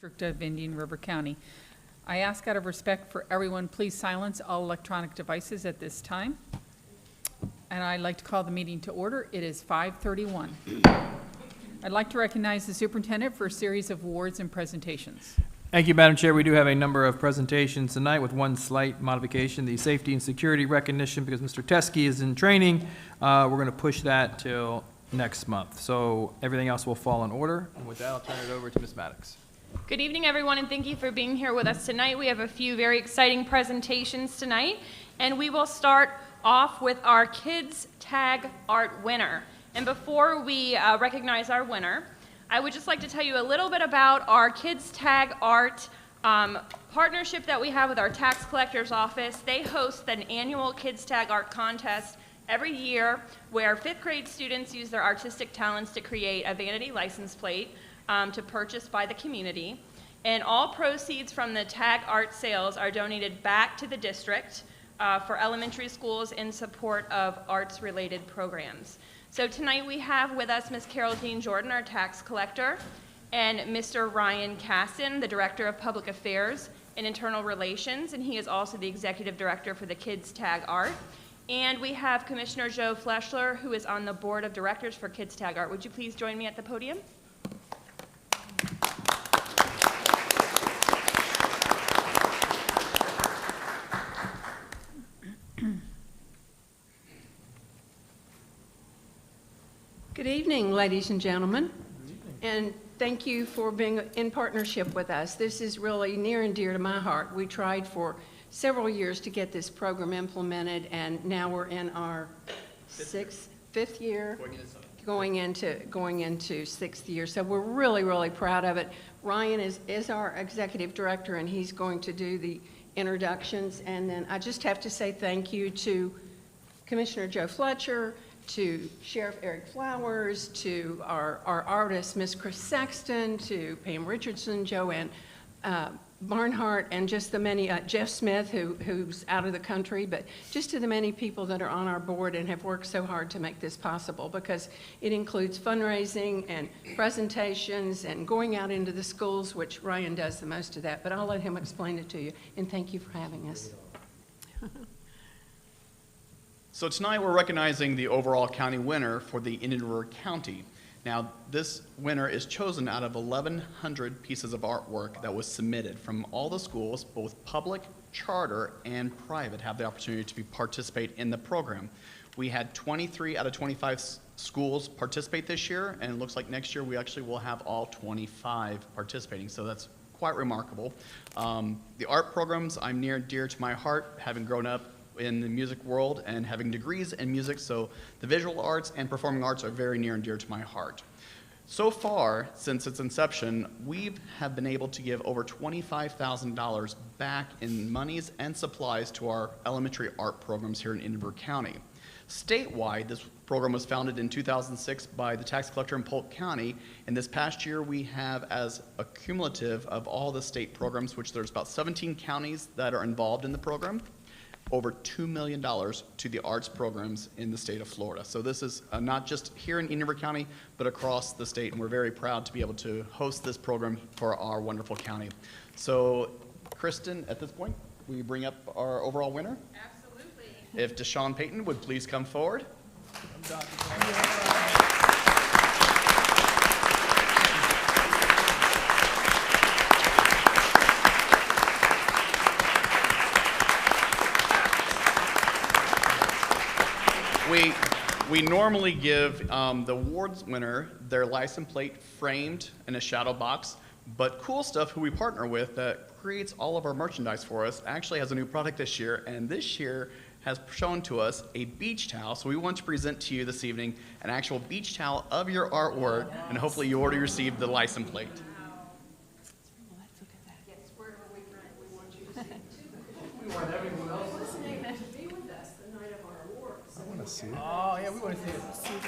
District of Indian River County. I ask out of respect for everyone, please silence all electronic devices at this time. And I'd like to call the meeting to order. It is 5:31. I'd like to recognize the superintendent for a series of awards and presentations. Thank you, Madam Chair. We do have a number of presentations tonight with one slight modification, the safety and security recognition, because Mr. Teskey is in training. We're going to push that till next month. So everything else will fall in order. And with that, I'll turn it over to Ms. Maddox. Good evening, everyone, and thank you for being here with us tonight. We have a few very exciting presentations tonight, and we will start off with our Kids Tag Art winner. And before we recognize our winner, I would just like to tell you a little bit about our Kids Tag Art partnership that we have with our tax collector's office. They host an annual Kids Tag Art contest every year where fifth grade students use their artistic talents to create a vanity license plate to purchase by the community. And all proceeds from the tag art sales are donated back to the district for elementary schools in support of arts-related programs. So tonight we have with us Ms. Carol Jean Jordan, our tax collector, and Mr. Ryan Casson, the Director of Public Affairs and Internal Relations, and he is also the Executive Director for the Kids Tag Art. And we have Commissioner Joe Fleschler, who is on the Board of Directors for Kids Tag Art. Would you please join me at the podium? Good evening, ladies and gentlemen, and thank you for being in partnership with us. This is really near and dear to my heart. We tried for several years to get this program implemented, and now we're in our fifth year, going into sixth year. So we're really, really proud of it. Ryan is our executive director, and he's going to do the introductions. And then I just have to say thank you to Commissioner Joe Fletcher, to Sheriff Eric Flowers, to our artist, Miss Chris Sexton, to Pam Richardson, Joanne Barnhart, and just the many, Jeff Smith, who's out of the country, but just to the many people that are on our board and have worked so hard to make this possible, because it includes fundraising and presentations and going out into the schools, which Ryan does the most of that, but I'll let him explain it to you, and thank you for having us. So tonight we're recognizing the overall county winner for the Indian River County. Now this winner is chosen out of 1,100 pieces of artwork that was submitted from all the schools, both public, charter, and private, have the opportunity to participate in the program. We had 23 out of 25 schools participate this year, and it looks like next year we actually will have all 25 participating, so that's quite remarkable. The art programs I'm near and dear to my heart, having grown up in the music world and having degrees in music, so the visual arts and performing arts are very near and dear to my heart. So far, since its inception, we have been able to give over $25,000 back in monies and supplies to our elementary art programs here in Indian River County. Statewide, this program was founded in 2006 by the tax collector in Polk County, and this past year we have, as a cumulative of all the state programs, which there's about 17 counties that are involved in the program, over $2 million to the arts programs in the state of Florida. So this is not just here in Indian River County, but across the state, and we're very proud to be able to host this program for our wonderful county. So, Kristen, at this point, will you bring up our overall winner? Absolutely. If Deshaun Payton would please come forward. We normally give the awards winner their license plate framed in a shadow box, but Cool Stuff, who we partner with, that creates all of our merchandise for us, actually has a new product this year, and this year has shown to us a beach towel. So we want to present to you this evening an actual beach towel of your artwork, and hopefully you already received the license plate. Oh, yeah, we want to see it.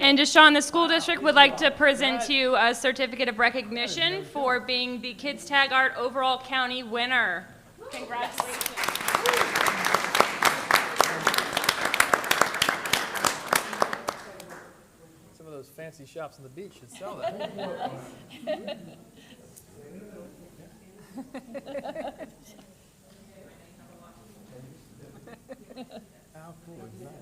And And Deshaun, the school district would like to present to you a certificate of recognition for being the Kids Tag Art overall county winner. Congratulations. Some of those fancy shops on the beach should sell that. How cool is that?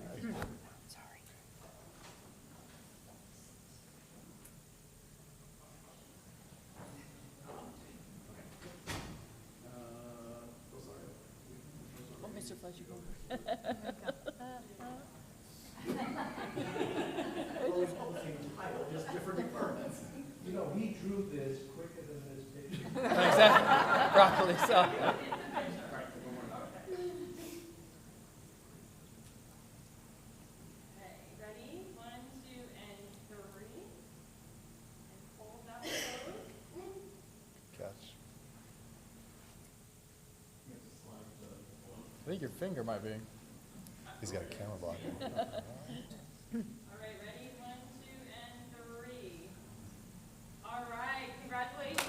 Mr. Fletcher, go. You know, he drew this quicker than this picture. Exactly, properly so. Ready? 1, 2, and 3. And hold that pose. I think your finger might be. He's got a camera block. All right, ready? 1, 2, and 3. All right, congratulations.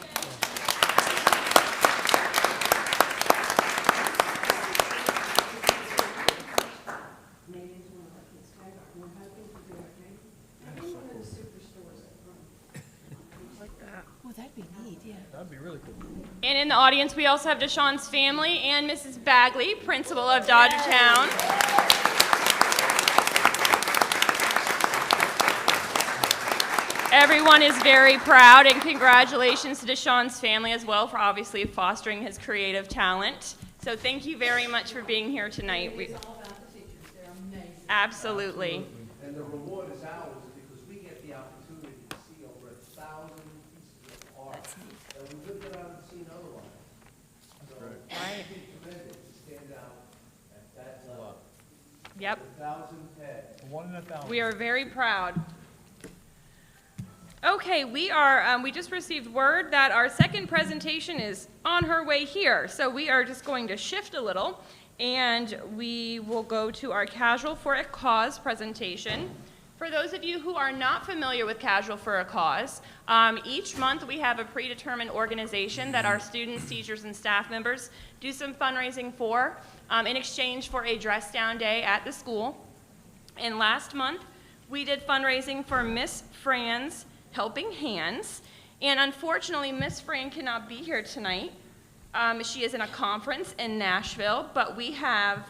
Oh, that'd be neat, yeah. That'd be really cool. And in the audience, we also have Deshaun's family and Mrs. Bagley, principal of Dodgertown. Everyone is very proud, and congratulations to Deshaun's family as well for obviously fostering his creative talent. So thank you very much for being here tonight. It's all about the teachers. They're amazing. Absolutely. And the reward is ours because we get the opportunity to see over 1,000 pieces of art that we wouldn't get out and seen otherwise. So Right. it's tremendous to stand out at that level. Yep. 1,000 heads. 1 in 1,000. We are very proud. Okay, we just received word that our second presentation is on her way here. So we are just going to shift a little, and we will go to our Casual for a Cause presentation. For those of you who are not familiar with Casual for a Cause, each month we have a predetermined organization that our students, teachers, and staff members do some fundraising for in exchange for a dress down day at the school. And last month, we did fundraising for Miss Fran's Helping Hands. And unfortunately, Miss Fran cannot be here tonight. She is in a conference in Nashville, but we have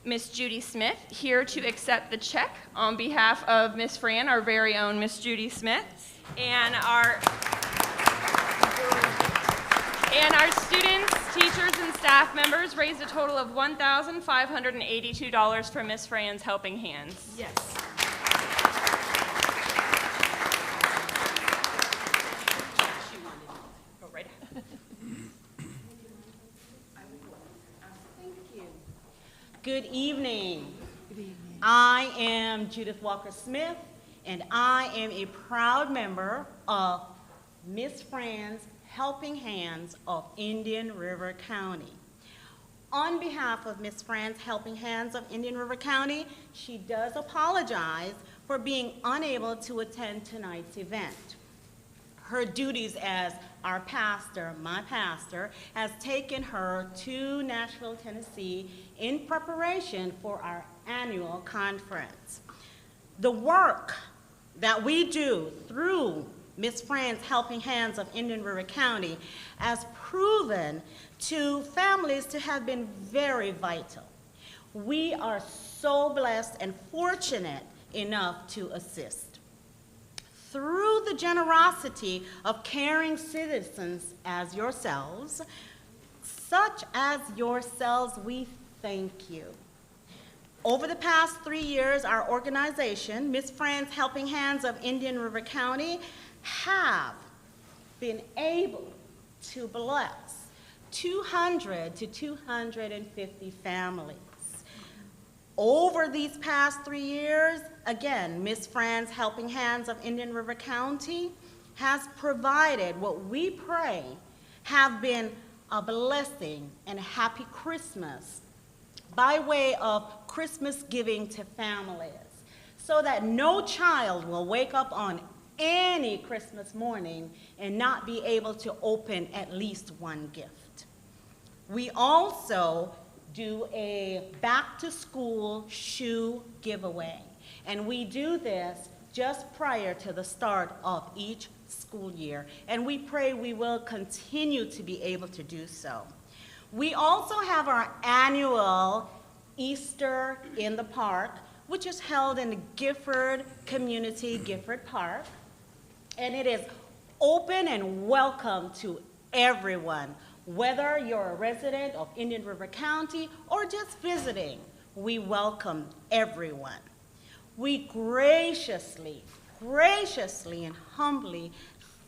Miss Judy Smith here to accept the check on behalf of Miss Fran, our very own Miss Judy Smith. And our students, teachers, and staff members raised a total of $1,582 for Miss Fran's Helping Hands. Yes. Go right ahead. Good evening. I am Judith Walker Smith, and I am a proud member of Miss Fran's Helping Hands of Indian River County. On behalf of Miss Fran's Helping Hands of Indian River County, she does apologize for being unable to attend tonight's event. Her duties as our pastor, my pastor, has taken her to Nashville, Tennessee in preparation for our annual conference. The work that we do through Miss Fran's Helping Hands of Indian River County has proven to families to have been very vital. We are so blessed and fortunate enough to assist. Through the generosity of caring citizens as yourselves, such as yourselves, we thank you. Over the past 3 years, our organization, Miss Fran's Helping Hands of Indian River County, have been able to bless 200 to 250 families. Over these past 3 years, again, Miss Fran's Helping Hands of Indian River County has provided what we pray have been a blessing and a happy Christmas by way of Christmas giving to families. so that no child will wake up on any Christmas morning and not be able to open at least one gift. We also do a back-to-school shoe giveaway, and we do this just prior to the start of each school year, and we pray we will continue to be able to do so. We also have our annual Easter in the Park, which is held in the Gifford Community, Gifford Park, and it is open and welcome to everyone, whether you're a resident of Indian River County or just visiting. We welcome everyone. We graciously and humbly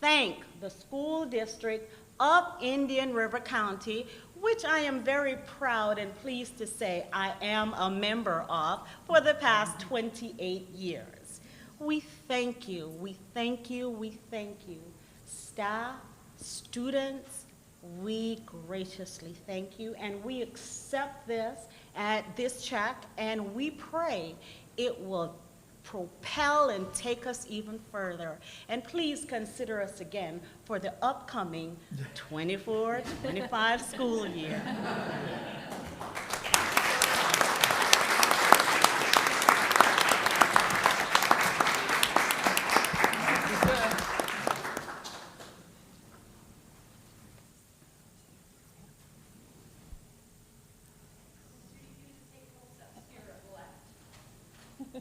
thank the school district of Indian River County, which I am very proud and pleased to say I am a member of for the past 28 years. We thank you, we thank you, we thank you. Staff, students, we graciously thank you, and we accept this check, and we pray it will propel and take us even further. And please consider us again for the upcoming 24-25 school year.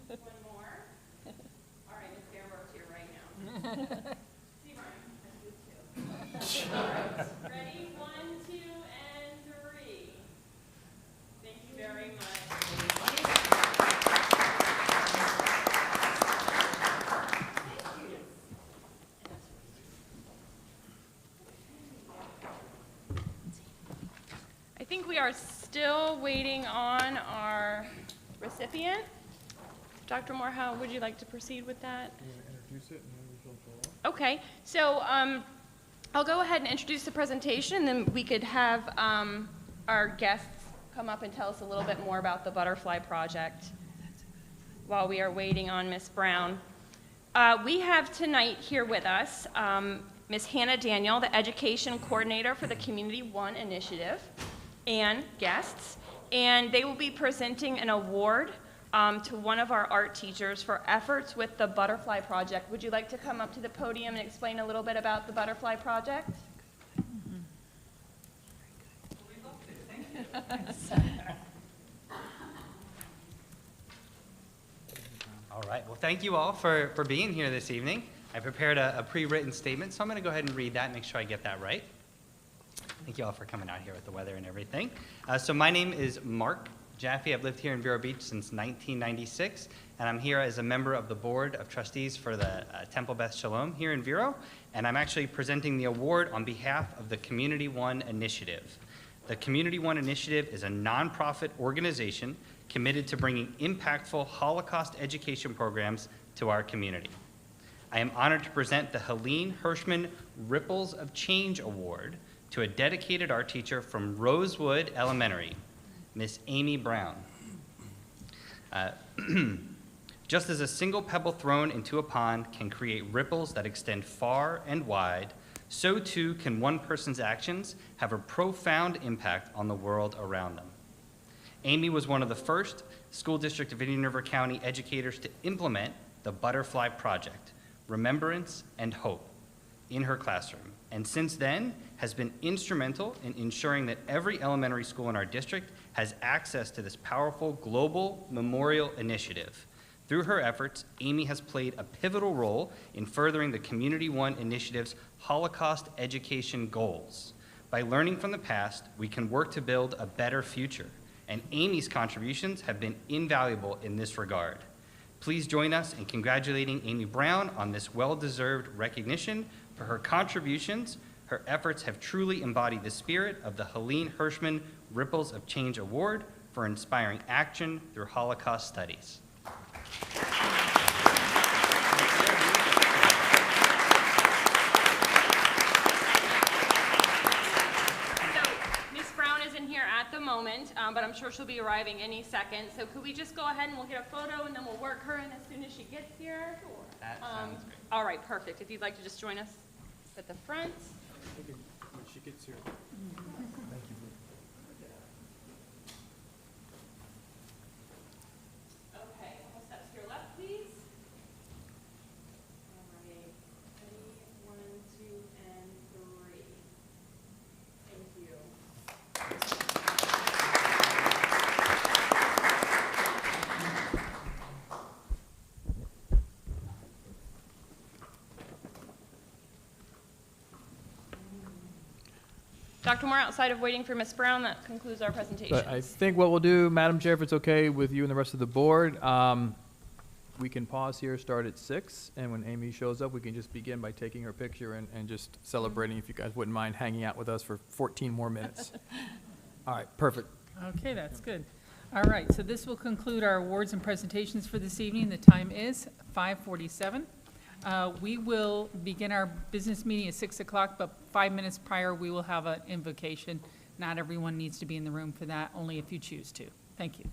One more. All right, Ms. Bearberg's here right now. See, Ryan, that's good too. All right, ready? 1, 2, and 3. Thank you very much. I think we are still waiting on our recipient. Dr. Moore, how would you like to proceed with that? Okay, so I'll go ahead and introduce the presentation, and then we could have our guests come up and tell us a little bit more about the Butterfly Project while we are waiting on Ms. Brown. We have tonight here with us Ms. Hannah Daniel, the Education Coordinator for the Community One Initiative, and guests, and they will be presenting an award to one of our art teachers for efforts with the Butterfly Project. Would you like to come up to the podium and explain a little bit about the Butterfly Project? All right, well, thank you all for being here this evening. I prepared a pre-written statement, so I'm going to go ahead and read that and make sure I get that right. Thank you all for coming out here with the weather and everything. So my name is Mark Jaffe. I've lived here in Vero Beach since 1996, and I'm here as a member of the Board of Trustees for the Temple Beth Shalom here in Vero, and I'm actually presenting the award on behalf of the Community One Initiative. The Community One Initiative is a nonprofit organization committed to bringing impactful Holocaust education programs to our community. I am honored to present the Helene Hirschman Ripples of Change Award to a dedicated art teacher from Rosewood Elementary, Miss Amy Brown. Just as a single pebble thrown into a pond can create ripples that extend far and wide, so too can one person's actions have a profound impact on the world around them. Amy was one of the first School District of Indian River County educators to implement the Butterfly Project, Remembrance and Hope, in her classroom, and since then has been instrumental in ensuring that every elementary school in our district has access to this powerful global memorial initiative. Through her efforts, Amy has played a pivotal role in furthering the Community One Initiative's Holocaust education goals. By learning from the past, we can work to build a better future, and Amy's contributions have been invaluable in this regard. Please join us in congratulating Amy Brown on this well-deserved recognition for her contributions. Her efforts have truly embodied the spirit of the Helene Hirschman Ripples of Change Award for inspiring action through Holocaust studies. moment, but I'm sure she'll be arriving any second. So could we just go ahead and we'll get a photo and then we'll work her in as soon as she gets here? That sounds great. All right, perfect. If you'd like to just join us at the front. When she gets here. Okay, couple steps to your left, please. All right, ready, 1, 2, and 3. Thank you. Dr. Moore, outside of waiting for Ms. Brown, that concludes our presentations. But I think what we'll do, Madam Chair, if it's okay with you and the rest of the board, we can pause here, start at 6, and when Amy shows up, we can just begin by taking her picture and just celebrating, if you guys wouldn't mind hanging out with us for 14 more minutes. All right, perfect. Okay, that's good. All right, so this will conclude our awards and presentations for this evening. The time is 5:47. We will begin our business meeting at 6 o'clock, but 5 minutes prior, we will have an invocation. Not everyone needs to be in the room for that, only if you choose to. Thank you.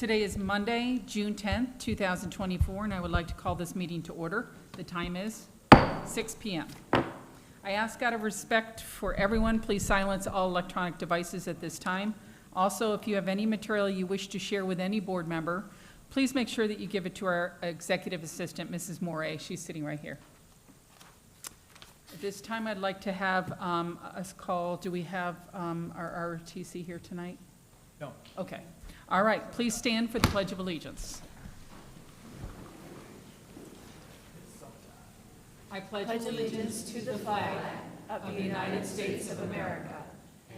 Today is Monday, June 10th, 2024, and I would like to call this meeting to order. The time is 6 p.m. I ask out of respect for everyone, please silence all electronic devices at this time. Also, if you have any material you wish to share with any board member, please make sure that you give it to our executive assistant, Mrs. Moray. She's sitting right here. At this time, I'd like to have us call, do we have our ROTC here tonight? No. Okay. All right, please stand for the Pledge of Allegiance. I pledge allegiance to the flag of the United States of America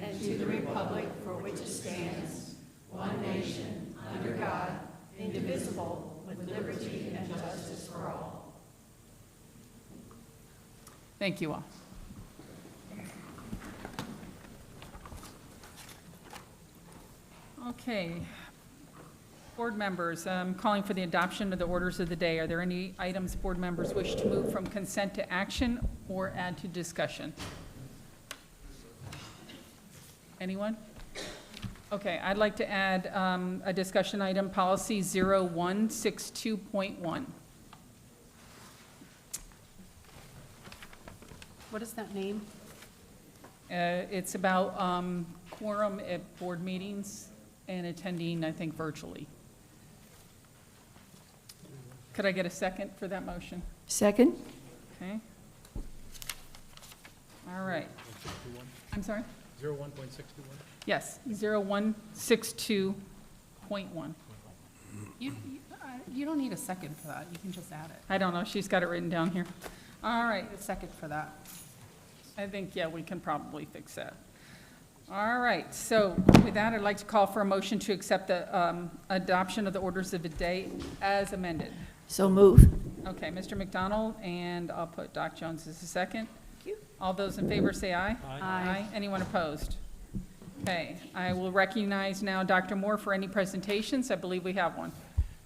and to the republic for which it stands, one nation, under God, indivisible, with liberty and justice for all. Thank you all. Okay. Board members, I'm calling for the adoption of the orders of the day. Are there any items board members wish to move from consent to action or add to discussion? Anyone? Okay, I'd like to add a discussion item, policy 0162.1. What is that name? It's about quorum at board meetings and attending, I think, virtually. Could I get a second for that motion? Second? Okay. All right. I'm sorry? 01.621. Yes, 0162.1. You don't need a second for that, you can just add it. I don't know, she's got it written down here. All right, A second for that. I think, yeah, we can probably fix that. All right, so with that, I'd like to call for a motion to accept the adoption of the orders of the day as amended. So move. Okay, Mr. McDonald, and I'll put Doc Jones as a second. All those in favor say aye. Aye. Anyone opposed? Okay, I will recognize now Dr. Moore for any presentations. I believe we have one.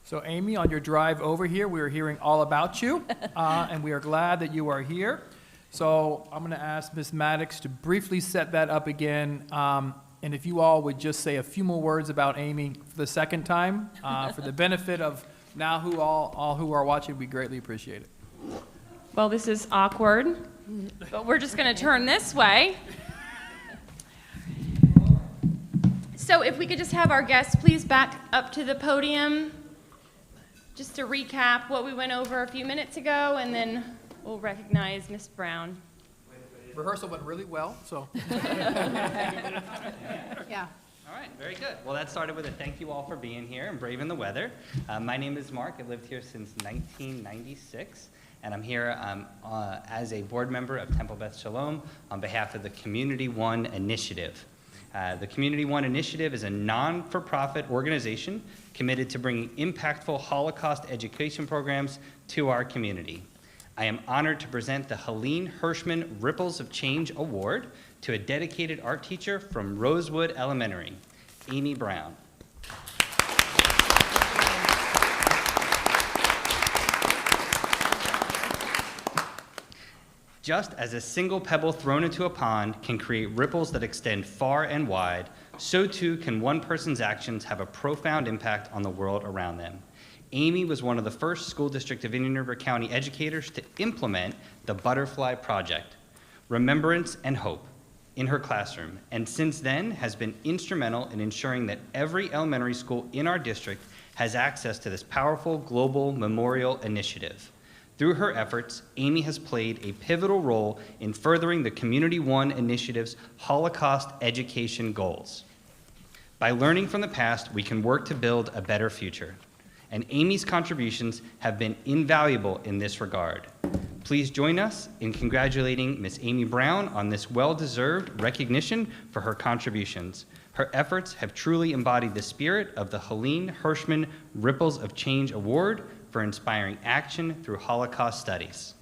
So Amy, on your drive over here, we are hearing all about you, and we are glad that you are here. So I'm going to ask Ms. Maddox to briefly set that up again, and if you all would just say a few more words about Amy for the second time, for the benefit of now all who are watching, we greatly appreciate it. Well, this is awkward, but we're just going to turn this way. So if we could just have our guests please back up to the podium, just to recap what we went over a few minutes ago, and then we'll recognize Ms. Brown. Rehearsal went really well, so. Yeah. All right, very good. Well, that started with a thank you all for being here and braving the weather. My name is Mark. I've lived here since 1996, and I'm here as a board member of Temple Beth Shalom on behalf of the Community One Initiative. The Community One Initiative is a non-for-profit organization committed to bringing impactful Holocaust education programs to our community. I am honored to present the Helene Hirschman Ripples of Change Award to a dedicated art teacher from Rosewood Elementary, Amy Brown. Just as a single pebble thrown into a pond can create ripples that extend far and wide, so too can one person's actions have a profound impact on the world around them. Amy was one of the first school district of Indian River County educators to implement the Butterfly Project, Remembrance and Hope, in her classroom, and since then has been instrumental in ensuring that every elementary school in our district has access to this powerful global memorial initiative. Through her efforts, Amy has played a pivotal role in furthering the Community One Initiative's Holocaust education goals. By learning from the past, we can work to build a better future. And Amy's contributions have been invaluable in this regard. Please join us in congratulating Ms. Amy Brown on this well-deserved recognition for her contributions. Her efforts have truly embodied the spirit of the Helene Hirschman Ripples of Change Award for inspiring action through Holocaust studies.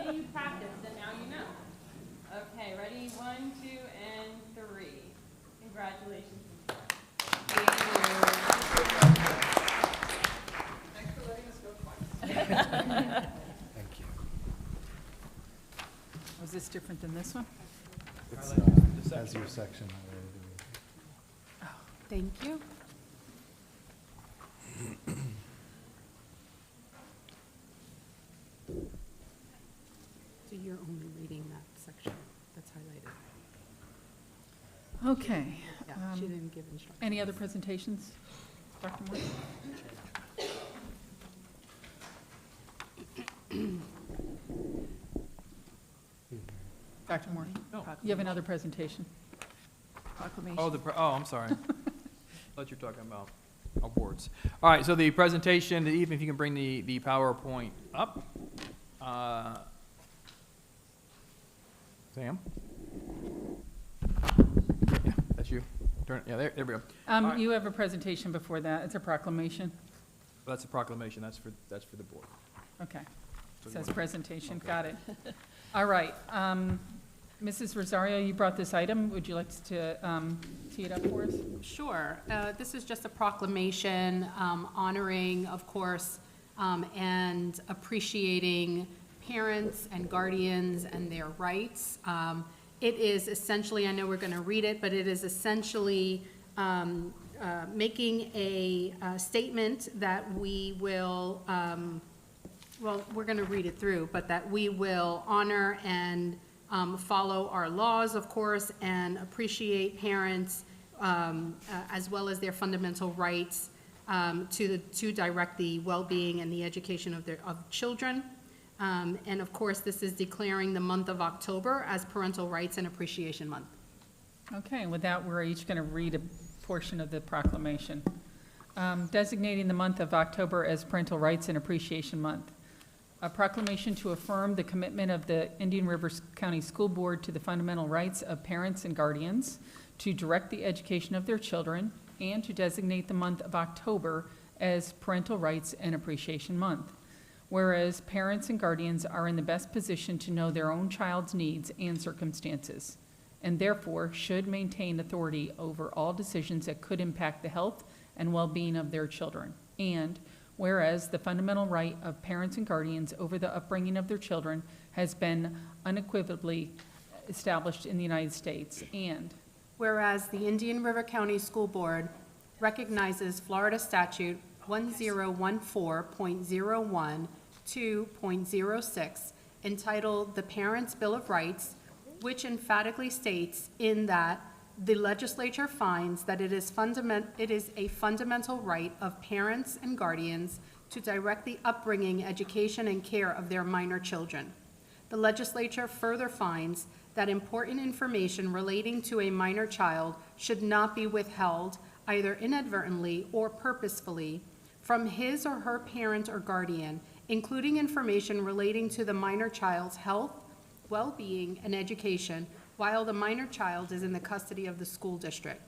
You practiced, and now you know. Okay, ready? 1, 2, and 3. Congratulations. Thank you. Was this different than this one? It's, has your section highlighted. Thank you. So you're only reading that section that's highlighted? Okay. Yeah, she didn't give instructions. Any other presentations, Dr. Moore? Dr. Moore, No. you have another presentation? Proclamation. Oh, I'm sorry. Thought you were talking about awards. All right, so the presentation, even if you can bring the PowerPoint up. Sam? Yeah, that's you. Yeah, there we go. right. You have a presentation before that. It's a proclamation. That's a proclamation, that's for the board. Okay. So you Says want- presentation, okay. got it. All right. Mrs. Rosario, you brought this item. Would you like to tee it up for us? Sure. This is just a proclamation honoring, of course, and appreciating parents and guardians and their rights. It is essentially, I know we're going to read it, but it is essentially making a statement that we will, well, we're going to read it through, but that we will honor and follow our laws, of course, and appreciate parents as well as their fundamental rights to direct the well-being and the education of children. And of course, this is declaring the month of October as Parental Rights and Appreciation Month. Okay, and with that, we're each going to read a portion of the proclamation. Designating the month of October as Parental Rights and Appreciation Month. A proclamation to affirm the commitment of the Indian River County School Board to the fundamental rights of parents and guardians, to direct the education of their children, and to designate the month of October as Parental Rights and Appreciation Month. Whereas parents and guardians are in the best position to know their own child's needs and circumstances, and therefore should maintain authority over all decisions that could impact the health and well-being of their children. And whereas the fundamental right of parents and guardians over the upbringing of their children has been unequivocally established in the United States. And Whereas the Indian River County School Board recognizes Florida Statute 1014.01 2.06, entitled The Parents' Bill of Rights, which emphatically states in that the legislature finds that it is a fundamental right of parents and guardians to direct the upbringing, education, and care of their minor children. The legislature further finds that important information relating to a minor child should not be withheld, either inadvertently or purposefully, from his or her parent or guardian, including information relating to the minor child's health, well-being, and education while the minor child is in the custody of the school district.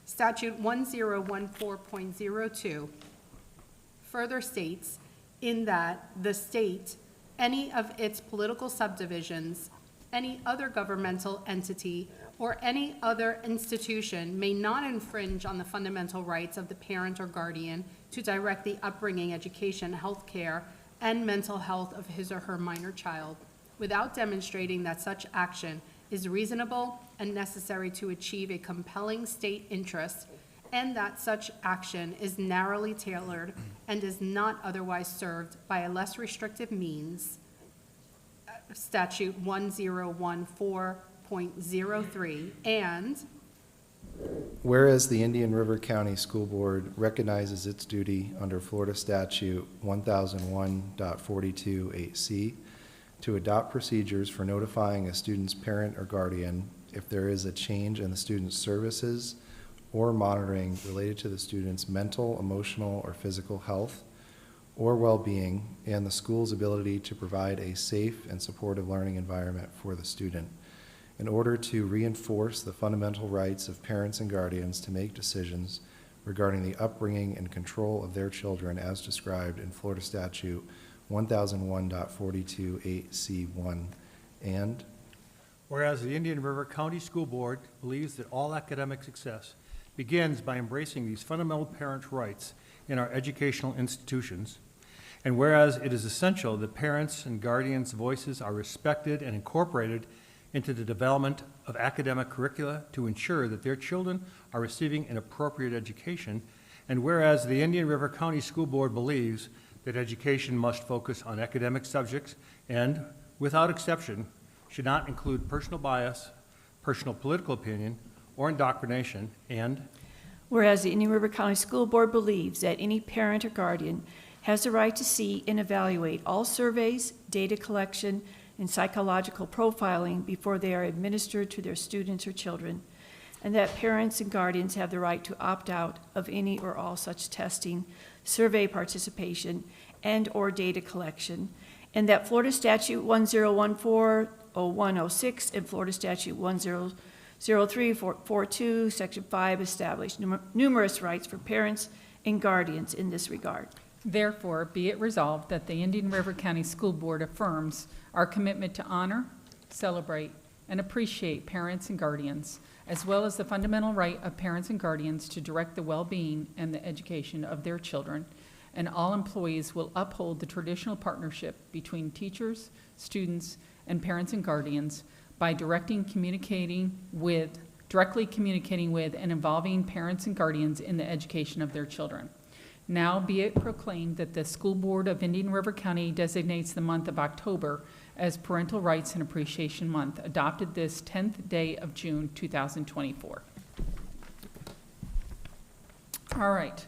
Statute 1014.02 further states in that the state, any of its political subdivisions, any other governmental entity, or any other institution may not infringe on the fundamental rights of the parent or guardian to direct the upbringing, education, health care, and mental health of his or her minor child without demonstrating that such action is reasonable and necessary to achieve a compelling state interest, and that such action is narrowly tailored and is not otherwise served by a less restrictive means. Statute 1014.03, and Whereas the Indian River County School Board recognizes its duty under Florida Statute 1001.428C to adopt procedures for notifying a student's parent or guardian if there is a change in the student's services or monitoring related to the student's mental, emotional, or physical health or well-being, and the school's ability to provide a safe and supportive learning environment for the student, in order to reinforce the fundamental rights of parents and guardians to make decisions regarding the upbringing and control of their children as described in Florida Statute 1001.428C1, and Whereas the Indian River County School Board believes that all academic success begins by embracing these fundamental parent rights in our educational institutions, and whereas it is essential that parents' and guardians' voices are respected and incorporated into the development of academic curricula to ensure that their children are receiving an appropriate education, and whereas the Indian River County School Board believes that education must focus on academic subjects and, without exception, should not include personal bias, personal political opinion, or indoctrination, and whereas the Indian River County School Board believes that any parent or guardian has the right to see and evaluate all surveys, data collection, and psychological profiling before they are administered to their students or children, and that parents and guardians have the right to opt out of any or all such testing, survey participation, and/or data collection, and that Florida Statute 1014-0106 and Florida Statute 1003-42, Section 5 establish numerous rights for parents and guardians in this regard. Therefore, be it resolved that the Indian River County School Board affirms our commitment to honor, celebrate, and appreciate parents and guardians, as well as the fundamental right of parents and guardians to direct the well-being and the education of their children, and all employees will uphold the traditional partnership between teachers, students, and parents and guardians by directly communicating with, and involving parents and guardians in the education of their children. Now be it proclaimed that the School Board of Indian River County designates the month of October as Parental Rights and Appreciation Month, adopted this 10th day of June 2024. All right,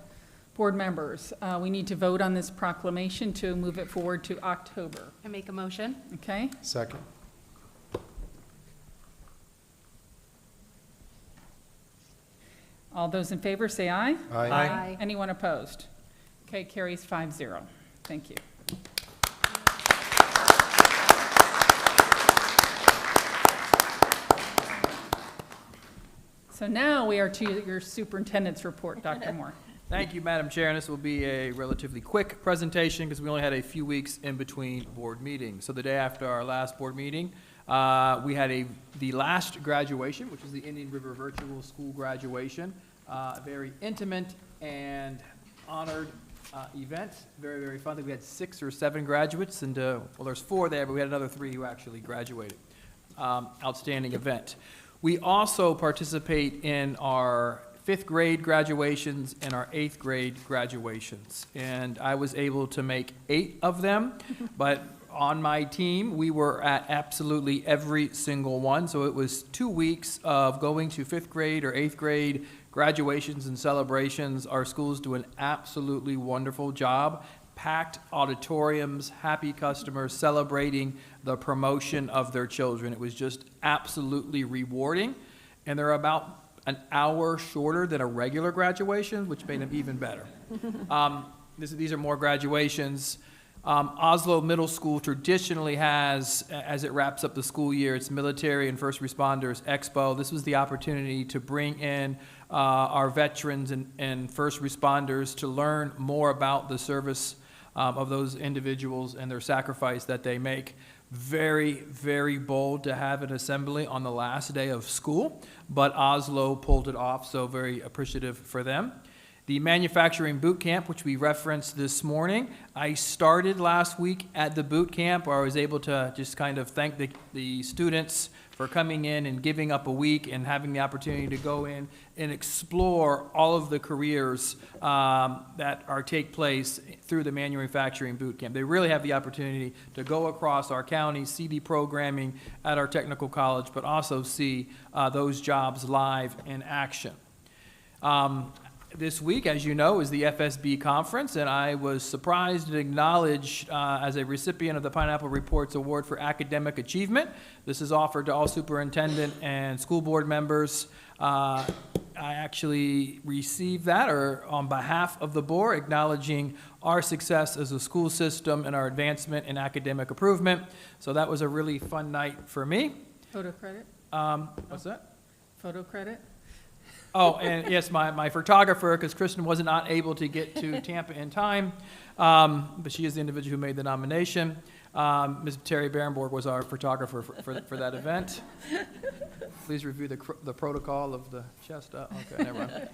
board members, we need to vote on this proclamation to move it forward to October. I make a motion. Okay? Second. All those in favor say aye. Aye. Aye. Anyone opposed? Okay, carries 5-0. Thank you. So now we are to your superintendent's report, Dr. Moore. Thank you, Madam Chair, and this will be a relatively quick presentation because we only had a few weeks in between board meetings. So the day after our last board meeting, we had the last graduation, which is the Indian River Virtual School graduation. A very intimate and honored event, very, very fun. I think we had 6 or 7 graduates, and well, there's 4 there, but we had another 3 who actually graduated. Outstanding event. We also participate in our 5th grade graduations and our 8th grade graduations. And I was able to make 8 of them, but on my team, we were at absolutely every single one. So it was 2 weeks of going to 5th grade or 8th grade graduations and celebrations. Our schools do an absolutely wonderful job. Packed auditoriums, happy customers celebrating the promotion of their children. It was just absolutely rewarding. And they're about an hour shorter than a regular graduation, which made them even better. These are more graduations. Oslo Middle School traditionally has, as it wraps up the school year, its Military and First Responders Expo. This was the opportunity to bring in our veterans and first responders to learn more about the service of those individuals and their sacrifice that they make. Very, very bold to have an assembly on the last day of school, but Oslo pulled it off, so very appreciative for them. The manufacturing boot camp, which we referenced this morning, I started last week at the boot camp where I was able to just kind of thank the students for coming in and giving up a week and having the opportunity to go in and explore all of the careers that take place through the manufacturing boot camp. They really have the opportunity to go across our county, see the programming at our technical college, but also see those jobs live in action. This week, as you know, is the FSB conference, and I was surprised and acknowledged as a recipient of the Pineapple Reports Award for Academic Achievement. This is offered to all superintendent and school board members. I actually received that, or on behalf of the board, acknowledging our success as a school system and our advancement in academic improvement. So that was a really fun night for me. Photo credit? What's that? Photo credit? Oh, and yes, my photographer, because Kristen was not able to get to Tampa in time, but she is the individual who made the nomination. Ms. Terry Barenborg was our photographer for that event. Please review the protocol of the chest up. Okay, never mind.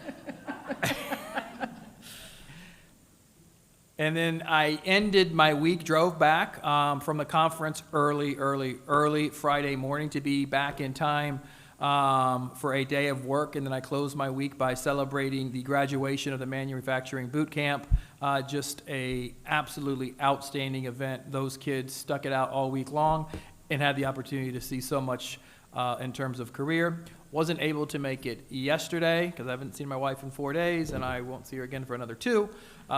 And then I ended my week, drove back from the conference early Friday morning to be back in time for a day of work. And then I closed my week by celebrating the graduation of the manufacturing boot camp. Just a absolutely outstanding event. Those kids stuck it out all week long and had the opportunity to see so much in terms of career. Wasn't able to make it yesterday because I haven't seen my wife in 4 days, and I won't see her again for another 2,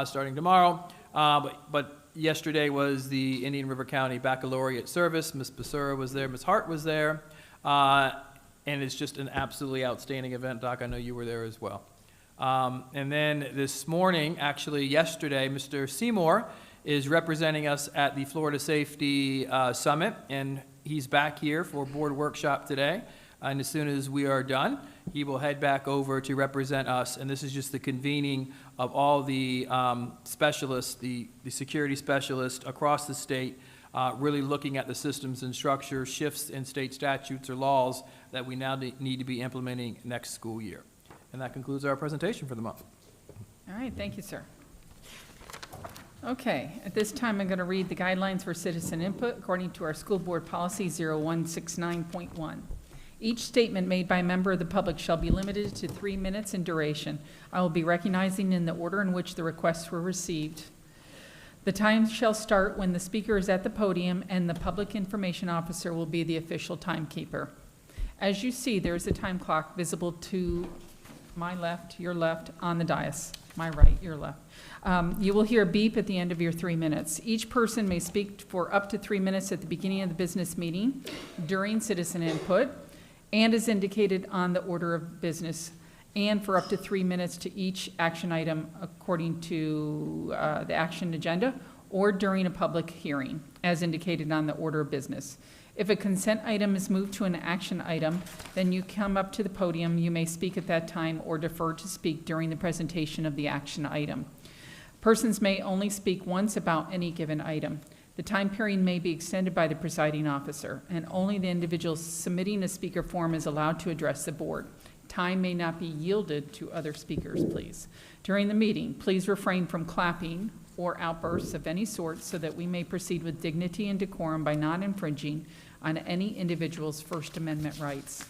starting tomorrow. But yesterday was the Indian River County Baccalaureate service. Ms. Basura was there, Ms. Hart was there, and it's just an absolutely outstanding event. Doc, I know you were there as well. And then this morning, actually yesterday, Mr. Seymour is representing us at the Florida Safety Summit, and he's back here for board workshop today. And as soon as we are done, he will head back over to represent us. And this is just the convening of all the specialists, the security specialists across the state, really looking at the systems and structures, shifts in state statutes or laws that we now need to be implementing next school year. And that concludes our presentation for the month. All right, thank you, sir. Okay, at this time, I'm going to read the guidelines for citizen input according to our school board policy 0169.1. Each statement made by a member of the public shall be limited to 3 minutes in duration. I will be recognizing in the order in which the requests were received. The time shall start when the speaker is at the podium, and the public information officer will be the official timekeeper. As you see, there is a time clock visible to my left, your left, on the dais. My right, your left. You will hear a beep at the end of your 3 minutes. Each person may speak for up to 3 minutes at the beginning of the business meeting, during citizen input, and as indicated on the order of business, and for up to 3 minutes to each action item according to the action agenda, or during a public hearing, as indicated on the order of business. If a consent item is moved to an action item, then you come up to the podium. You may speak at that time or defer to speak during the presentation of the action item. Persons may only speak once about any given item. The time period may be extended by the presiding officer, and only the individual submitting a speaker form is allowed to address the board. Time may not be yielded to other speakers, please. During the meeting, please refrain from clapping or outbursts of any sort so that we may proceed with dignity and decorum by not infringing on any individual's First Amendment rights.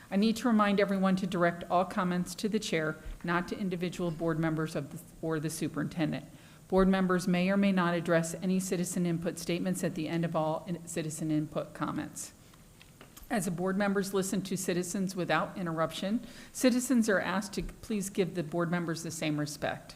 I need to remind everyone to direct all comments to the chair, not to individual board members or the superintendent. Board members may or may not address any citizen input statements at the end of all citizen input comments. As the board members listen to citizens without interruption, citizens are asked to please give the board members the same respect.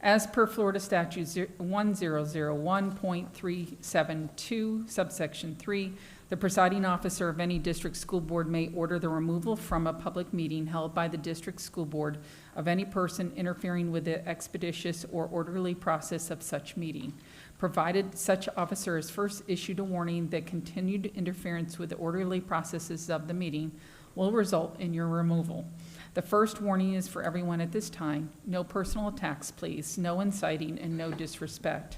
As per Florida Statute 1001.372, subsection 3, the presiding officer of any district school board may order the removal from a public meeting held by the district school board of any person interfering with the expeditious or orderly process of such meeting, provided such officer is first issued a warning that continued interference with the orderly processes of the meeting will result in your removal. The first warning is for everyone at this time. No personal attacks, please. No inciting and no disrespect.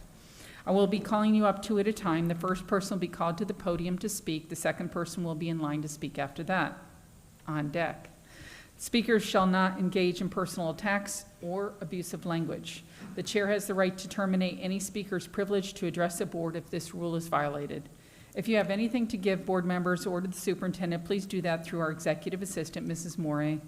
I will be calling you up 2 at a time. The first person will be called to the podium to speak. The second person will be in line to speak after that. On deck. Speakers shall not engage in personal attacks or abusive language. The chair has the right to terminate any speaker's privilege to address the board if this rule is violated. If you have anything to give board members or to the superintendent, please do that through our executive assistant, Mrs. Morey.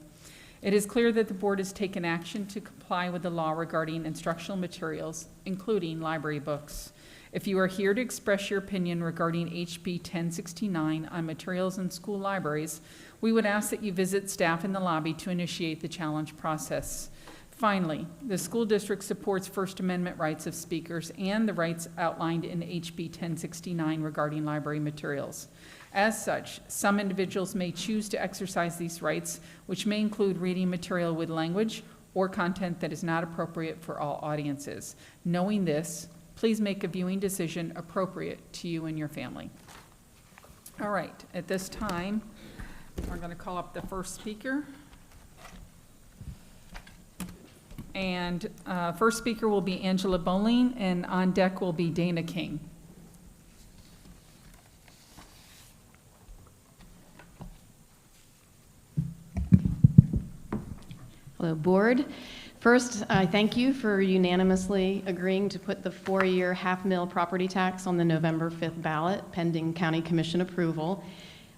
It is clear that the board has taken action to comply with the law regarding instructional materials, including library books. If you are here to express your opinion regarding HB 1069 on materials in school libraries, we would ask that you visit staff in the lobby to initiate the challenge process. Finally, the school district supports First Amendment rights of speakers and the rights outlined in HB 1069 regarding library materials. As such, some individuals may choose to exercise these rights, which may include reading material with language or content that is not appropriate for all audiences. Knowing this, please make a viewing decision appropriate to you and your family. All right, at this time, we're going to call up the first speaker. And first speaker will be Angela Bowling, and on deck will be Dana King. Board. First, I thank you for unanimously agreeing to put the 4-year half-mil property tax on the November 5th ballot pending County Commission approval.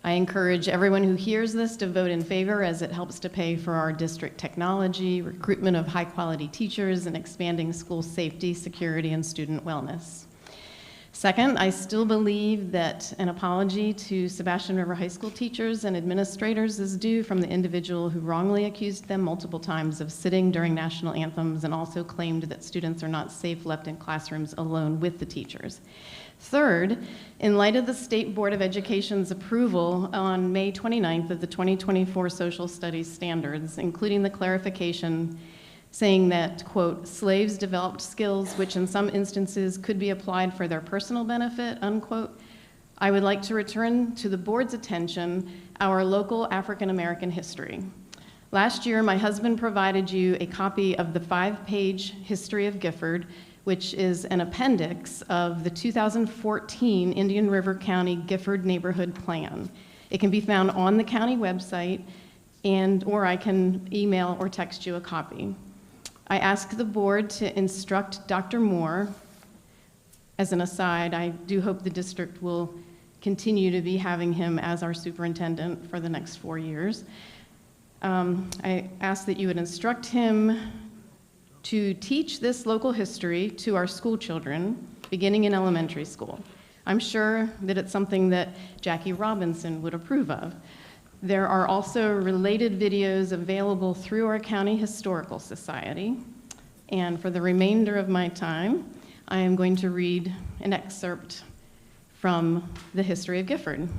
I encourage everyone who hears this to vote in favor, as it helps to pay for our district technology, recruitment of high-quality teachers, and expanding school safety, security, and student wellness. Second, I still believe that an apology to Sebastian River High School teachers and administrators is due from the individual who wrongly accused them multiple times of sitting during national anthems and also claimed that students are not safe left in classrooms alone with the teachers. Third, in light of the State Board of Education's approval on May 29th of the 2024 Social Studies Standards, including the clarification saying that, quote, slaves developed skills which in some instances could be applied for their personal benefit, unquote, I would like to return to the board's attention our local African American history. Last year, my husband provided you a copy of the 5-page History of Gifford, which is an appendix of the 2014 Indian River County Gifford Neighborhood Plan. It can be found on the county website, or I can email or text you a copy. I ask the board to instruct Dr. Moore. As an aside, I do hope the district will continue to be having him as our superintendent for the next 4 years. I ask that you would instruct him to teach this local history to our school children, beginning in elementary school. I'm sure that it's something that Jackie Robinson would approve of. There are also related videos available through our County Historical Society. And for the remainder of my time, I am going to read an excerpt from the History of Gifford.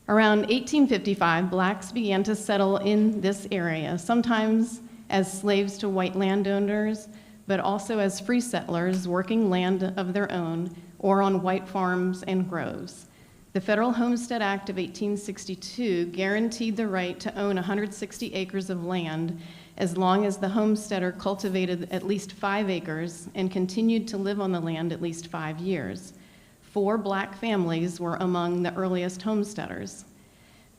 Around 1855, blacks began to settle in this area, sometimes as slaves to white landowners, but also as free settlers working land of their own or on white farms and groves. The Federal Homestead Act of 1862 guaranteed the right to own 160 acres of land as long as the homesteader cultivated at least 5 acres and continued to live on the land at least 5 years. 4 black families were among the earliest homesteaders.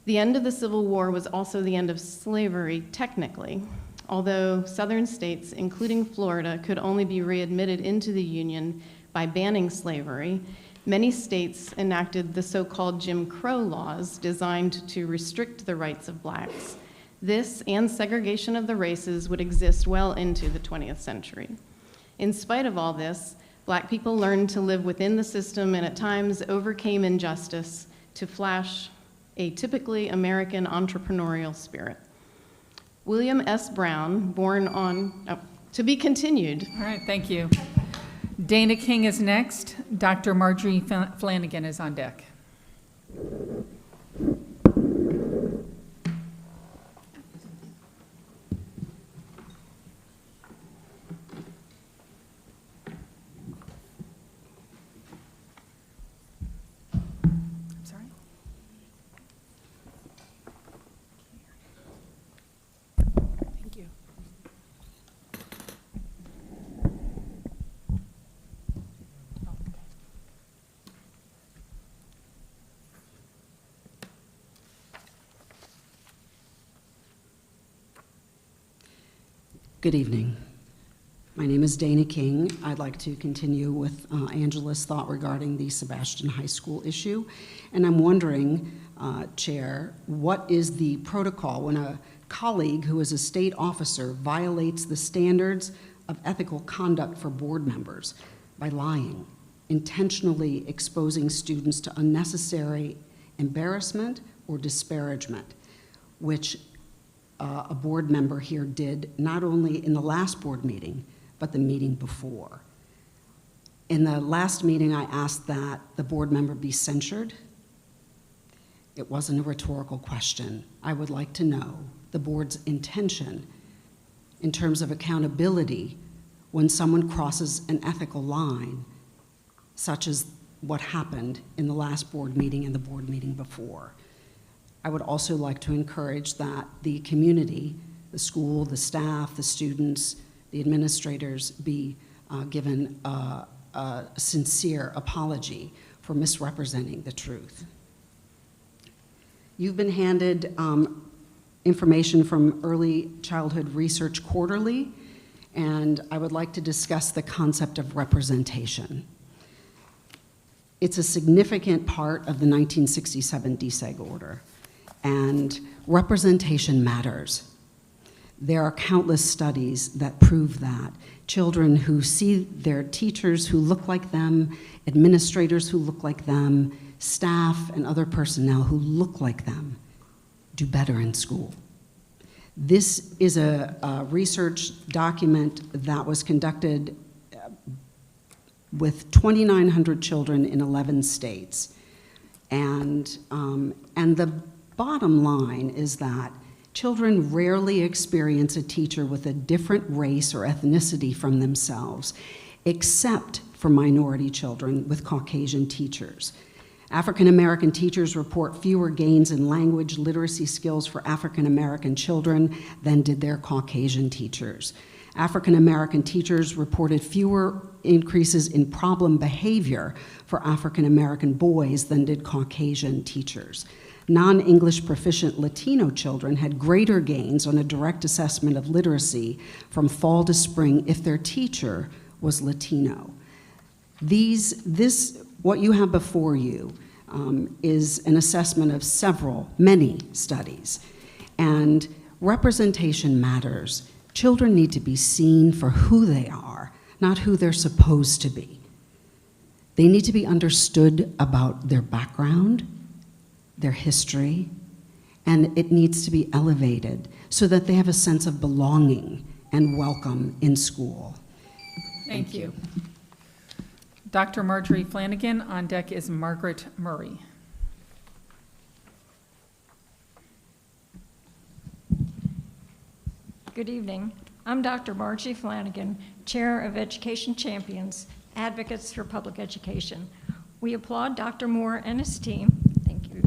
The end of the Civil War was also the end of slavery, technically, although southern states, including Florida, could only be readmitted into the Union by banning slavery. Many states enacted the so-called Jim Crow laws designed to restrict the rights of blacks. This and segregation of the races would exist well into the 20th century. In spite of all this, black people learned to live within the system and at times overcame injustice to flash a typically American entrepreneurial spirit. William S. Brown, born on, to be continued. All right, thank you. Dana King is next. Dr. Marjorie Flanagan is on deck. I'm sorry? Thank you. Good evening. My name is Dana King. I'd like to continue with Angela's thought regarding the Sebastian High School issue. And I'm wondering, Chair, what is the protocol when a colleague who is a state officer violates the standards of ethical conduct for board members by lying, intentionally exposing students to unnecessary embarrassment or disparagement, which a board member here did not only in the last board meeting, but the meeting before. In the last meeting, I asked that the board member be censured. It wasn't a rhetorical question. I would like to know the board's intention in terms of accountability when someone crosses an ethical line, such as what happened in the last board meeting and the board meeting before. I would also like to encourage that the community, the school, the staff, the students, the administrators be given a sincere apology for misrepresenting the truth. You've been handed information from Early Childhood Research Quarterly, and I would like to discuss the concept of representation. It's a significant part of the 1967 DSEG order, and representation matters. There are countless studies that prove that. Children who see their teachers who look like them, administrators who look like them, staff and other personnel who look like them do better in school. This is a research document that was conducted with 2,900 children in 11 states. And the bottom line is that children rarely experience a teacher with a different race or ethnicity from themselves, except for minority children with Caucasian teachers. African American teachers report fewer gains in language literacy skills for African American children than did their Caucasian teachers. African American teachers reported fewer increases in problem behavior for African American boys than did Caucasian teachers. Non-English proficient Latino children had greater gains on a direct assessment of literacy from fall to spring if their teacher was Latino. What you have before you is an assessment of many studies. And representation matters. Children need to be seen for who they are, not who they're supposed to be. They need to be understood about their background, their history, and it needs to be elevated so that they have a sense of belonging and welcome in school. Thank you. Dr. Marjorie Flanagan. On deck is Margaret Murray. Good evening. I'm Dr. Margie Flanagan, Chair of Education Champions, Advocates for Public Education. We applaud Dr. Moore and his team, thank you,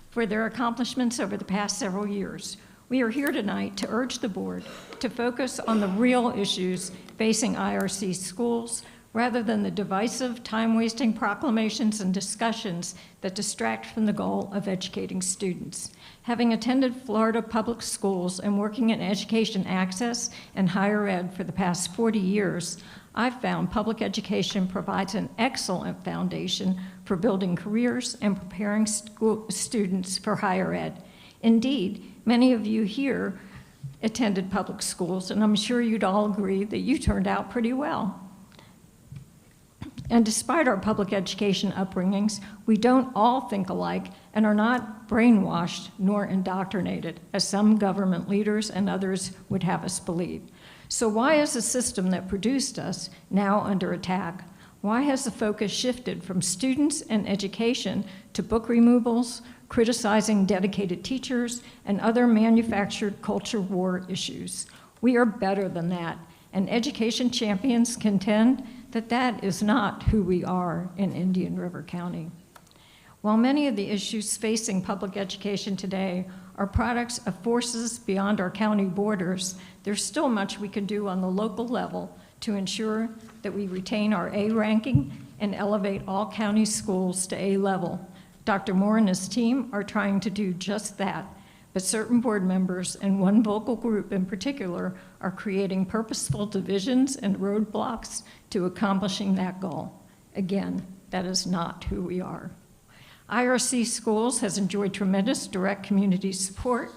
for their accomplishments over the past several years. We are here tonight to urge the board to focus on the real issues facing IRC schools rather than the divisive, time-wasting proclamations and discussions that distract from the goal of educating students. Having attended Florida public schools and working in education access and higher ed for the past 40 years, I've found public education provides an excellent foundation for building careers and preparing students for higher ed. Indeed, many of you here attended public schools, and I'm sure you'd all agree that you turned out pretty well. And despite our public education upbringings, we don't all think alike and are not brainwashed nor indoctrinated, as some government leaders and others would have us believe. So why is the system that produced us now under attack? Why has the focus shifted from students and education to book removals, criticizing dedicated teachers, and other manufactured culture war issues? We are better than that, and education champions contend that that is not who we are in Indian River County. While many of the issues facing public education today are products of forces beyond our county borders, there's still much we can do on the local level to ensure that we retain our A ranking and elevate all county schools to A level. Dr. Moore and his team are trying to do just that, but certain board members and one vocal group in particular are creating purposeful divisions and roadblocks to accomplishing that goal. Again, that is not who we are. IRC Schools has enjoyed tremendous direct community support,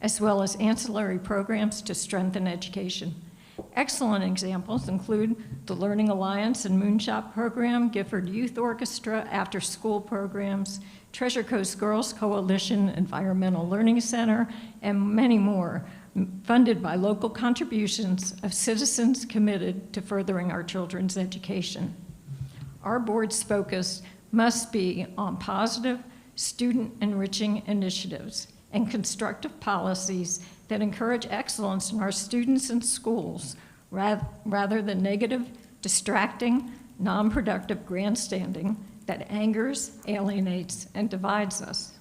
as well as ancillary programs to strengthen education. Excellent examples include the Learning Alliance and Moonshot program, Gifford Youth Orchestra, after-school programs, Treasure Coast Girls Coalition, Environmental Learning Center, and many more, funded by local contributions of citizens committed to furthering our children's education. Our board's focus must be on positive, student-enriching initiatives and constructive policies that encourage excellence in our students and schools rather than negative, distracting, non-productive grandstanding that angers, alienates, and divides us.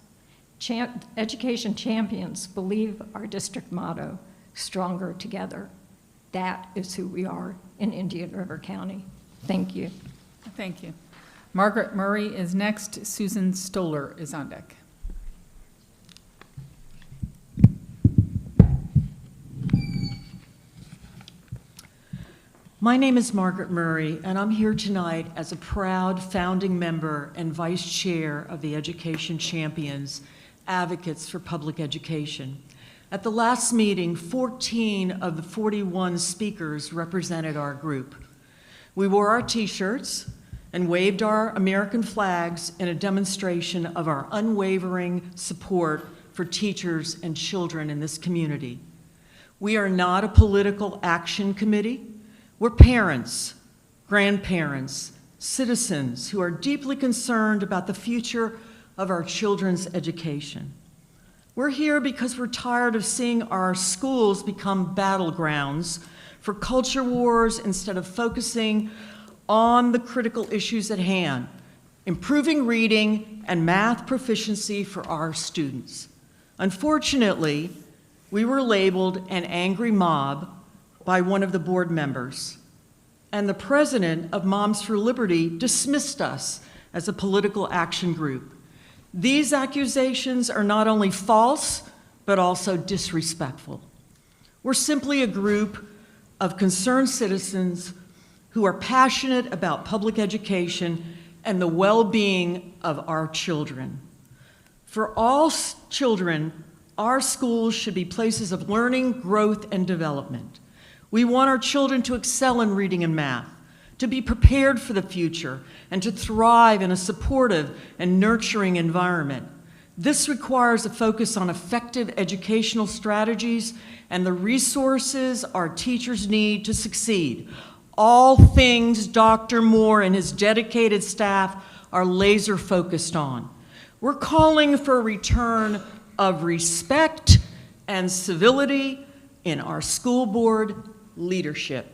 Education champions believe our district motto, stronger together. That is who we are in Indian River County. Thank you. Thank you. Margaret Murray is next. Susan Stoller is on deck. My name is Margaret Murray, and I'm here tonight as a proud founding member and vice chair of the Education Champions, Advocates for Public Education. At the last meeting, 14 of the 41 speakers represented our group. We wore our T-shirts and waved our American flags in a demonstration of our unwavering support for teachers and children in this community. We are not a political action committee. We're parents, grandparents, citizens who are deeply concerned about the future of our children's education. We're here because we're tired of seeing our schools become battlegrounds for culture wars instead of focusing on the critical issues at hand, improving reading and math proficiency for our students. Unfortunately, we were labeled an angry mob by one of the board members, and the president of Moms for Liberty dismissed us as a political action group. These accusations are not only false, but also disrespectful. We're simply a group of concerned citizens who are passionate about public education and the well-being of our children. For all children, our schools should be places of learning, growth, and development. We want our children to excel in reading and math, to be prepared for the future, and to thrive in a supportive and nurturing environment. This requires a focus on effective educational strategies and the resources our teachers need to succeed. All things Dr. Moore and his dedicated staff are laser focused on. We're calling for a return of respect and civility in our school board leadership.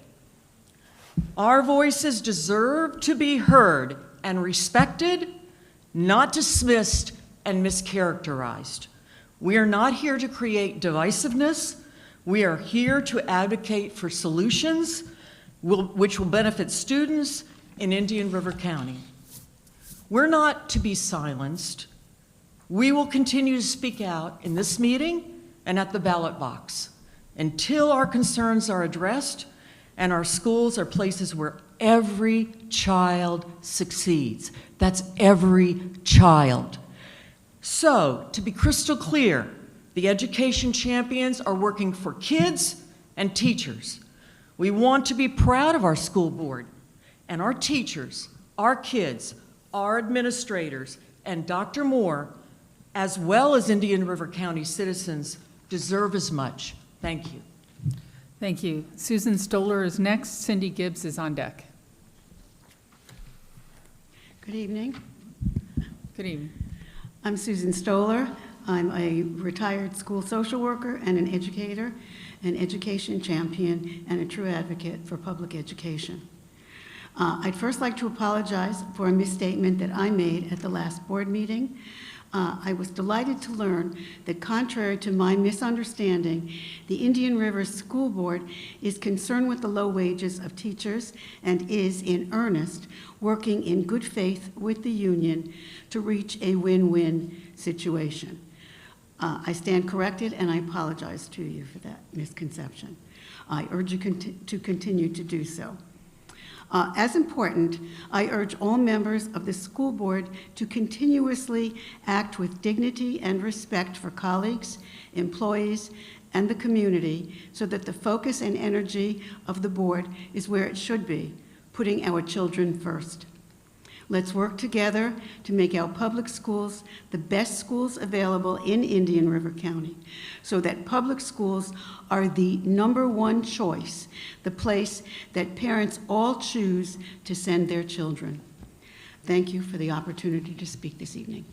Our voices deserve to be heard and respected, not dismissed and mischaracterized. We are not here to create divisiveness. We are here to advocate for solutions which will benefit students in Indian River County. We're not to be silenced. We will continue to speak out in this meeting and at the ballot box until our concerns are addressed and our schools are places where every child succeeds. That's every child. So, to be crystal clear, the Education Champions are working for kids and teachers. We want to be proud of our school board, and our teachers, our kids, our administrators, and Dr. Moore, as well as Indian River County citizens, deserve as much. Thank you. Thank you. Susan Stoller is next. Cindy Gibbs is on deck. Good evening. Good evening. I'm Susan Stoller. I'm a retired school social worker and an educator, an education champion, and a true advocate for public education. I'd first like to apologize for a misstatement that I made at the last board meeting. I was delighted to learn that contrary to my misunderstanding, the Indian River School Board is concerned with the low wages of teachers and is in earnest working in good faith with the union to reach a win-win situation. I stand corrected and I apologize to you for that misconception. I urge you to continue to do so. As important, I urge all members of the school board to continuously act with dignity and respect for colleagues, employees, and the community so that the focus and energy of the board is where it should be, putting our children first. Let's work together to make our public schools the best schools available in Indian River County so that public schools are the #1 choice, the place that parents all choose to send their children. Thank you for the opportunity to speak this evening.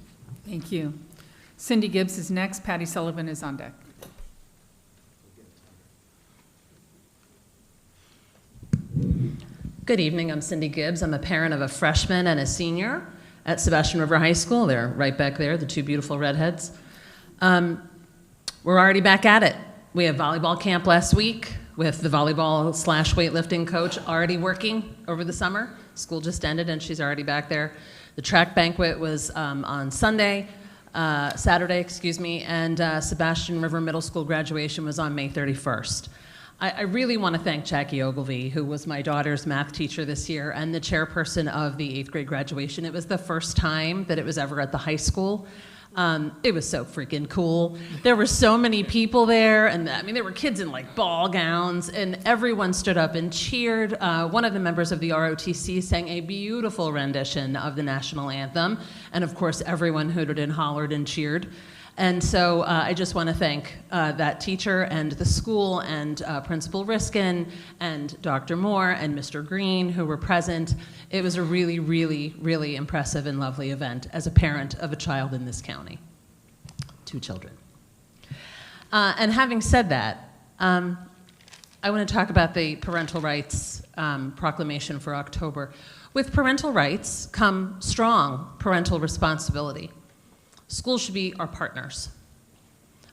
Thank you. Cindy Gibbs is next. Patty Sullivan is on deck. Good evening, I'm Cindy Gibbs. I'm a parent of a freshman and a senior at Sebastian River High School. They're right back there, the two beautiful redheads. We're already back at it. We have volleyball camp last week with the volleyball/weightlifting coach already working over the summer. School just ended and she's already back there. The track banquet was on Saturday, and Sebastian River Middle School graduation was on May 31st. I really want to thank Jackie Ogilvy, who was my daughter's math teacher this year and the chairperson of the 8th grade graduation. It was the first time that it was ever at the high school. It was so freaking cool. There were so many people there, and I mean, there were kids in like ball gowns, and everyone stood up and cheered. One of the members of the ROTC sang a beautiful rendition of the national anthem, and of course, everyone hooted and hollered and cheered. And so I just want to thank that teacher and the school and Principal Riskin and Dr. Moore and Mr. Green who were present. It was a really, really, really impressive and lovely event as a parent of a child in this county. 2 children. And having said that, I want to talk about the parental rights proclamation for October. With parental rights come strong parental responsibility. Schools should be our partners.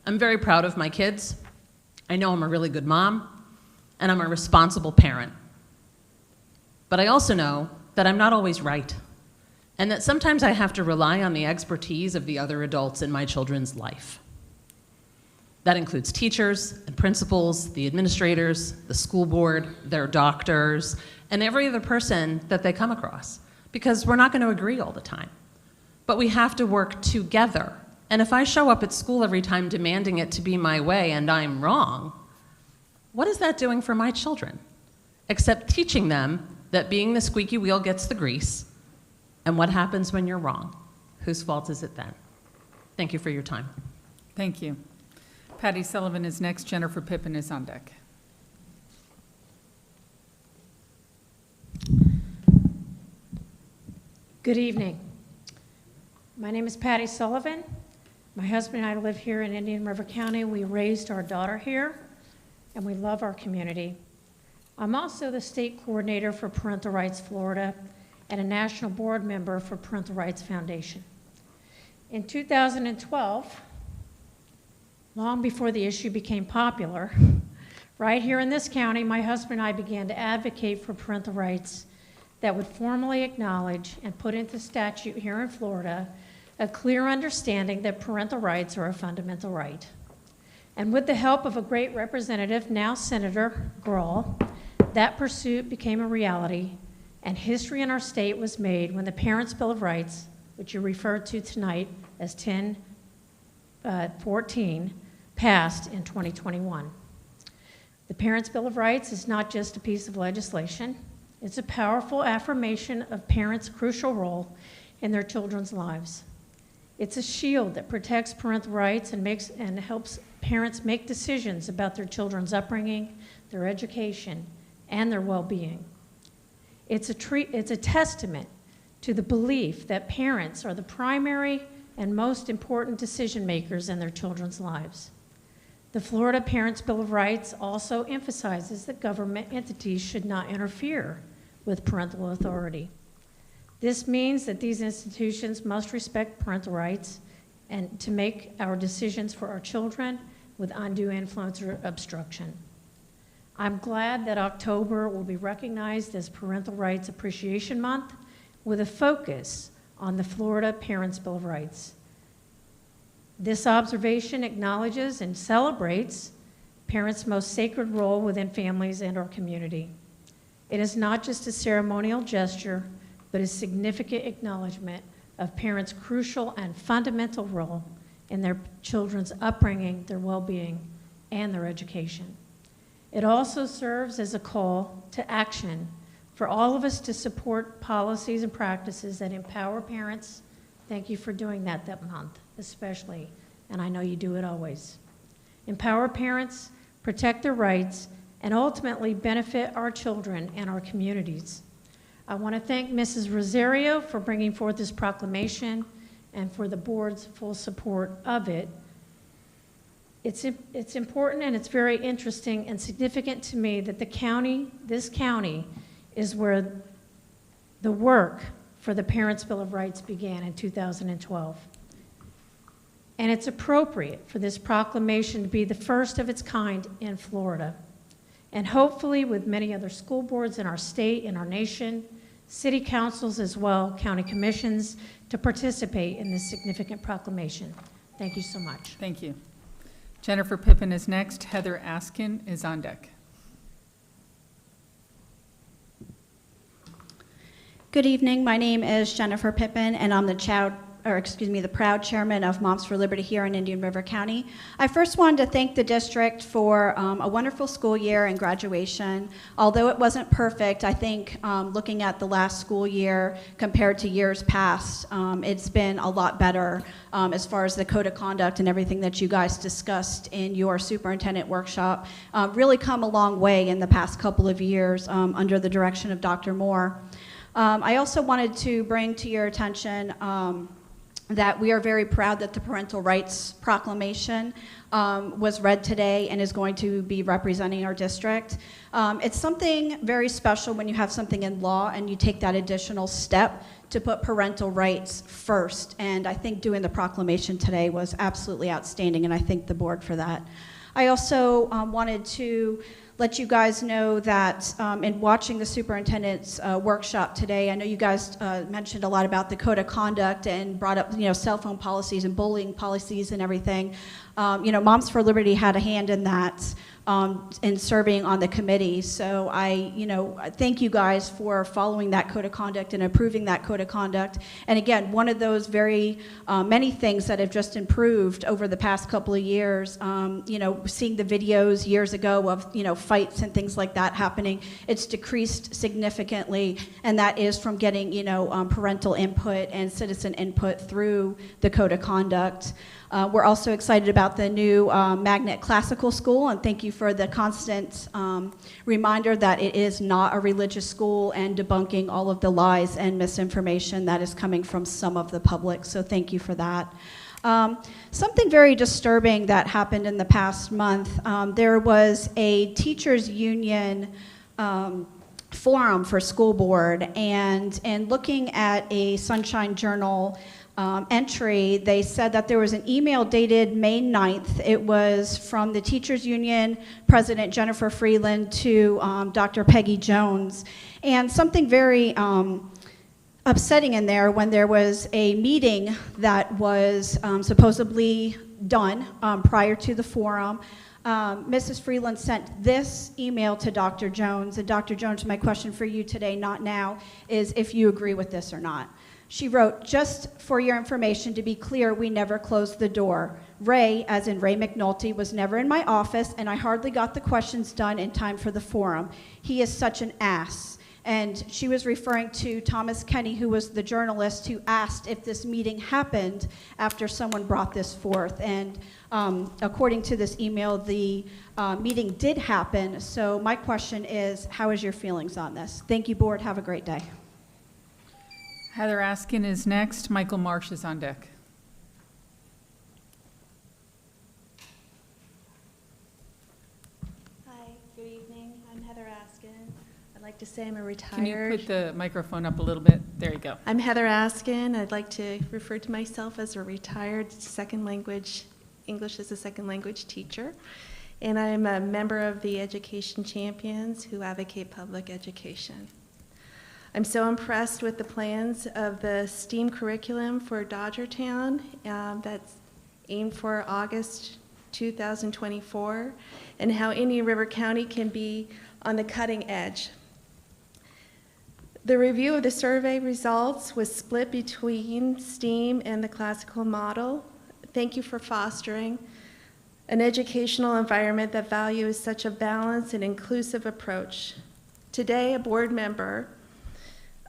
I'm very proud of my kids. I know I'm a really good mom, and I'm a responsible parent. But I also know that I'm not always right, and that sometimes I have to rely on the expertise of the other adults in my children's life. That includes teachers and principals, the administrators, the school board, their doctors, and every other person that they come across, because we're not going to agree all the time. But we have to work together. And if I show up at school every time demanding it to be my way and I'm wrong, what is that doing for my children? Except teaching them that being the squeaky wheel gets the grease, and what happens when you're wrong? Whose fault is it then? Thank you for your time. Thank you. Patty Sullivan is next. Jennifer Pippin is on deck. Good evening. My name is Patty Sullivan. My husband and I live here in Indian River County. We raised our daughter here, and we love our community. I'm also the state coordinator for Parental Rights Florida and a national board member for Parental Rights Foundation. In 2012, long before the issue became popular, right here in this county, my husband and I began to advocate for parental rights that would formally acknowledge and put into statute here in Florida a clear understanding that parental rights are a fundamental right. And with the help of a great representative, now Senator Grahl, that pursuit became a reality, and history in our state was made when the Parents' Bill of Rights, which you referred to tonight as 1014, passed in 2021. The Parents' Bill of Rights is not just a piece of legislation. It's a powerful affirmation of parents' crucial role in their children's lives. It's a shield that protects parental rights and helps parents make decisions about their children's upbringing, their education, and their well-being. It's a testament to the belief that parents are the primary and most important decision makers in their children's lives. The Florida Parents' Bill of Rights also emphasizes that government entities should not interfere with parental authority. This means that these institutions must respect parental rights and to make our decisions for our children with undue influence or obstruction. I'm glad that October will be recognized as Parental Rights Appreciation Month with a focus on the Florida Parents' Bill of Rights. This observation acknowledges and celebrates parents' most sacred role within families and our community. It is not just a ceremonial gesture, but a significant acknowledgement of parents' crucial and fundamental role in their children's upbringing, their well-being, and their education. It also serves as a call to action for all of us to support policies and practices that empower parents. Thank you for doing that month, especially, and I know you do it always. Empower parents, protect their rights, and ultimately benefit our children and our communities. I want to thank Mrs. Rosario for bringing forth this proclamation and for the board's full support of it. It's important and it's very interesting and significant to me that this county is where the work for the Parents' Bill of Rights began in 2012. And it's appropriate for this proclamation to be the first of its kind in Florida. And hopefully with many other school boards in our state, in our nation, city councils as well, county commissions, to participate in this significant proclamation. Thank you so much. Thank you. Jennifer Pippin is next. Heather Askin is on deck. Good evening. My name is Jennifer Pippin, and I'm the proud chairman of Moms for Liberty here in Indian River County. I first wanted to thank the district for a wonderful school year and graduation. Although it wasn't perfect, I think looking at the last school year compared to years past, it's been a lot better as far as the code of conduct and everything that you guys discussed in your superintendent workshop. Really come a long way in the past couple of years under the direction of Dr. Moore. I also wanted to bring to your attention that we are very proud that the Parental Rights Proclamation was read today and is going to be representing our district. It's something very special when you have something in law and you take that additional step to put parental rights first. And I think doing the proclamation today was absolutely outstanding, and I thank the board for that. I also wanted to let you guys know that in watching the superintendent's workshop today, I know you guys mentioned a lot about the code of conduct and brought up, cell phone policies and bullying policies and everything. Moms for Liberty had a hand in that in serving on the committee. So I thank you guys for following that code of conduct and approving that code of conduct. And again, one of those very many things that have just improved over the past couple of years, seeing the videos years ago of, fights and things like that happening, it's decreased significantly, and that is from getting, parental input and citizen input through the code of conduct. We're also excited about the new Magnet Classical School, and thank you for the constant reminder that it is not a religious school and debunking all of the lies and misinformation that is coming from some of the public, so thank you for that. Something very disturbing that happened in the past month, there was a teachers union forum for school board, and looking at a Sunshine Journal entry, they said that there was an email dated May 9th. It was from the Teachers Union President Jennifer Freeland to Dr. Peggy Jones. And something very upsetting in there when there was a meeting that was supposedly done prior to the forum. Mrs. Freeland sent this email to Dr. Jones. And Dr. Jones, my question for you today, not now, is if you agree with this or not. She wrote, "Just for your information, to be clear, we never closed the door. Ray, as in Ray McNulty, was never in my office, and I hardly got the questions done in time for the forum. He is such an ass." And she was referring to Thomas Kenny, who was the journalist who asked if this meeting happened after someone brought this forth. And according to this email, the meeting did happen. So my question is, how is your feelings on this? Thank you, board. Have a great day. Heather Askin is next. Michael Marsh is on deck. Hi, good evening. I'm Heather Askin. I'd like to say I'm a retired... Can you put the microphone up a little bit? There you go. I'm Heather Askin. I'd like to refer to myself as a retired English as a second language teacher. And I'm a member of the Education Champions who advocate public education. I'm so impressed with the plans of the STEAM curriculum for Dodgertown that's aimed for August 2024, and how Indian River County can be on the cutting edge. The review of the survey results was split between STEAM and the classical model. Thank you for fostering an educational environment that values such a balanced and inclusive approach. Today, a board member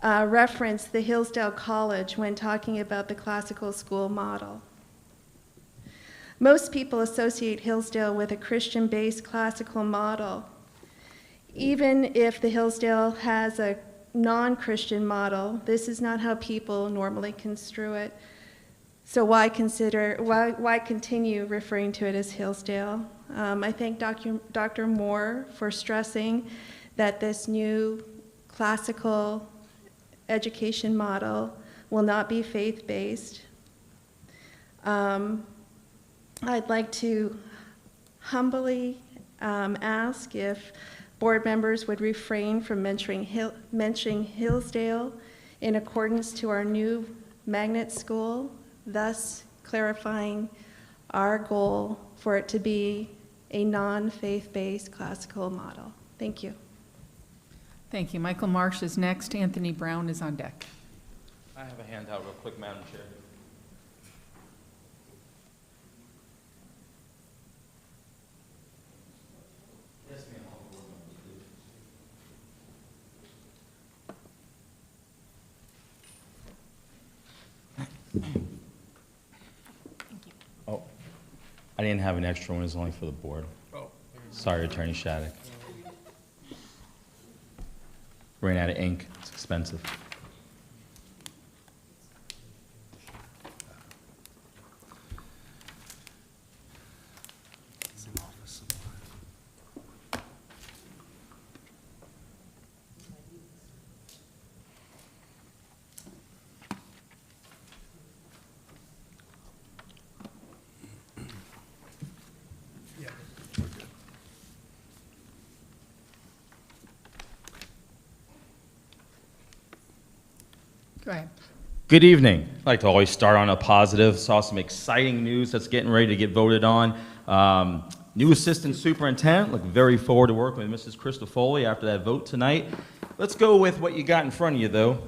referenced the Hillsdale College when talking about the classical school model. Most people associate Hillsdale with a Christian-based classical model. Even if the Hillsdale has a non-Christian model, this is not how people normally construe it. So why continue referring to it as Hillsdale? I thank Dr. Moore for stressing that this new classical education model will not be faith-based. I'd like to humbly ask if board members would refrain from mentioning Hillsdale in accordance to our new magnet school, thus clarifying our goal for it to be a non-faith-based classical model. Thank you. Thank you. Michael Marsh is next. Anthony Brown is on deck. I have a handout real quick, Madam Chair. Yes, ma'am. Oh, I didn't have an extra one. It's only for the board. Oh. Sorry, Attorney Shattuck. Ran out of ink. It's expensive. Go ahead. Good evening. I'd like to always start on a positive. Saw some exciting news that's getting ready to get voted on. New assistant superintendent. Look very forward to working with Mrs. Crystal Foley after that vote tonight. Let's go with what you got in front of you, though.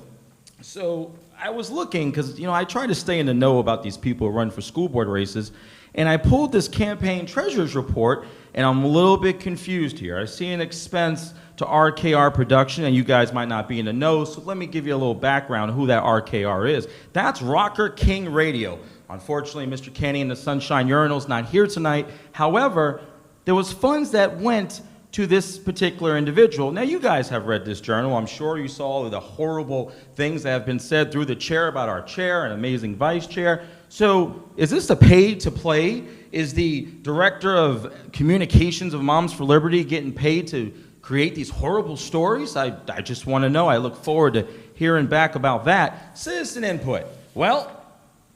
So I was looking, because, I try to stay in the know about these people who run for school board races, and I pulled this campaign treasurer's report, and I'm a little bit confused here. I see an expense to RKR Production, and you guys might not be in the know, so let me give you a little background on who that RKR is. That's Rocker King Radio. Unfortunately, Mr. Kenny and the Sunshine Urinal is not here tonight. However, there was funds that went to this particular individual. Now, you guys have read this journal. I'm sure you saw all of the horrible things that have been said through the chair about our chair and amazing vice chair. So is this a paid to play? Is the director of communications of Moms for Liberty getting paid to create these horrible stories? I just want to know. I look forward to hearing back about that. Citizen input. Well,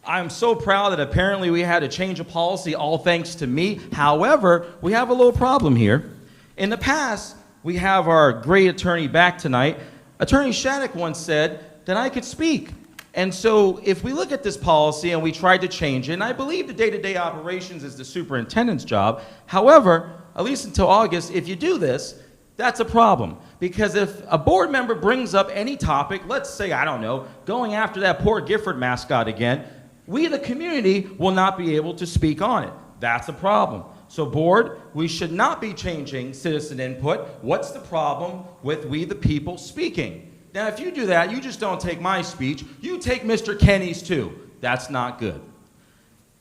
I'm so proud that apparently we had to change a policy, all thanks to me. However, we have a little problem here. In the past, we have our great attorney back tonight. Attorney Shattuck once said that I could speak. And so if we look at this policy and we tried to change it, and I believe the day-to-day operations is the superintendent's job. However, at least until August, if you do this, that's a problem. Because if a board member brings up any topic, let's say, I don't know, going after that poor Gifford mascot again, we, the community, will not be able to speak on it. That's a problem. So board, we should not be changing citizen input. What's the problem with we, the people, speaking? Now, if you do that, you just don't take my speech. You take Mr. Kenny's too. That's not good.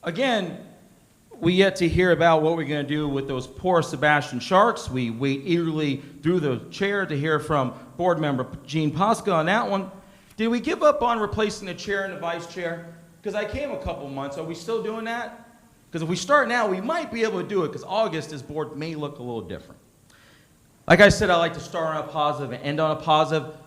Again, we yet to hear about what we're going to do with those poor Sebastian Sharks. We wait eagerly through the chair to hear from board member Jean Posca on that one. Did we give up on replacing the chair and the vice chair? Because I came a couple months. Are we still doing that? Because if we start now, we might be able to do it, because August, this board may look a little different. Like I said, I like to start on a positive and end on a positive.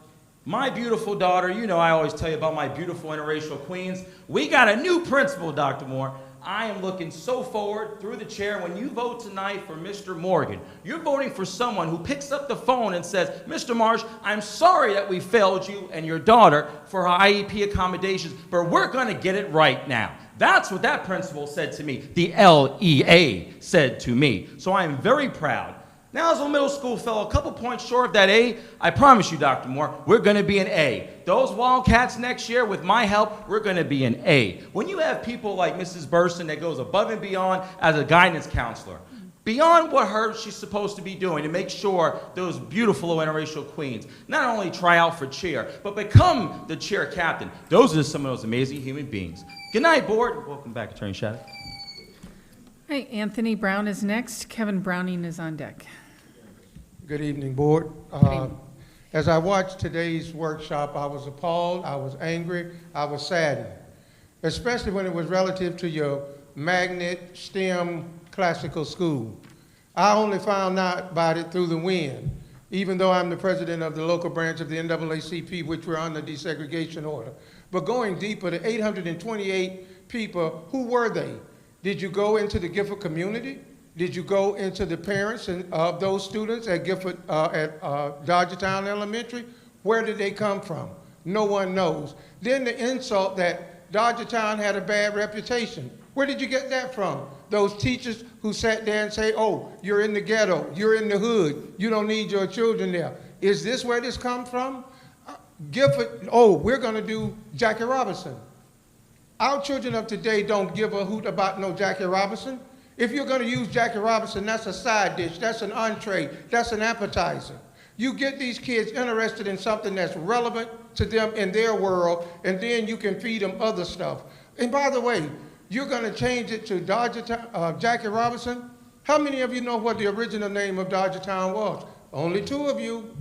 My beautiful daughter, I always tell you about my beautiful interracial queens. We got a new principal, Dr. Moore. I am looking so forward through the chair. When you vote tonight for Mr. Morgan, you're voting for someone who picks up the phone and says, Mr. Marsh, I'm sorry that we failed you and your daughter for our IEP accommodations, but we're going to get it right now. That's what that principal said to me. The LEA said to me. So I am very proud. Now, as a middle school fellow, a couple points short of that A, I promise you, Dr. Moore, we're going to be an A. Those Wildcats next year, with my help, we're going to be an A. When you have people like Mrs. Burson that goes above and beyond as a guidance counselor, beyond what she's supposed to be doing to make sure those beautiful interracial queens not only try out for chair, but become the chair captain. Those are some of those amazing human beings. Good night, board. Welcome back, Attorney Shattuck. Hey, Anthony Brown is next. Kevin Browning is on deck. Good evening, board. As I watched today's workshop, I was appalled, I was angry, I was saddened, especially when it was relative to your magnet STEM classical school. I only found out about it through the wind, even though I'm the president of the local branch of the NAACP, which we're on the desegregation order. But going deeper, the 828 people, who were they? Did you go into the Gifford community? Did you go into the parents of those students at Gifford, at Dodgertown Elementary? Where did they come from? No one knows. Then the insult that Dodgertown had a bad reputation. Where did you get that from? Those teachers who sat there and say, oh, you're in the ghetto, you're in the hood, you don't need your children there. Is this where this comes from? Gifford, oh, we're going to do Jackie Robinson. Our children of today don't give a hoot about no Jackie Robinson. If you're going to use Jackie Robinson, that's a side dish, that's an entree, that's an appetizer. You get these kids interested in something that's relevant to them in their world, and then you can feed them other stuff. And by the way, you're going to change it to Jackie Robinson? How many of you know what the original name of Dodgertown was? Only 2 of you.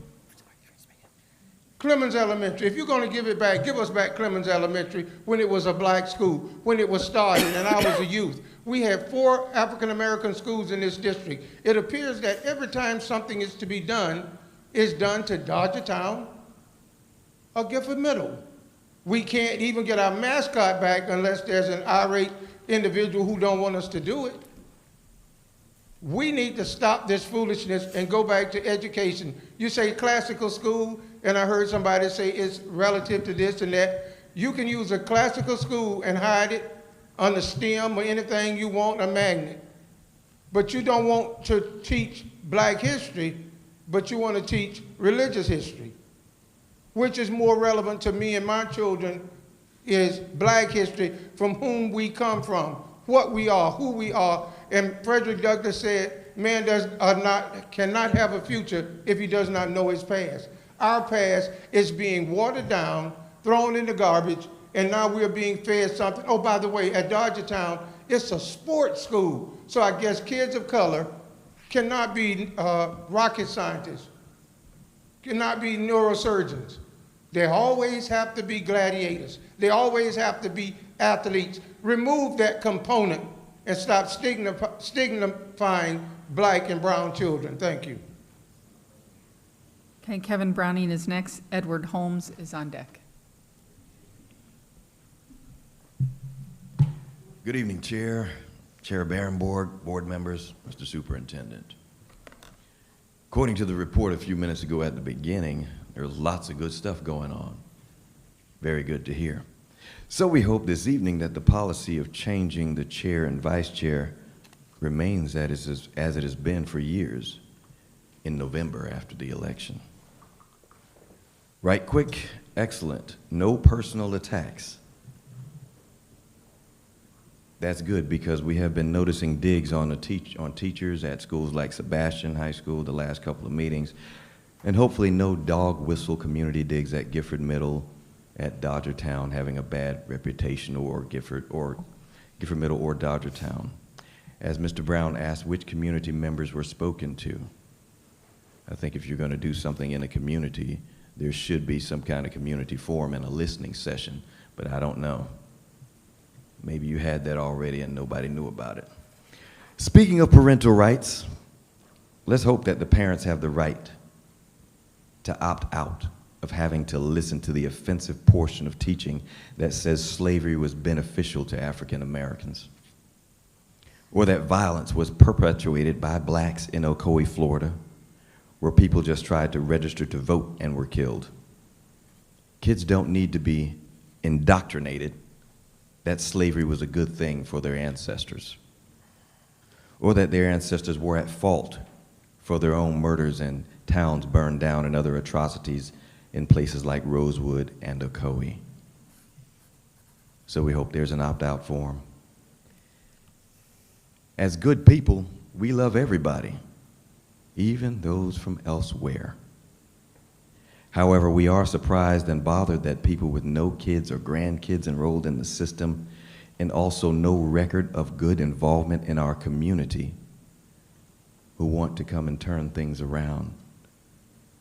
Clemens Elementary. If you're going to give it back, give us back Clemens Elementary when it was a black school, when it was started and I was a youth. We had 4 African-American schools in this district. It appears that every time something is to be done, it's done to Dodgertown or Gifford Middle. We can't even get our mascot back unless there's an irate individual who don't want us to do it. We need to stop this foolishness and go back to education. You say classical school, and I heard somebody say it's relative to this and that. You can use a classical school and hide it on the stem or anything you want, a magnet. But you don't want to teach black history, but you want to teach religious history. Which is more relevant to me and my children is black history, from whom we come from, what we are, who we are. And Frederick Douglass said, man cannot have a future if he does not know his past. Our past is being watered down, thrown in the garbage, and now we're being fed something. Oh, by the way, at Dodgertown, it's a sports school. So I guess kids of color cannot be rocket scientists, cannot be neurosurgeons. They always have to be gladiators. They always have to be athletes. Remove that component and stop stigmatizing black and brown children. Thank you. Okay, Kevin Browning is next. Edward Holmes is on deck. Good evening, Chair, Chair Barrenborg, board members, Mr. Superintendent. According to the report a few minutes ago at the beginning, there's lots of good stuff going on. Very good to hear. So we hope this evening that the policy of changing the chair and vice chair remains as it has been for years in November after the election. Right quick, excellent, no personal attacks. That's good because we have been noticing digs on teachers at schools like Sebastian High School the last couple of meetings, and hopefully no dog whistle community digs at Gifford Middle, at Dodgertown having a bad reputation, or Gifford Middle or Dodgertown. As Mr. Brown asked which community members were spoken to, I think if you're going to do something in a community, there should be some kind of community forum and a listening session, but I don't know. Maybe you had that already and nobody knew about it. Speaking of parental rights, let's hope that the parents have the right to opt out of having to listen to the offensive portion of teaching that says slavery was beneficial to African Americans, or that violence was perpetuated by blacks in Ocoee, Florida, where people just tried to register to vote and were killed. Kids don't need to be indoctrinated that slavery was a good thing for their ancestors, or that their ancestors were at fault for their own murders and towns burned down and other atrocities in places like Rosewood and Ocoee. So we hope there's an opt-out form. As good people, we love everybody, even those from elsewhere. However, we are surprised and bothered that people with no kids or grandkids enrolled in the system, and also no record of good involvement in our community, who want to come and turn things around,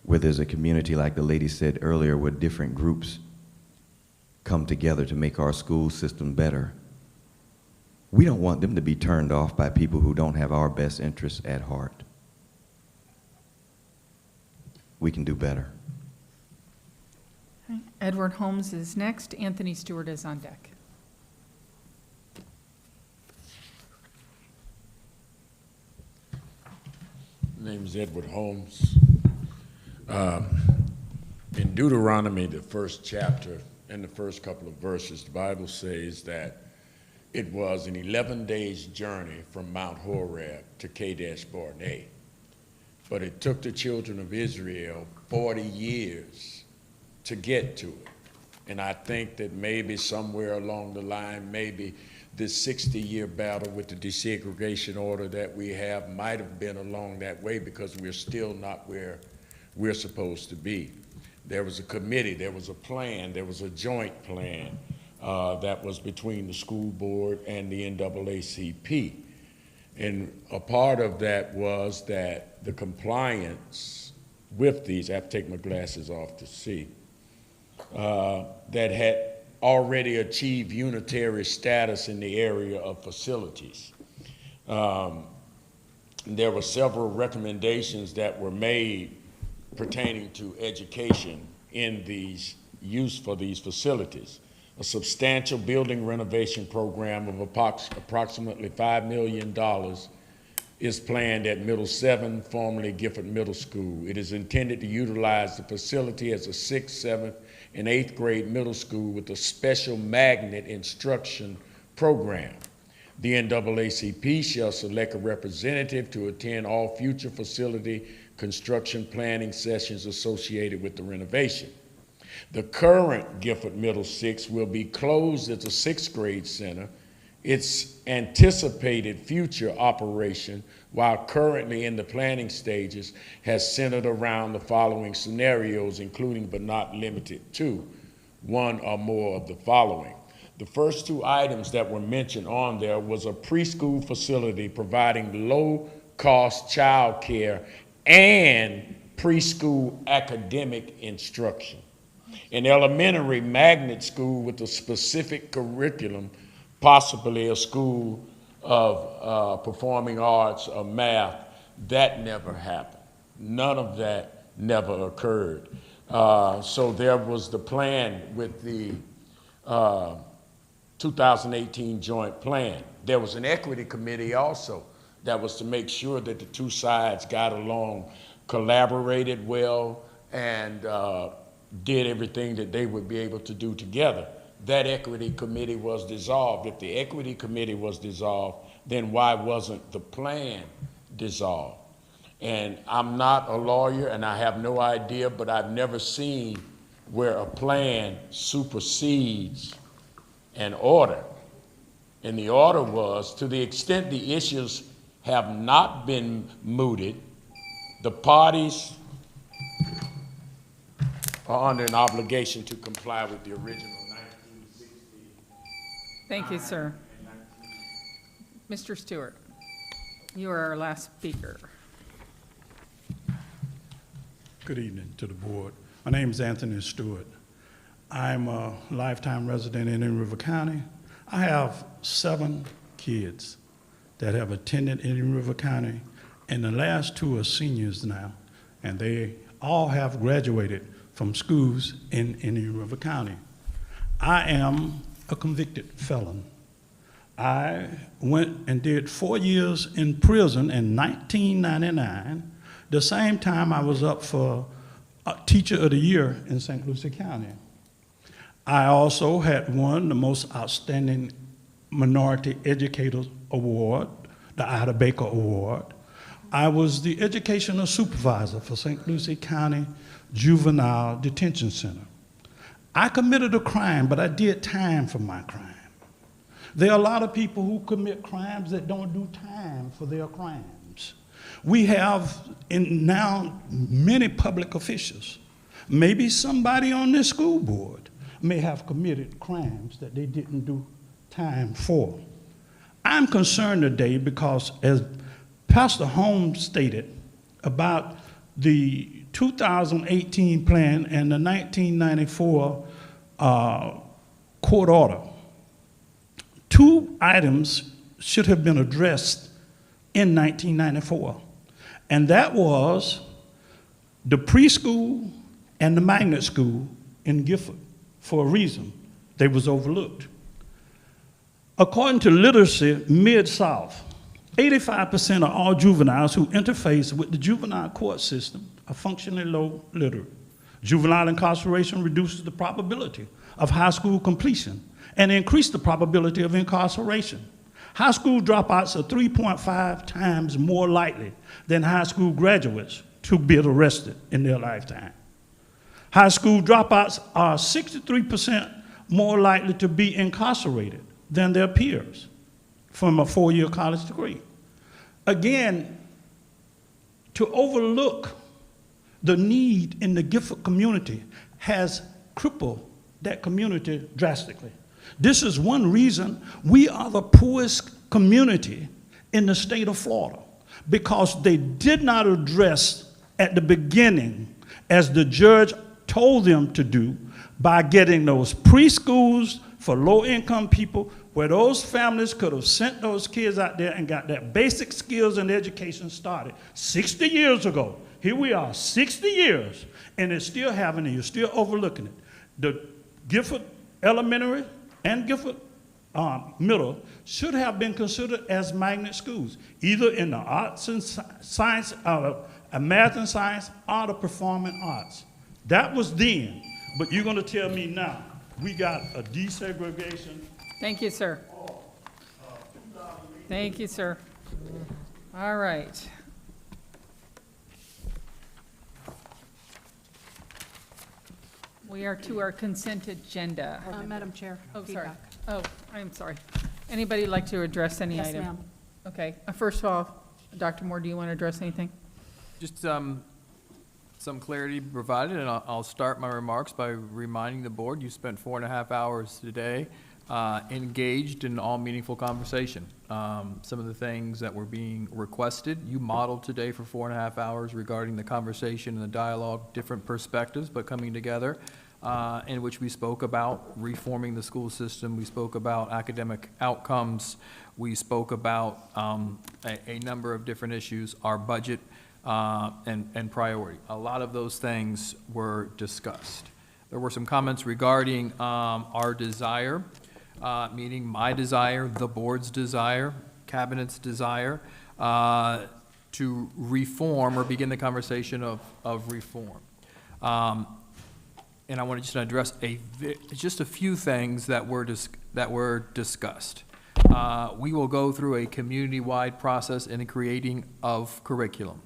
where there's a community, like the lady said earlier, where different groups come together to make our school system better. We don't want them to be turned off by people who don't have our best interests at heart. We can do better. Okay. Edward Holmes is next. Anthony Stewart is on deck. My name is Edward Holmes. In Deuteronomy, the first chapter, in the first couple of verses, the Bible says that it was an 11 days journey from Mount Horeb to Kadesh Barnea. but it took the children of Israel 40 years to get to it. And I think that maybe somewhere along the line, maybe this 60-year battle with the desegregation order that we have might have been along that way, because we're still not where we're supposed to be. There was a committee, there was a plan, there was a joint plan that was between the school board and the NAACP. And a part of that was that the compliance with these, I have to take my glasses off to see, that had already achieved unitary status in the area of facilities. There were several recommendations that were made pertaining to education in these use for these facilities. A substantial building renovation program of approximately $5 million is planned at Middle 7, formerly Gifford Middle School. It is intended to utilize the facility as a 6th, 7th, and 8th grade middle school with a special magnet instruction program. The NAACP shall select a representative to attend all future facility construction planning sessions associated with the renovation. The current Gifford Middle 6 will be closed as a 6th grade center. Its anticipated future operation, while currently in the planning stages, has centered around the following scenarios, including but not limited to one or more of the following. The first two items that were mentioned on there was a preschool facility providing low-cost child care and preschool academic instruction. An elementary magnet school with a specific curriculum, possibly a school of performing arts or math. That never happened. None of that never occurred. So there was the plan with the 2018 joint plan. There was an equity committee also that was to make sure that the two sides got along, collaborated well, and did everything that they would be able to do together. That equity committee was dissolved. If the equity committee was dissolved, then why wasn't the plan dissolved? And I'm not a lawyer and I have no idea, but I've never seen where a plan supersedes an order. And the order was, to the extent the issues have not been mooted, the parties are under an obligation to comply with the original 1960. Thank you, sir. Mr. Stewart, you are our last speaker. Good evening to the board. My name is Anthony Stewart. I'm a lifetime resident in Indian River County. I have 7 kids that have attended Indian River County, and the last 2 are seniors now, and they all have graduated from schools in Indian River County. I am a convicted felon. I went and did 4 years in prison in 1999, the same time I was up for Teacher of the Year in St. Lucie County. I also had won the most outstanding minority educator award, the Ida Baker Award. I was the educational supervisor for St. Lucie County Juvenile Detention Center. I committed a crime, but I did time for my crime. There are a lot of people who commit crimes that don't do time for their crimes. We have now many public officials. Maybe somebody on this school board may have committed crimes that they didn't do time for. I'm concerned today because, as Pastor Holmes stated about the 2018 plan and the 1994 court order, 2 items should have been addressed in 1994, and that was the preschool and the magnet school in Gifford. For a reason, they was overlooked. According to Literacy Mid-South, 85% of all juveniles who interface with the juvenile court system are functionally low literate. Juvenile incarceration reduces the probability of high school completion and increases the probability of incarceration. High school dropouts are 3.5 times more likely than high school graduates to be arrested in their lifetime. High school dropouts are 63% more likely to be incarcerated than their peers from a 4-year college degree. Again, to overlook the need in the Gifford community has crippled that community drastically. This is one reason we are the poorest community in the state of Florida, because they did not address at the beginning, as the judge told them to do, by getting those preschools for low-income people, where those families could have sent those kids out there and got that basic skills and education started 60 years ago. Here we are, 60 years, and it's still happening, you're still overlooking it. The Gifford Elementary and Gifford Middle should have been considered as magnet schools, either in the arts and science, math and science, or the performing arts. That was then, but you're gonna tell me now, we got a desegregation. Thank you, sir. Thank you, sir. All right. We are to our consent agenda. Madam Chair. Oh, sorry. feedback. Oh, I'm sorry. Anybody like to address any Yes, item? ma'am. Okay. First of all, Dr. Moore, do you want to address anything? Just some clarity provided, and I'll start my remarks by reminding the board, you spent 4.5 hours today engaged in all meaningful conversation. Some of the things that were being requested, you modeled today for 4.5 hours regarding the conversation and the dialogue, different perspectives, but coming together, in which we spoke about reforming the school system, we spoke about academic outcomes, we spoke about a number of different issues, our budget, and priority. A lot of those things were discussed. There were some comments regarding our desire, meaning my desire, the board's desire, cabinet's desire, to reform or begin the conversation of reform. And I want to just address just a few things that were discussed. We will go through a community-wide process in the creating of curriculum.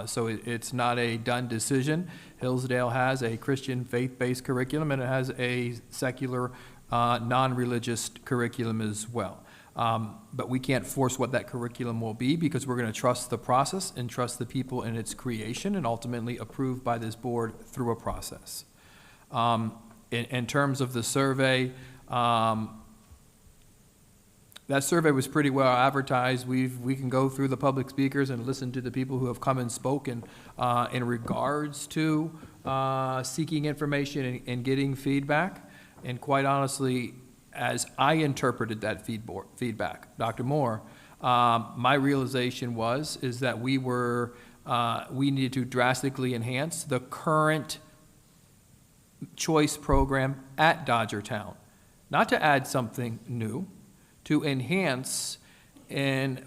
So it's not a done decision. Hillsdale has a Christian faith-based curriculum, and it has a secular, non-religious curriculum as well. But we can't force what that curriculum will be, because we're going to trust the process and trust the people in its creation, and ultimately approved by this board through a process. In terms of the survey, that survey was pretty well advertised. We can go through the public speakers and listen to the people who have come and spoken in regards to seeking information and getting feedback. And quite honestly, as I interpreted that feedback, Dr. Moore, my realization is that we needed to drastically enhance the current choice program at Dodgertown, not to add something new, to enhance and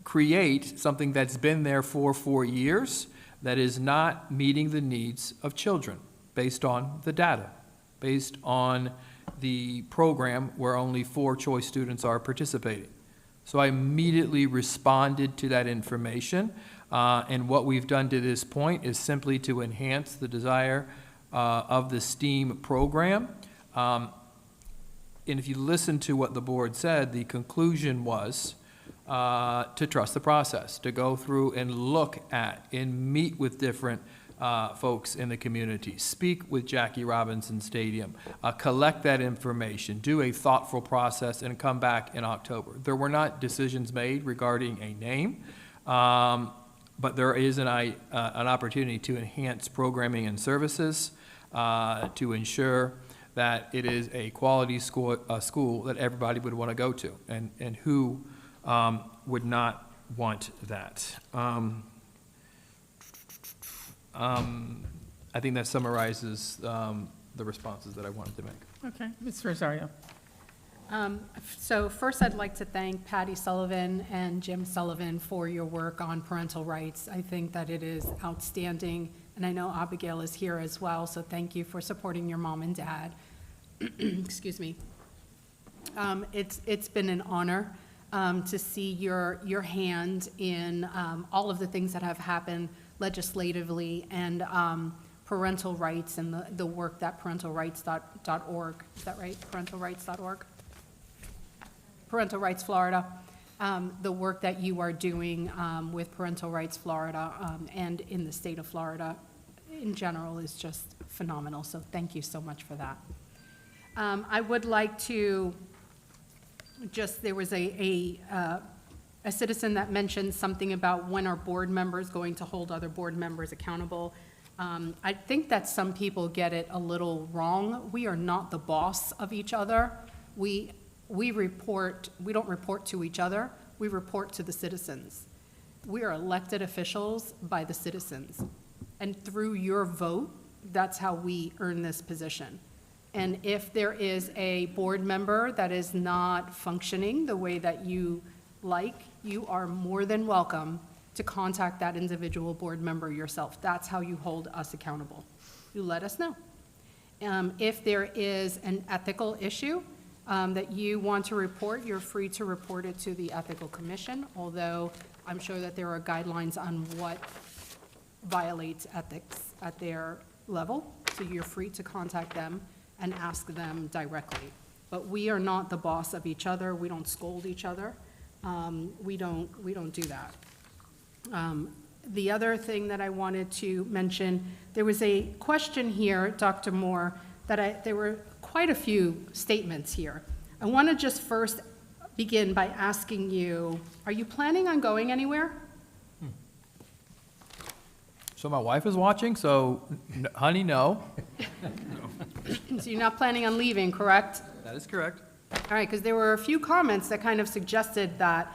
create something that's been there for 4 years that is not meeting the needs of children based on the data, based on the program where only 4 choice students are participating. So I immediately responded to that information, and what we've done to this point is simply to enhance the desire of the STEAM program. And if you listen to what the board said, the conclusion was to trust the process, to go through and look at and meet with different folks in the community, speak with Jackie Robinson Stadium, collect that information, do a thoughtful process, and come back in October. There were not decisions made regarding a name, but there is an opportunity to enhance programming and services, to ensure that it is a quality school that everybody would want to go to, and who would not want that. I think that summarizes the responses that I wanted to make. Okay, Ms. Rosario. So first, I'd like to thank Patty Sullivan and Jim Sullivan for your work on parental rights. I think that it is outstanding, and I know Abigail is here as well, so thank you for supporting your mom and dad. Excuse me. It's been an honor to see your hand in all of the things that have happened legislatively and parental rights and the work that parentalrights.org, is that right? Parentalrights.org? Parental Rights Florida, the work that you are doing with Parental Rights Florida and in the state of Florida in general is just phenomenal. So thank you so much for that. I would like to there was a citizen that mentioned something about when are board members going to hold other board members accountable. I think that some people get it a little wrong. We are not the boss of each other. We don't report to each other, we report to the citizens. We are elected officials by the citizens. And through your vote, that's how we earn this position. And if there is a board member that is not functioning the way that you like, you are more than welcome to contact that individual board member yourself. That's how you hold us accountable. You let us know. If there is an ethical issue that you want to report, you're free to report it to the Ethical Commission, although I'm sure that there are guidelines on what violates ethics at their level, so you're free to contact them and ask them directly. But we are not the boss of each other. We don't scold each other. We don't do that. The other thing that I wanted to mention, there was a question here, Dr. Moore, that there were quite a few statements here. I want to just first begin by asking you, are you planning on going anywhere? So my wife is watching, so honey, no. So you're not planning on leaving, correct? That is correct. All right, because there were a few comments that kind of suggested that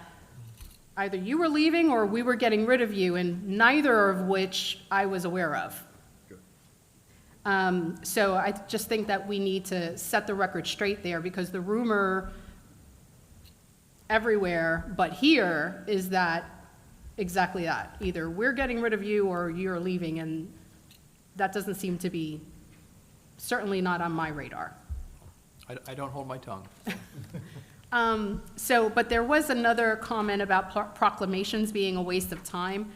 either you were leaving or we were getting rid of you, and neither of which I was aware of. So I just think that we need to set the record straight there, because the rumor everywhere but here is that exactly that. Either we're getting rid of you or you're leaving, and that doesn't seem to be, certainly not on my radar. I don't hold my tongue. But there was another comment about proclamations being a waste of time.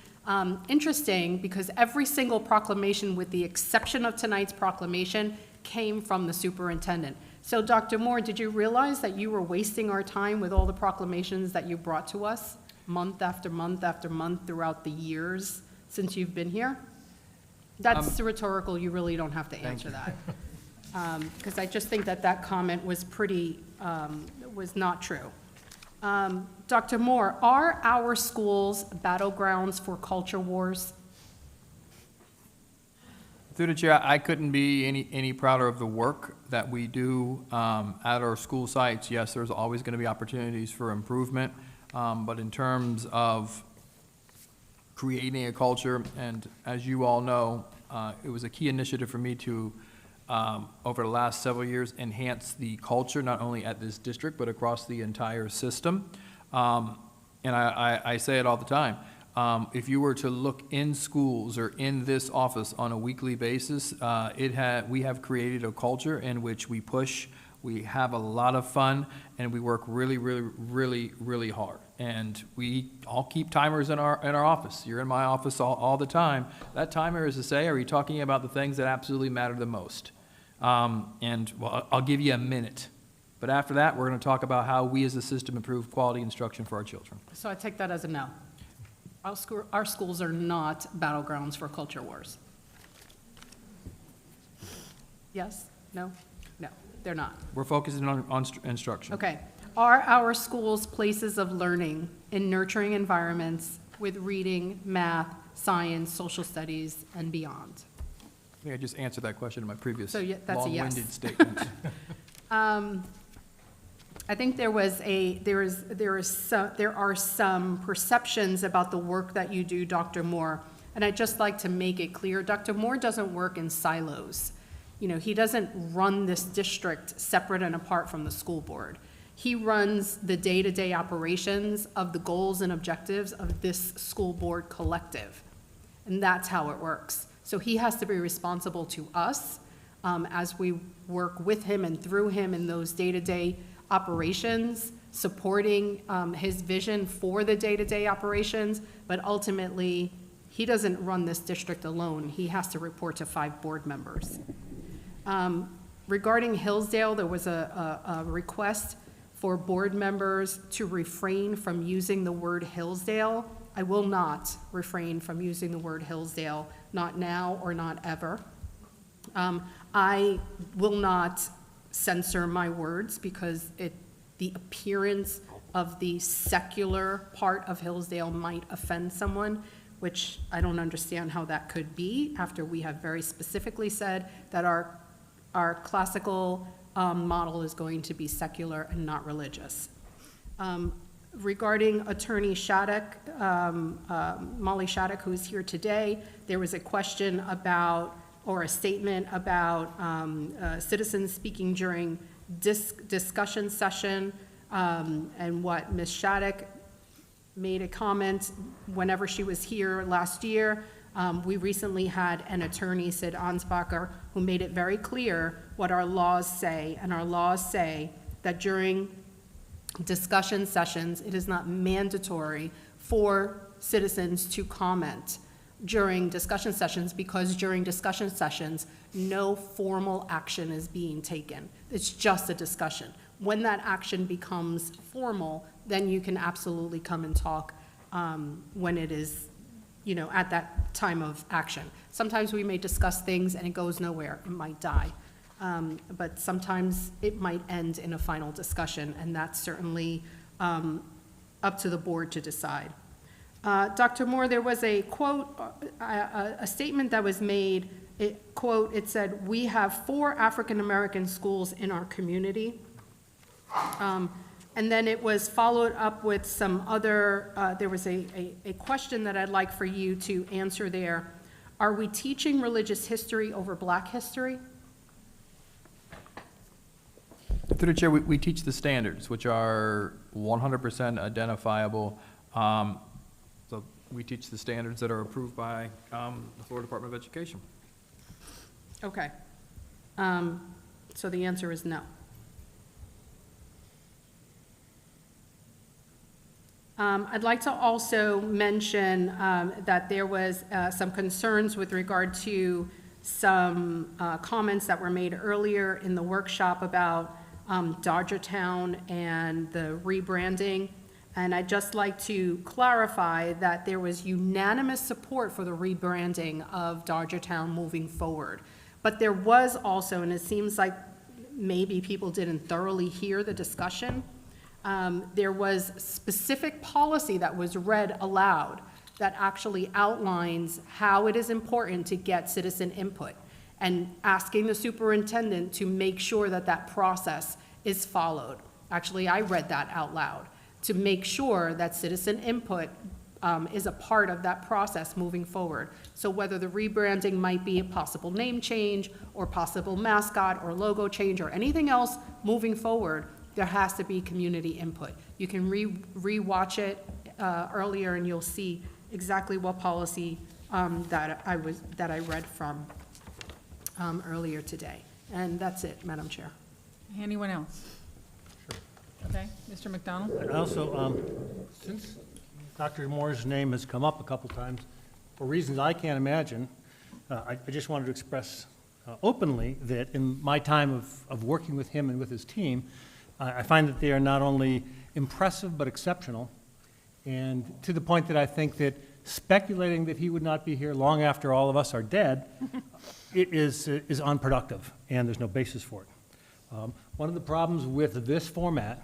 Interesting, because every single proclamation, with the exception of tonight's proclamation, came from the superintendent. So Dr. Moore, did you realize that you were wasting our time with all the proclamations that you brought to us month after month after month throughout the years since you've been here? That's rhetorical. You really don't have to answer that. Because I just think that that comment was was not true. Dr. Moore, are our schools battlegrounds for culture wars? Through the chair, I couldn't be any prouder of the work that we do at our school sites. Yes, there's always going to be opportunities for improvement, but in terms of creating a culture, and as you all know, it was a key initiative for me to, over the last several years, enhance the culture, not only at this district, but across the entire system. And I say it all the time. If you were to look in schools or in this office on a weekly basis, we have created a culture in which we push, we have a lot of fun, and we work really, really, really, really hard. And we all keep timers in our office. You're in my office all the time. That timer is to say, are you talking about the things that absolutely matter the most? And well, I'll give you a minute. But after that, we're going to talk about how we as a system improve quality instruction for our children. So I take that as a no. Our schools are not battlegrounds for culture wars. Yes? No? No, they're not. We're focusing on instruction. Okay. Are our schools places of learning in nurturing environments with reading, math, science, social studies, and beyond? I think I just answered that question in my previous So that's a yes. long-winded statement. I think there are some perceptions about the work that you do, Dr. Moore, and I'd just like to make it clear, Dr. Moore doesn't work in silos. You know, he doesn't run this district separate and apart from the school board. He runs the day-to-day operations of the goals and objectives of this school board collective, and that's how it works. So he has to be responsible to us as we work with him and through him in those day-to-day operations supporting his vision for the day-to-day operations, but ultimately, he doesn't run this district alone. He has to report to 5 board members. Regarding Hillsdale, there was a request for board members to refrain from using the word Hillsdale. I will not refrain from using the word Hillsdale, not now or not ever. I will not censor my words because the appearance of the secular part of Hillsdale might offend someone, which I don't understand how that could be after we have very specifically said that our classical model is going to be secular and not religious. Regarding Attorney Shattuck, Molly Shattuck, who is here today, there was a question about, or a statement about citizens speaking during discussion session, and what Ms. Shattuck made a comment whenever she was here last year. We recently had an attorney, Sid Ansbacher, who made it very clear what our laws say, and our laws say that during discussion sessions, it is not mandatory for citizens to comment during discussion sessions, because during discussion sessions, no formal action is being taken. It's just a discussion. When that action becomes formal, then you can absolutely come and talk when it is, at that time of action. Sometimes we may discuss things and it goes nowhere, it might die. But sometimes it might end in a final discussion, and that's certainly up to the board to decide. Dr. Moore, there was a quote, a statement that was made, it said, "We have 4 African-American schools in our community." And then it was followed up with some other, there was a question that I'd like for you to answer there. Are we teaching religious history over Black history? Through the chair, we teach the standards, which are 100% identifiable. So we teach the standards that are approved by the Florida Department of Education. Okay. So the answer is no. I'd like to also mention that there was some concerns with regard to some comments that were made earlier in the workshop about Dodgertown and the rebranding. And I'd just like to clarify that there was unanimous support for the rebranding of Dodgertown moving forward. But there was also, and it seems like maybe people didn't thoroughly hear the discussion, there was specific policy that was read aloud that actually outlines how it is important to get citizen input, and asking the superintendent to make sure that that process is followed. Actually, I read that out loud, to make sure that citizen input is a part of that process moving forward. So whether the rebranding might be a possible name change, or possible mascot or logo change, or anything else moving forward, there has to be community input. You can re-watch it earlier, and you'll see exactly what policy that I read from earlier today. And that's it, Madam Chair. Anyone else? Okay, Mr. McDonald? And also, since Dr. Moore's name has come up a couple times, for reasons I can't imagine, I just wanted to express openly that in my time of working with him and with his team, I find that they are not only impressive but exceptional, and to the point that I think that speculating that he would not be here long after all of us are dead it is unproductive, and there's no basis for it. One of the problems with this format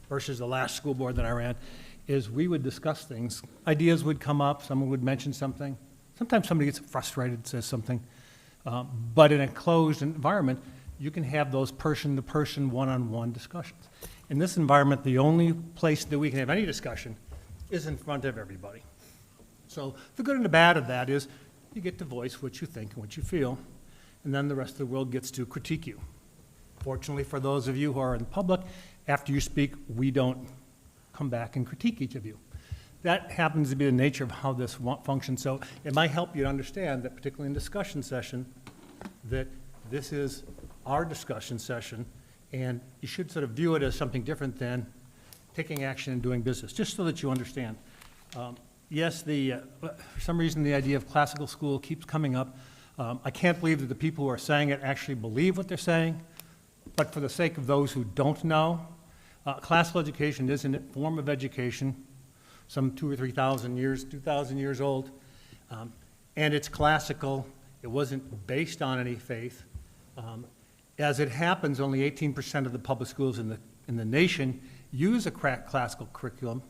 versus the last school board that I ran is we would discuss things. Ideas would come up, someone would mention something. Sometimes somebody gets frustrated, says something. But in a closed environment, you can have those person-to-person, one-on-one discussions. In this environment, the only place that we can have any discussion is in front of everybody. So the good and the bad of that is you get to voice what you think and what you feel, and then the rest of the world gets to critique you. Fortunately, for those of you who are in public, after you speak, we don't come back and critique each of you. That happens to be the nature of how this functions. So it might help you to understand that, particularly in discussion session, that this is our discussion session, and you should sort of view it as something different than taking action and doing business, just so that you understand. Yes, for some reason, the idea of classical school keeps coming up. I can't believe that the people who are saying it actually believe what they're saying, but for the sake of those who don't know, classical education is a form of education, some 2,000 or 3,000 years, 2,000 years old, and it's classical. It wasn't based on any faith. As it happens, only 18% of the public schools in the nation use a classical curriculum.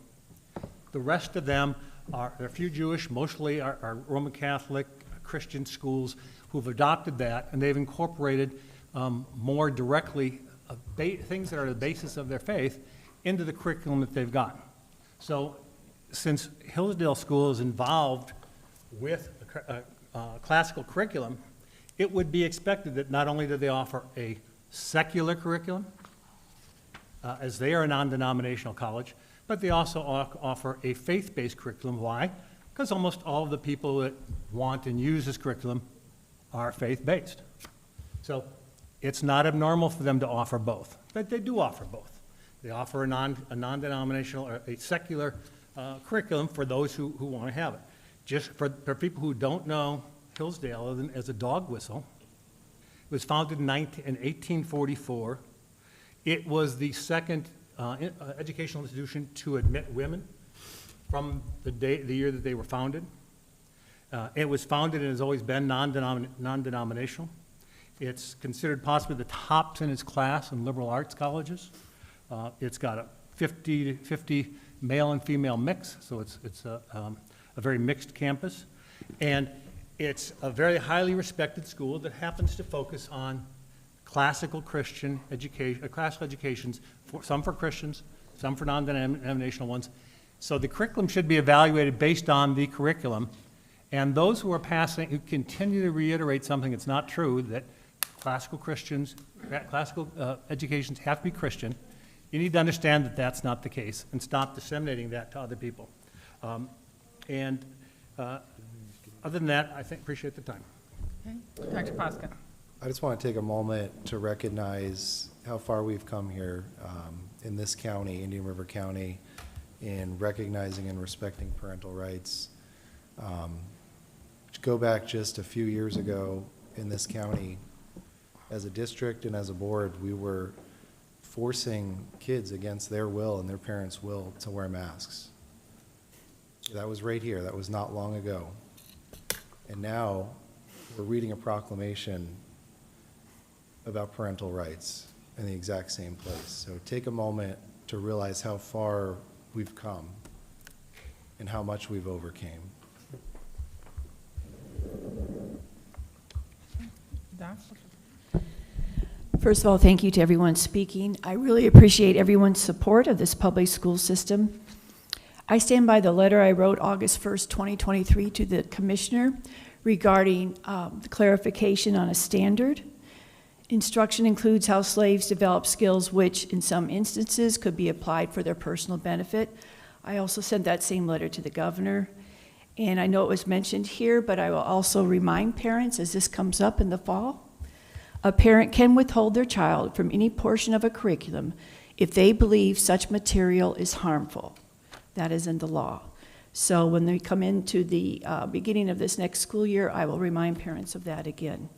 The rest of them there are a few Jewish, mostly are Roman Catholic, Christian schools who've adopted that, and they've incorporated more directly things that are the basis of their faith into the curriculum that they've got. So since Hillsdale School is involved with classical curriculum, it would be expected that not only do they offer a secular curriculum, as they are a non-denominational college, but they also offer a faith-based curriculum. Why? Because almost all of the people that want and use this curriculum are faith-based. So it's not abnormal for them to offer both, but they do offer both. They offer a non-denominational or a secular curriculum for those who want to have it. Just for people who don't know Hillsdale as a dog whistle, it was founded in 1844. It was the second educational institution to admit women from the year that they were founded. It was founded and has always been non-denominational. It's considered possibly the top in its class in liberal arts colleges. It's got a 50 male and female mix, so it's a very mixed campus. And it's a very highly respected school that happens to focus on classical Christian education, classical educations, some for Christians, some for non-denominational ones. So the curriculum should be evaluated based on the curriculum. And those who continue to reiterate something that's not true, that classical educations have to be Christian, you need to understand that that's not the case and stop disseminating that to other people. Other than that, I appreciate the time. Okay. Dr. Posca. I just want to take a moment to recognize how far we've come here in this county, Indian River County, in recognizing and respecting parental rights. To go back just a few years ago in this county, as a district and as a board, we were forcing kids against their will and their parents' will to wear masks. That was right here. That was not long ago. And now we're reading a proclamation about parental rights in the exact same place. So take a moment to realize how far we've come and how much we've overcame. Doc? First of all, thank you to everyone speaking. I really appreciate everyone's support of this public school system. I stand by the letter I wrote August 1st, 2023 to the commissioner regarding the clarification on a standard. Instruction includes how slaves develop skills which in some instances could be applied for their personal benefit. I also sent that same letter to the governor. And I know it was mentioned here, but I will also remind parents as this comes up in the fall, a parent can withhold their child from any portion of a curriculum if they believe such material is harmful. That is in the law. So when they come into the beginning of this next school year, I will remind parents of that again.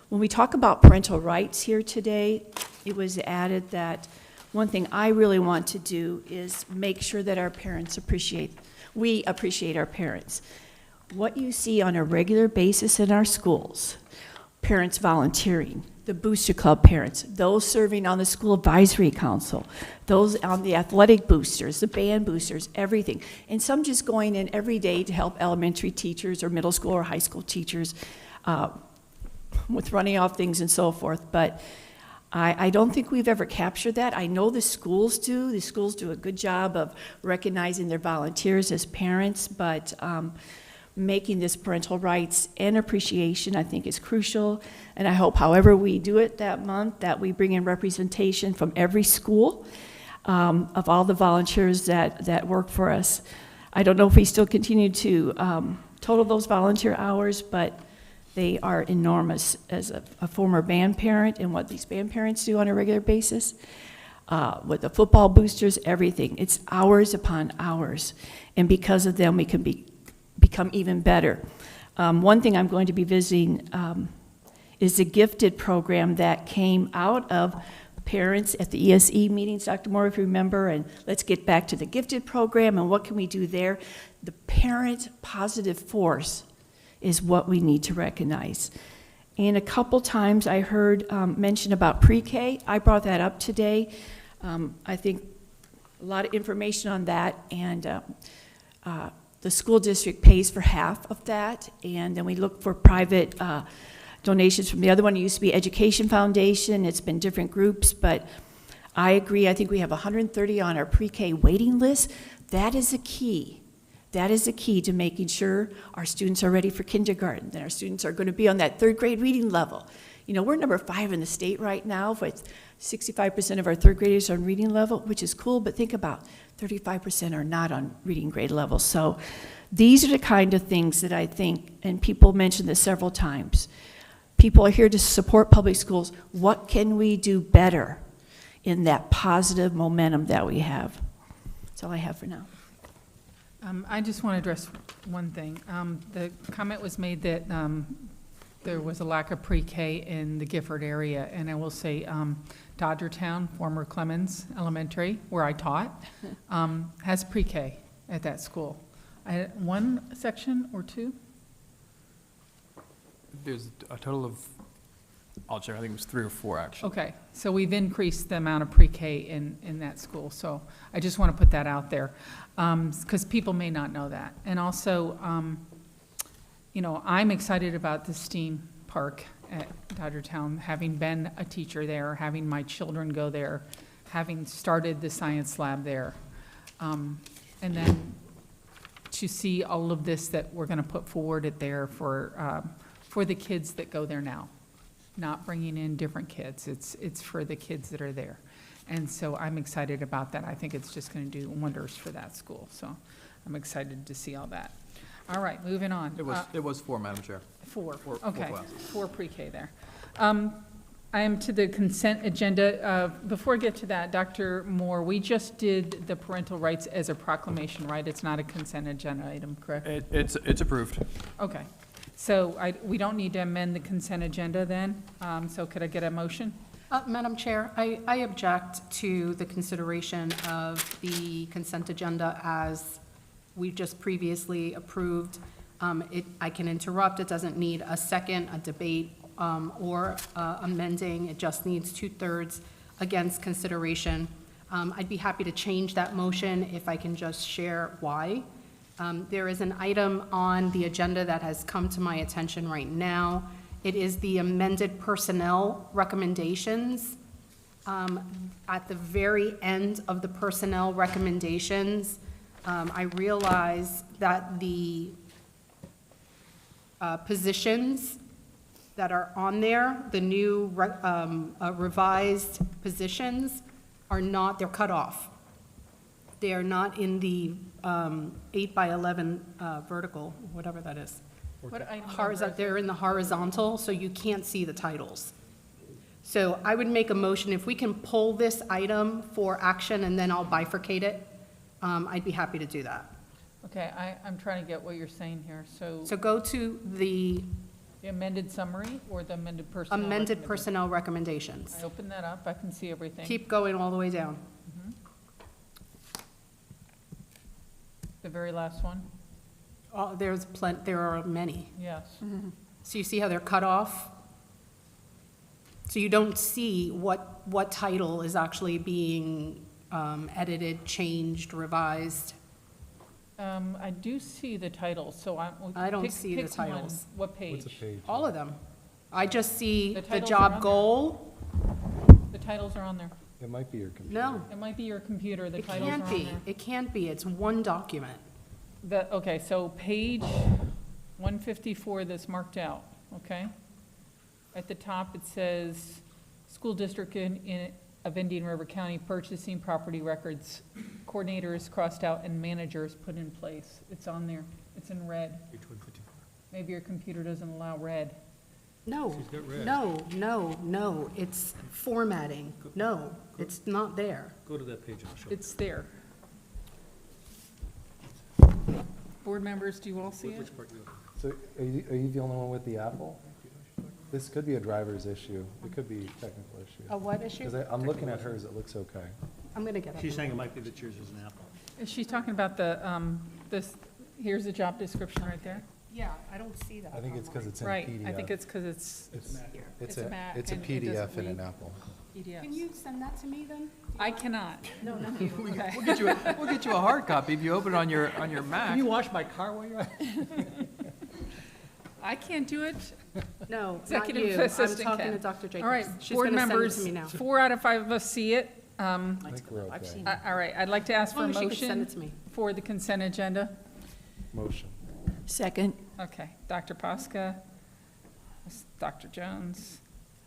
When we talk about parental rights here today, it was added that one thing I really want to do is make sure that our parents we appreciate our parents. What you see on a regular basis in our schools, parents volunteering, the Booster Club parents, those serving on the School Advisory Council, those on the athletic boosters, the band boosters, everything. And some just going in every day to help elementary teachers or middle school or high school teachers with running off things and so forth. But I don't think we've ever captured that. I know the schools do. The schools do a good job of recognizing their volunteers as parents, but making this parental rights and appreciation, I think, is crucial. And I hope, however we do it that month, that we bring in representation from every school of all the volunteers that work for us. I don't know if we still continue to total those volunteer hours, but they are enormous as a former band parent and what these band parents do on a regular basis. with the football boosters, everything. It's hours upon hours. And because of them, we can become even better. One thing I'm going to be visiting is the Gifted program that came out of parents at the ESE meetings, Dr. Moore, if you remember, and let's get back to the Gifted program and what can we do there. The parent positive force is what we need to recognize. And a couple times I heard mention about pre-K. I brought that up today. I think a lot of information on that, and the school district pays for half of that, and then we look for private donations from the other one. It used to be Education Foundation. It's been different groups, but I agree. I think we have 130 on our pre-K waiting list. That is a key. That is the key to making sure our students are ready for kindergarten, that our students are going to be on that third grade reading level. You know, we're number 5 in the state right now, with 65% of our third graders on reading level, which is cool, but think about 35% are not on reading grade level. So these are the kind of things that I think, and people mentioned this several times, people are here to support public schools. What can we do better in that positive momentum that we have? That's all I have for now. I just want to address one thing. The comment was made that there was a lack of pre-K in the Gifford area, and I will say Dodgertown, former Clemens Elementary, where I taught, has pre-K at that school. One section or two? There's a total of, I'll check, I think it was 3 or 4 actually. Okay, so we've increased the amount of pre-K in that school, so I just want to put that out there, because people may not know that. And also, you know, I'm excited about the STEAM park at Dodgertown, having been a teacher there, having my children go there, having started the science lab there. And then to see all of this that we're going to put forward at there for the kids that go there now. Not bringing in different kids. It's for the kids that are there. And so I'm excited about that. I think it's just going to do wonders for that school. So I'm excited to see all that. All right, moving on. It was 4, Madam Chair. 4, Four okay. classes. 4 pre-K there. I am to the consent agenda. Before I get to that, Dr. Moore, we just did the parental rights as a proclamation, right? It's not a consent agenda item, correct? It's approved. Okay. So we don't need to amend the consent agenda then? So could I get a motion? Madam Chair, I object to the consideration of the consent agenda as we've just previously approved. I can interrupt. It doesn't need a second, a debate, or amending. It just needs 2/3 against consideration. I'd be happy to change that motion if I can just share why. There is an item on the agenda that has come to my attention right now. It is the amended personnel recommendations. At the very end of the personnel recommendations, I realize that the positions that are on there, the new revised positions, are not, they're cut off. They are not in the 8 by 11 vertical, whatever that is. What item number is it? They're in the horizontal, so you can't see the titles. So I would make a motion, if we can pull this item for action and then I'll bifurcate it, I'd be happy to do that. Okay, I'm trying to get what you're saying here. So go to the the amended summary or the amended personnel? amended recommendation? personnel recommendations. I open that up, I can see everything. Keep going all the way down. The very last one? Oh, there are many. Yes. So you see how they're cut off? So you don't see what title is actually being edited, changed, revised. I do see the titles, so I don't see the pick one. titles. What page? All of them. I just see the titles are job on there. goal. The titles are on there. It might be your computer. No, It might be your computer, the it titles are on can't there. be. It can't be. It's one document. Okay, so page 154 that's marked out, okay? At the top, it says, School District of Indian River County Purchasing Property Records, Coordinators crossed out and managers put in place. It's on there. It's in red. Maybe your computer doesn't allow red. No, She's got red. no, it's formatting. No, it's not there. Go to that page and I'll show you. It's there. Board members, do you all see it? Which part you? So are you the only one with the apple? This could be a driver's issue. It could be a technical issue. A what issue? Because I'm looking at hers, it looks okay. I'm gonna get up. She's saying it might be that yours is an apple. Is she talking about the, this, here's the job description right there? Yeah, I don't see that. I think it's because it's in Right, PDF. I think it's because it's It's a Mac it's a and it doesn't PDF in an read. apple. PDFs. Can you send that to me then? I cannot. No, no. We'll get you a hard copy if you open it on your Mac. Can you wash my car while you're at it? I can't do it. No, not Executive you. I'm Assistant talking Ken. to Dr. Jacobs. All right, She's board gonna send it members, to me now. 4 out of 5 of us see it. I think we're okay. All right, I'd like to ask for a Oh, she could send motion it to me. for the consent agenda. Motion. Second. Okay, Dr. Posca, Dr. Jones.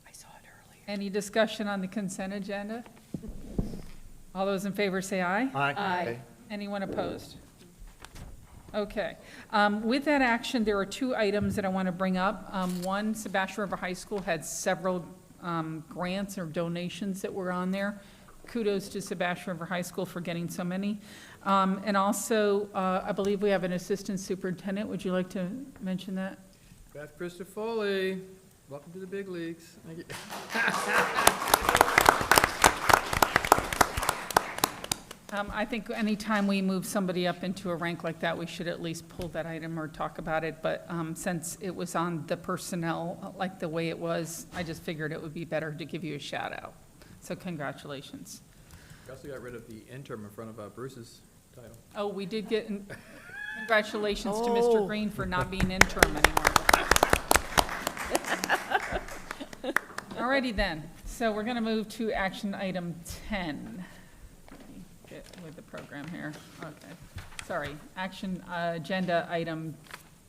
I saw it earlier. Any discussion on the consent agenda? All those in favor say aye. Aye. Anyone opposed? Okay. With that action, there are 2 items that I want to bring up. One, Sebastian River High School had several grants or donations that were on there. Kudos to Sebastian River High School for getting so many. And also, I believe we have an assistant superintendent. Would you like to mention that? Beth Christofoli, welcome to the big leagues. Thank you. I think anytime we move somebody up into a rank like that, we should at least pull that item or talk about it. But since it was on the personnel, like the way it was, I just figured it would be better to give you a shout out. So congratulations. We also got rid of the interim in front of Bruce's title. Oh, we did get, congratulations to Mr. Green for not being interim anymore. Alrighty then, so we're gonna move to action item 10. Let me get with the program here, okay. Sorry, action, agenda item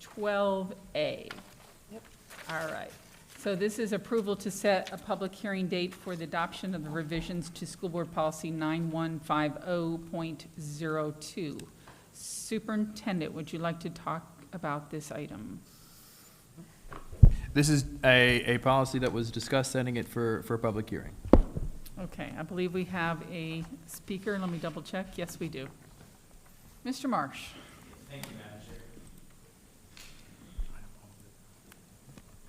12A. Yep. All right, so this is approval to set a public hearing date for the adoption of the revisions to School Board Policy 9150.02. Superintendent, would you like to talk about this item? This is a policy that was discussed, setting it for public hearing. Okay, I believe we have a speaker. Let me double check. Yes, we do. Mr. Marsh. Thank you, Madam Chair.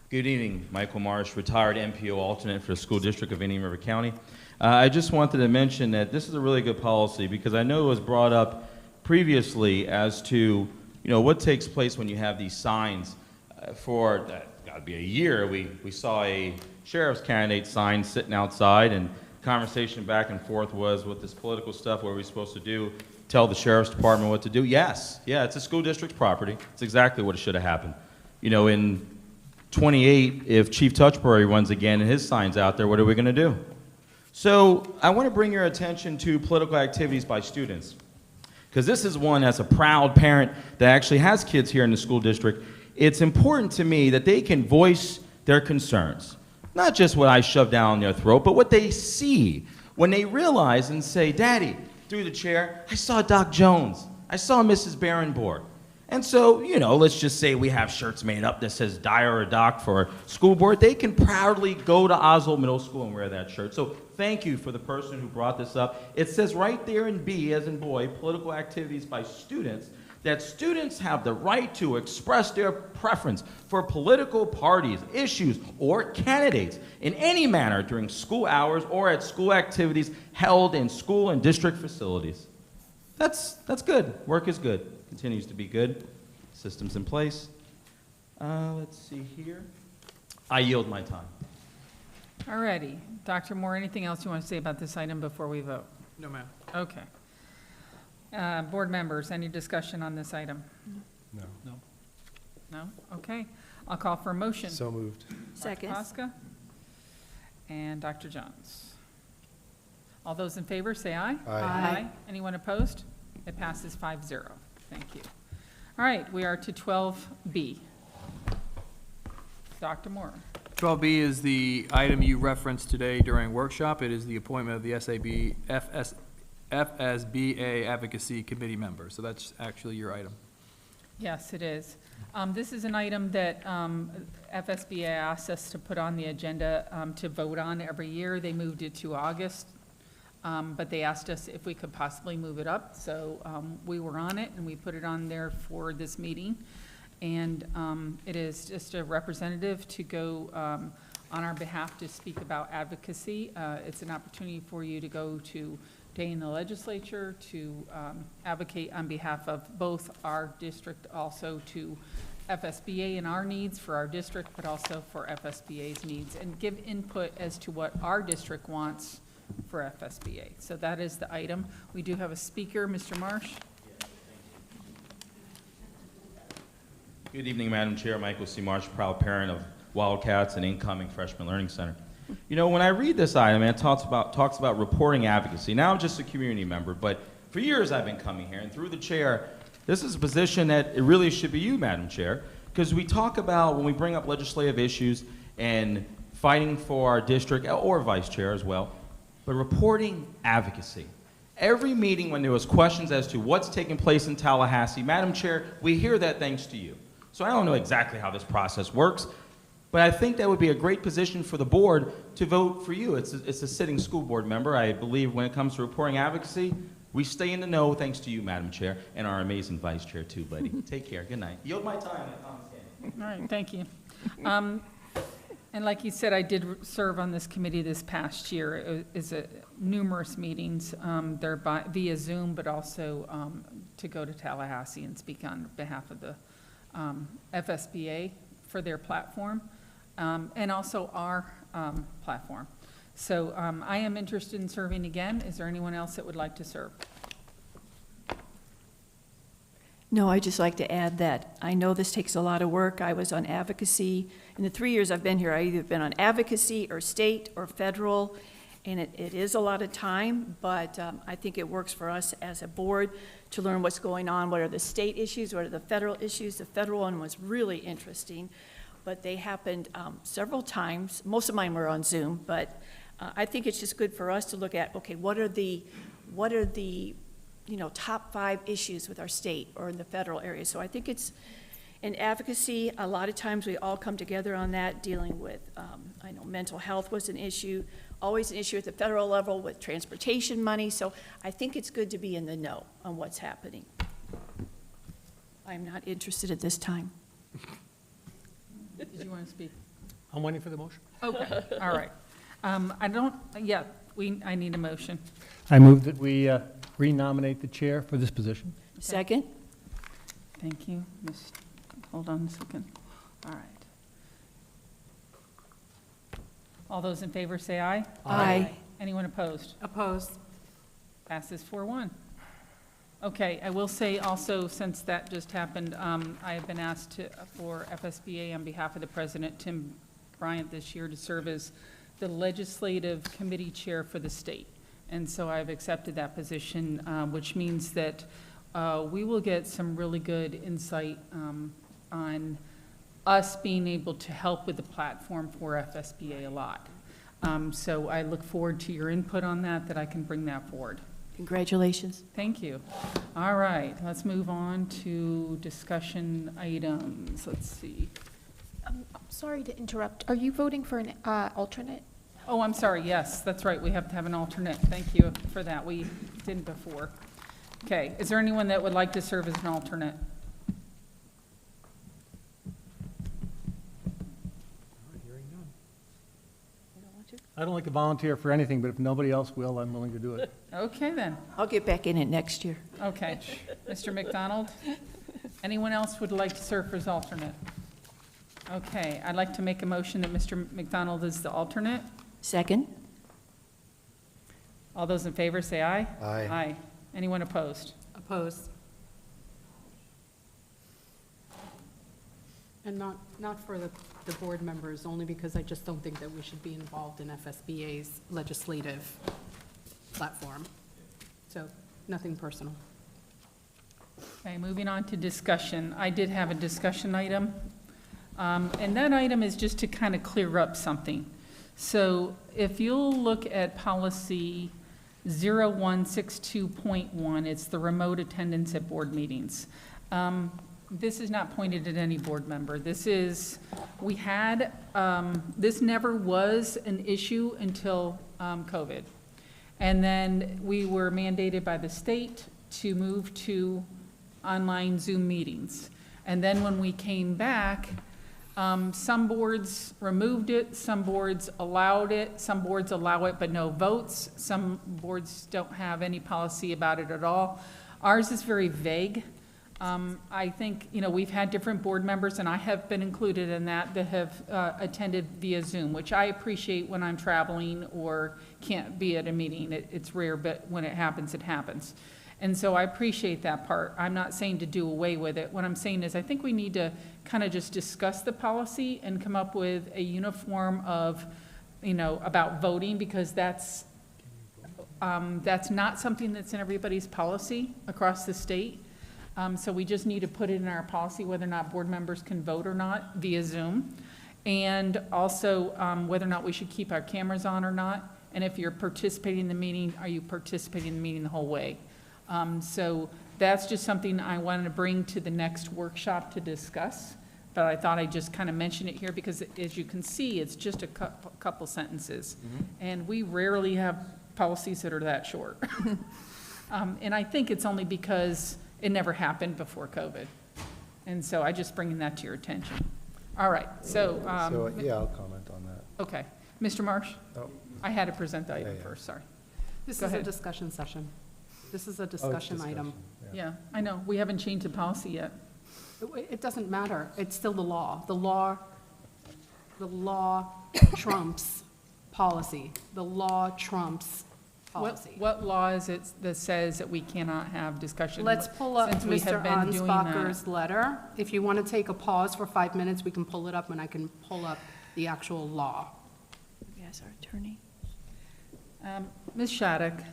Good evening, Michael Marsh, retired MPO alternate for the School District of Indian River County. I just wanted to mention that this is a really good policy because I know it was brought up previously as to, what takes place when you have these signs for, gotta be a year, we saw a sheriff's candidate sign sitting outside, and conversation back and forth was with this political stuff, what are we supposed to do? Tell the sheriff's department what to do? Yes, yeah, it's a school district's property. It's exactly what it should have happened. In 28, if Chief Touchbury runs again and his sign's out there, what are we gonna do? So I want to bring your attention to political activities by students, because this is one, as a proud parent that actually has kids here in the school district, it's important to me that they can voice their concerns. Not just what I shove down their throat, but what they see when they realize and say, Daddy, through the chair, I saw Doc Jones. I saw Mrs. Barenborg. And so, let's just say we have shirts made up that says Dyer or Doc for school board. They can proudly go to Oswald Middle School and wear that shirt. So thank you for the person who brought this up. It says right there in B, as in boy, political activities by students, that students have the right to express their preference for political parties, issues, or candidates in any manner during school hours or at school activities held in school and district facilities. That's good. Work is good. Continues to be good. Systems in place. Let's see here. I yield my time. All righty. Dr. Moore, anything else you want to say about this item before we vote? No, ma'am. Okay. Board members, any discussion on this item? No. No. No? Okay. I'll call for a motion. So moved. Second. Dr. Posca and Dr. Jones. All those in favor, say aye. Aye. Anyone opposed? It passes 5-0. Thank you. All right, we are to 12B. Dr. Moore. 12B is the item you referenced today during workshop. It is the appointment of the FSBA Advocacy Committee member. So that's actually your item. Yes, it is. This is an item that FSBA asked us to put on the agenda to vote on every year. They moved it to August, but they asked us if we could possibly move it up. So we were on it, and we put it on there for this meeting. And it is just a representative to go on our behalf to speak about advocacy. It's an opportunity for you to go to day in the legislature to advocate on behalf of both our district, also to FSBA and our needs for our district, but also for FSBA's needs, and give input as to what our district wants for FSBA. So that is the item. We do have a speaker, Mr. Marsh. Good evening, Madam Chair. Michael C. Marsh, proud parent of Wildcats and incoming Freshman Learning Center. You know, when I read this item, it talks about reporting advocacy. Now I'm just a community member, but for years I've been coming here, and through the chair, this is a position that it really should be you, Madam Chair, because we talk about when we bring up legislative issues and fighting for our district, or Vice Chair as well, but reporting advocacy. Every meeting when there was questions as to what's taking place in Tallahassee, Madam Chair, we hear that thanks to you. So I don't know exactly how this process works, but I think that would be a great position for the board to vote for you. It's a sitting school board member. I believe when it comes to reporting advocacy, we stay in the know thanks to you, Madam Chair, and our amazing Vice Chair too, buddy. Take care. Good night. Yield my time. All right, thank you. And like you said, I did serve on this committee this past year. It is numerous meetings. They're via Zoom, but also to go to Tallahassee and speak on behalf of the FSBA for their platform, and also our platform. So I am interested in serving again. Is there anyone else that would like to serve? No, I'd just like to add that I know this takes a lot of work. I was on advocacy. In the 3 years I've been here, I've either been on advocacy or state or federal, and it is a lot of time, but I think it works for us as a board to learn what's going on, what are the state issues, what are the federal issues. The federal one was really interesting, but they happened several times. Most of mine were on Zoom, but I think it's just good for us to look at, okay, what are the top 5 issues with our state or in the federal area. So I think it's in advocacy, a lot of times we all come together on that, dealing with, I know mental health was an issue, always an issue at the federal level with transportation money. So I think it's good to be in the know on what's happening. I'm not interested at this time. Did you want to speak? I'm waiting for the motion. Okay, all right. I need a motion. I move that we renominate the chair for this position. Second? Thank you. Hold on a second. All right. All those in favor say aye. Aye. Anyone opposed? Opposed. Passes 4-1. Okay, I will say also, since that just happened, I have been asked for FSBA on behalf of the president, Tim Bryant, this year to serve as the legislative committee chair for the state. And so I've accepted that position, which means that we will get some really good insight on us being able to help with the platform for FSBA a lot. So I look forward to your input on that I can bring that forward. Congratulations. Thank you. All right, let's move on to discussion items. Let's see. I'm sorry to interrupt. Are you voting for an alternate? Oh, I'm sorry. Yes, that's right. We have to have an alternate. Thank you for that. We didn't before. Okay, is there anyone that would like to serve as an alternate? I don't like to volunteer for anything, but if nobody else will, I'm willing to do it. Okay, then. I'll get back in it next year. Okay. Mr. McDonald? Anyone else would like to serve as alternate? Okay, I'd like to make a motion that Mr. McDonald is the alternate. Second? All those in favor say aye. Aye. Aye. Anyone opposed? Opposed. And not for the board members, only because I just don't think that we should be involved in FSBA's legislative platform. So, nothing personal. Okay, moving on to discussion. I did have a discussion item, and that item is just to kind of clear up something. So if you'll look at policy 0162.1, it's the remote attendance at board meetings. This is not pointed at any board member. This is, we had, this never was an issue until COVID. And then we were mandated by the state to move to online Zoom meetings. And then when we came back, some boards removed it, some boards allowed it, some boards allow it but no votes, some boards don't have any policy about it at all. Ours is very vague. I think, you know, we've had different board members, and I have been included in that have attended via Zoom, which I appreciate when I'm traveling or can't be at a meeting. It's rare, but when it happens, it happens. And so I appreciate that part. I'm not saying to do away with it. What I'm saying is I think we need to kind of just discuss the policy and come up with a uniform of, you know, about voting, because that's not something that's in everybody's policy across the state. So we just need to put it in our policy whether or not board members can vote or not via Zoom. And also whether or not we should keep our cameras on or not. And if you're participating in the meeting, are you participating in the meeting the whole way? So that's just something I wanted to bring to the next workshop to discuss. But I thought I'd just kind of mention it here because, as you can see, it's just a couple sentences. And we rarely have policies that are that short. And I think it's only because it never happened before COVID. And so I just bringing that to your attention. All right, so. Yeah, I'll comment on that. Okay. Mr. Marsh? Oh. I had to present the item first, sorry. This Go is a ahead. discussion session. This is a discussion item. Yeah, I know. We haven't changed the policy yet. It doesn't matter. It's still the law. The law trumps policy. The law trumps policy. What law is it that says that we cannot have discussion? Let's pull up since we have Mr. been doing that? Ansbacher's letter. If you want to take a pause for 5 minutes, we can pull it up and I can pull up the actual law. Yes, our attorney. Ms. Shattuck,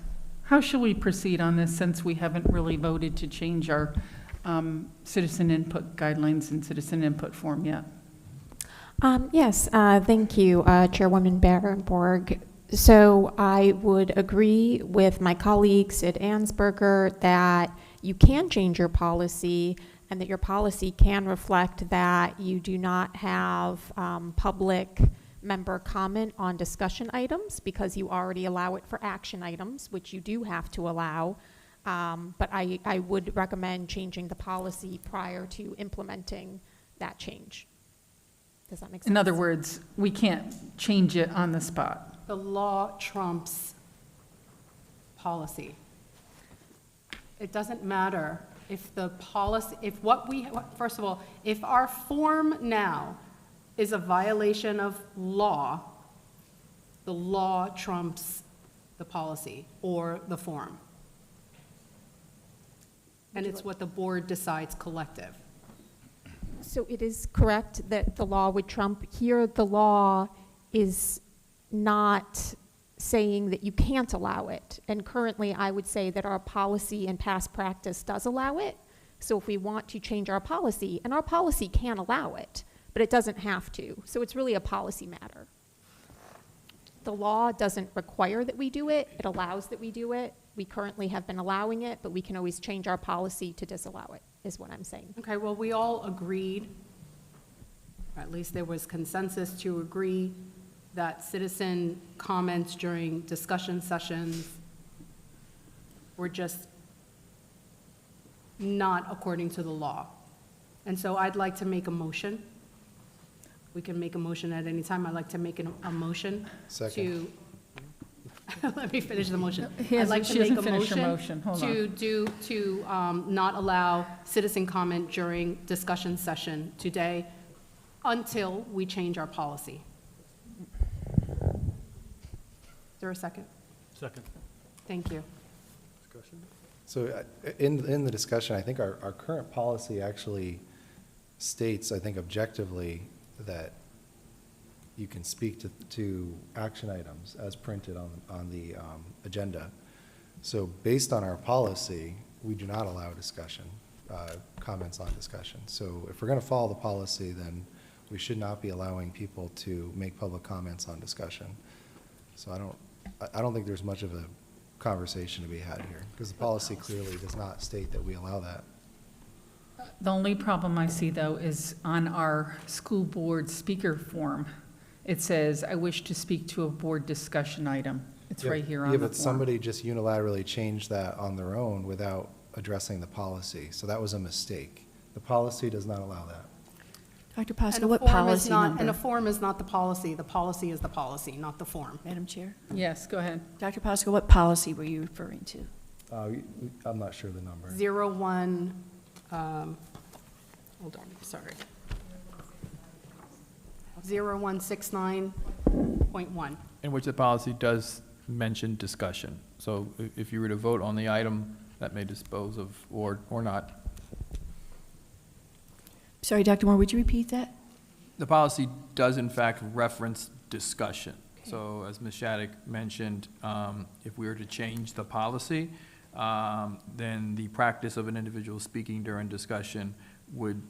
how shall we proceed on this since we haven't really voted to change our citizen input guidelines and citizen input form yet? Yes, thank you, Chairwoman Berenborg. So I would agree with my colleague Sid Ansberger that you can change your policy and that your policy can reflect that you do not have public member comment on discussion items because you already allow it for action items, which you do have to allow. But I would recommend changing the policy prior to implementing that change. Does that make sense? In other words, we can't change it on the spot. The law trumps policy. It doesn't matter if the policy, first of all, if our form now is a violation of law, the law trumps the policy or the form. And it's what the board decides collective. So it is correct that the law would trump. Here, the law is not saying that you can't allow it. And currently, I would say that our policy and past practice does allow it. So if we want to change our policy, and our policy can allow it, but it doesn't have to. So it's really a policy matter. The law doesn't require that we do it. It allows that we do it. We currently have been allowing it, but we can always change our policy to disallow it, is what I'm saying. Okay, well, we all agreed, or at least there was consensus to agree that citizen comments during discussion sessions were just not according to the law. And so I'd like to make a motion. We can make a motion at any time. I'd like to make a motion Second. to, let me finish the motion. She I'd like to hasn't make a finished her motion motion. Hold to not allow citizen comment during discussion session today until we change our policy. Is there a second? Second. Thank you. So in the discussion, I think our current policy actually states, I think objectively, that you can speak to action items as printed on the agenda. So based on our policy, we do not allow discussion, comments on discussion. So if we're going to follow the policy, then we should not be allowing people to make public comments on discussion. So I don't think there's much of a conversation to be had here, because the policy clearly does not state that we allow that. The only problem I see, though, is on our school board speaker form. It says, "I wish to speak to a board discussion item." It's Yeah, right here on yeah, the but form. somebody just unilaterally changed that on their own without addressing the policy, so that was a mistake. The policy does not allow that. Dr. And Pascal, a what form is policy not- number? And a form is not the policy. The policy is the policy, not the form. Madam Chair? Yes, go ahead. Dr. Pascal, what policy were you referring to? I'm not sure the number. 01, hold on, sorry. 0169.1. In which the policy does mention discussion. So if you were to vote on the item, that may dispose of, or not. Sorry, Dr. Moore, would you repeat that? The policy does in fact reference discussion. So as Ms. Shattuck mentioned, if we were to change the policy, then the practice of an individual speaking during discussion would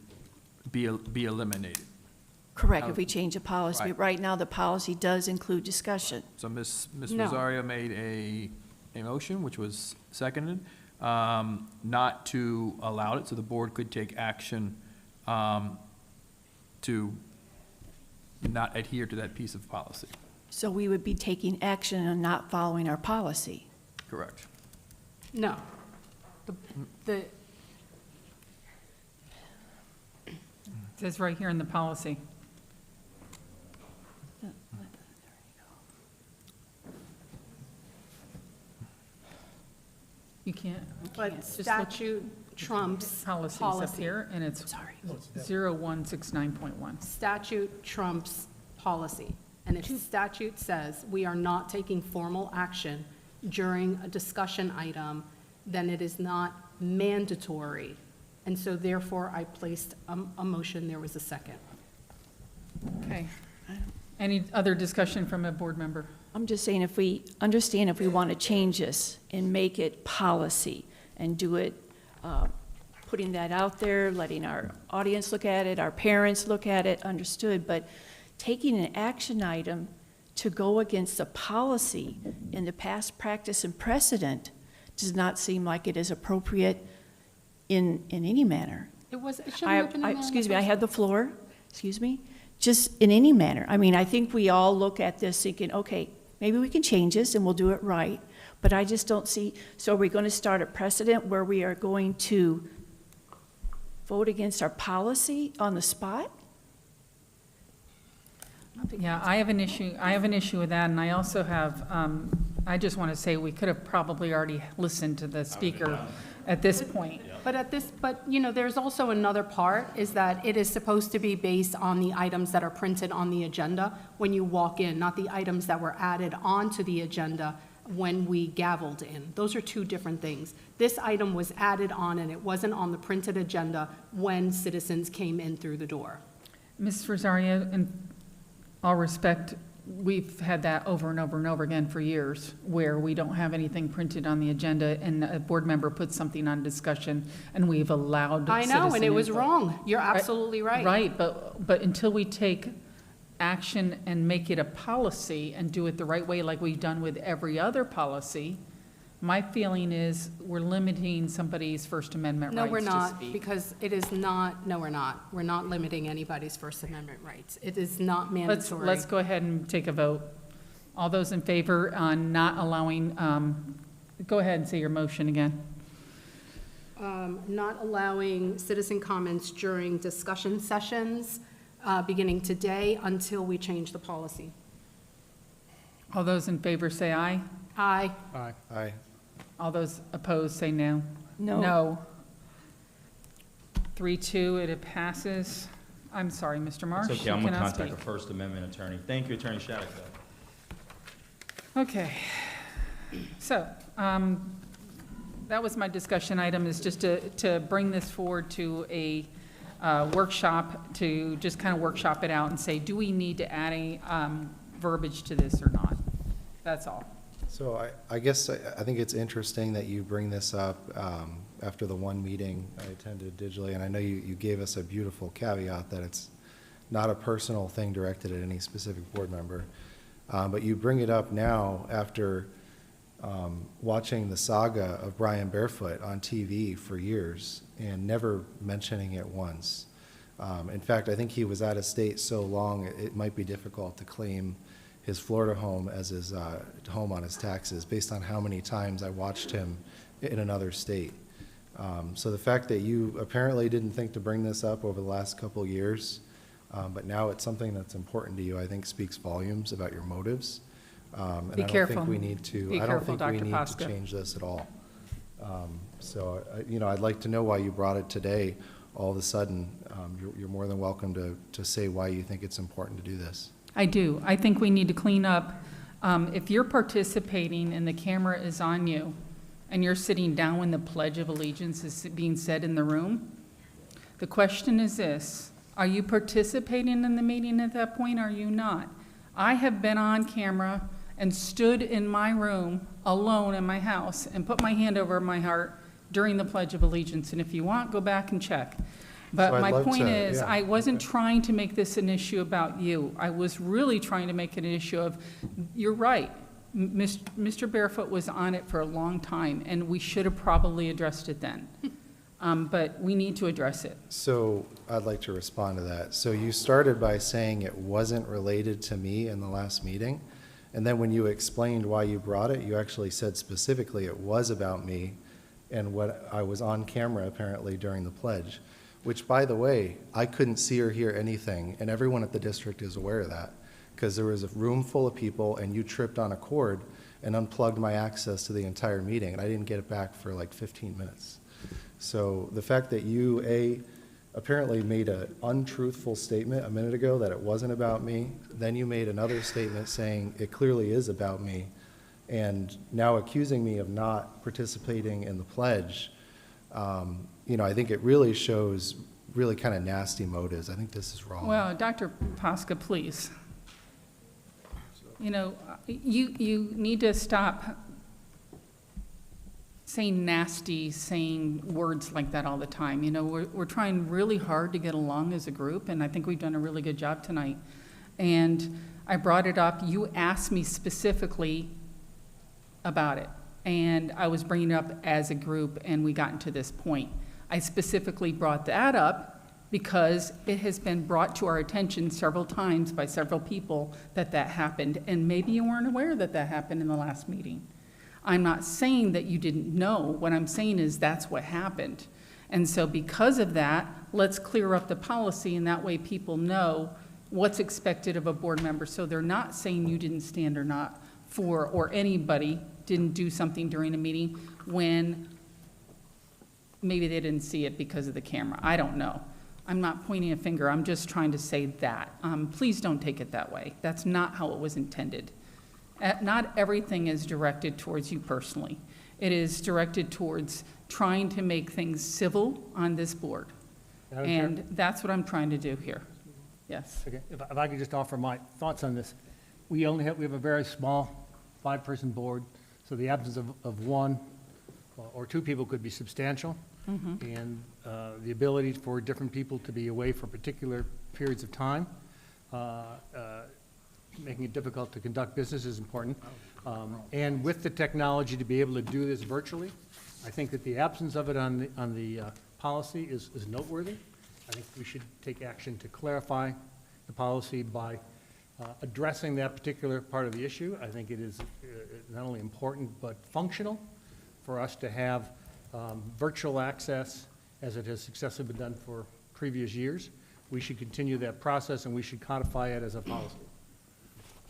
be eliminated. Correct, if we change the policy. Right. But right now, the policy does include discussion. So Ms. No. Rosario made a motion, which was seconded, not to allow it, so the board could take action to not adhere to that piece of policy. So we would be taking action on not following our policy. Correct. No. The, It says right here in the policy. You can't. but Just look- statute trumps Policies policy. up here, and it's 0169.1. Statute trumps policy. And if statute says we are not taking formal action during a discussion item, then it is not mandatory. And so therefore, I placed a motion, there was a second. Okay. Any other discussion from a board member? I'm just saying, if we understand, if we want to change this and make it policy and do it, putting that out there, letting our audience look at it, our parents look at it, understood, but taking an action item to go against a policy in the past practice and precedent does not seem like it is appropriate in any manner. It shouldn't have been in there in the Excuse me, I first had the floor, excuse me, just in any manner. I mean, I think we all look at this thinking, okay, maybe we can change this and we'll do it right, but I just don't see, so are we going to start a precedent where we are going to vote against our policy on the spot? Yeah, I have an issue with that, and I also have, I just want to say, we could have probably already listened to the speaker at this point. But you know, there's also another part, is that it is supposed to be based on the items that are printed on the agenda when you walk in, not the items that were added onto the agenda when we gavelled in. Those are two different things. This item was added on, and it wasn't on the printed agenda when citizens came in through the door. Ms. Rosario, in all respect, we've had that over and over and over again for years, where we don't have anything printed on the agenda, and a board member puts something on discussion, and we've allowed I know, and citizen it was input. wrong. You're absolutely right. Right, but until we take action and make it a policy and do it the right way, like we've done with every other policy, my feeling is we're limiting somebody's First Amendment No, rights we're to not, speak. because it is not, no, we're not. We're not limiting anybody's First Amendment rights. It is not Let's mandatory. go ahead and take a vote. All those in favor on not allowing, go ahead and say your motion again. Not allowing citizen comments during discussion sessions, beginning today until we change the policy. All those in favor say aye. Aye. Aye. All those opposed say no. No. No. 3-2, it passes. I'm sorry, Mr. Marsh. It's okay, you I'm gonna cannot contact a speak. First Amendment attorney. Thank you, Attorney Shattuck, though. Okay. So, that was my discussion item, is just to bring this forward to a workshop, to just kind of workshop it out and say, do we need to add any verbiage to this or not? That's all. So I guess I think it's interesting that you bring this up after the one meeting I attended digitally, and I know you gave us a beautiful caveat that it's not a personal thing directed at any specific board member. But you bring it up now after watching the saga of Brian Barefoot on TV for years and never mentioning it once. In fact, I think he was out of state so long, it might be difficult to claim his Florida home as his home on his taxes based on how many times I watched him in another state. So the fact that you apparently didn't think to bring this up over the last couple of years, but now it's something that's important to you, I think speaks volumes about your motives. And Be I don't careful. think we need to, Be I don't careful, think we Dr. need Posca. to change this at all. So, you know, I'd like to know why you brought it today all of a sudden. You're more than welcome to say why you think it's important to do this. I do. I think we need to clean up. If you're participating and the camera is on you and you're sitting down when the Pledge of Allegiance is being said in the room, the question is this: are you participating in the meeting at that point, or are you not? I have been on camera and stood in my room alone in my house and put my hand over my heart during the Pledge of Allegiance, and if you want, go back and check. But So I'd my love point to- is, yeah, I wasn't trying to make this an issue about you. I was really trying to make it an issue of, you're right, Mr. Barefoot was on it for a long time, and we should have probably addressed it then. But we need to address it. So I'd like to respond to that. So you started by saying it wasn't related to me in the last meeting. And then when you explained why you brought it, you actually said specifically it was about me and what I was on camera apparently during the pledge, which, by the way, I couldn't see or hear anything. And everyone at the district is aware of that because there was a room full of people and you tripped on a cord and unplugged my access to the entire meeting. And I didn't get it back for like 15 minutes. So the fact that you, apparently made an untruthful statement a minute ago that it wasn't about me, then you made another statement saying it clearly is about me, and now accusing me of not participating in the pledge, you know, I think it really shows really kind of nasty motives. I think this is wrong. Well, Dr. Posca, please. You know, you need to stop saying nasty, saying words like that all the time. You know, we're trying really hard to get along as a group, and I think we've done a really good job tonight. And I brought it up. You asked me specifically about it, and I was bringing it up as a group, and we got to this point. I specifically brought that up because it has been brought to our attention several times by several people that that happened, and maybe you weren't aware that that happened in the last meeting. I'm not saying that you didn't know. What I'm saying is that's what happened. And so because of that, let's clear up the policy, and that way people know what's expected of a board member. So they're not saying you didn't stand or not for, or anybody didn't do something during a meeting when maybe they didn't see it because of the camera. I don't know. I'm not pointing a finger. I'm just trying to say that. Please don't take it that way. That's not how it was intended. Not everything is directed towards you personally. It is directed towards trying to make things civil on this board. Madam Chair? And that's what I'm trying to do here. Yes. Okay, if I could just offer my thoughts on this. We have a very small 5-person board, so the absence of one or two people could be substantial. Mhm. And the ability for different people to be away for particular periods of time, making it difficult to conduct business is important. And with the technology to be able to do this virtually, I think that the absence of it on the policy is noteworthy. I think we should take action to clarify the policy by addressing that particular part of the issue. I think it is not only important but functional for us to have virtual access as it has successfully been done for previous years. We should continue that process and we should codify it as a policy.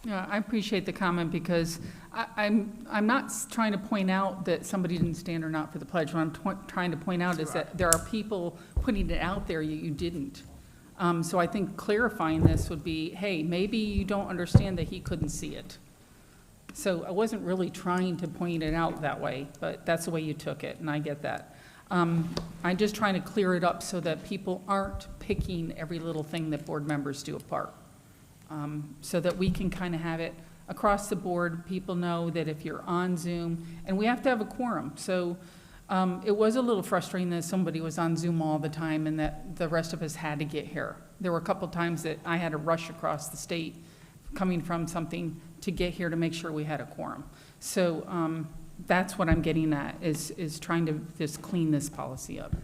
Yeah, I appreciate the comment because I'm not trying to point out that somebody didn't stand or not for the pledge. What I'm trying to point out is that there are people putting it out there you didn't. So I think clarifying this would be, hey, maybe you don't understand that he couldn't see it. So I wasn't really trying to point it out that way, but that's the way you took it, and I get that. I'm just trying to clear it up so that people aren't picking every little thing that board members do apart. So that we can kind of have it across the board. People know that if you're on Zoom, and we have to have a quorum. So it was a little frustrating that somebody was on Zoom all the time and that the rest of us had to get here. There were a couple times that I had to rush across the state coming from something to get here to make sure we had a quorum. So That's what I'm getting at, is trying to just clean this policy up.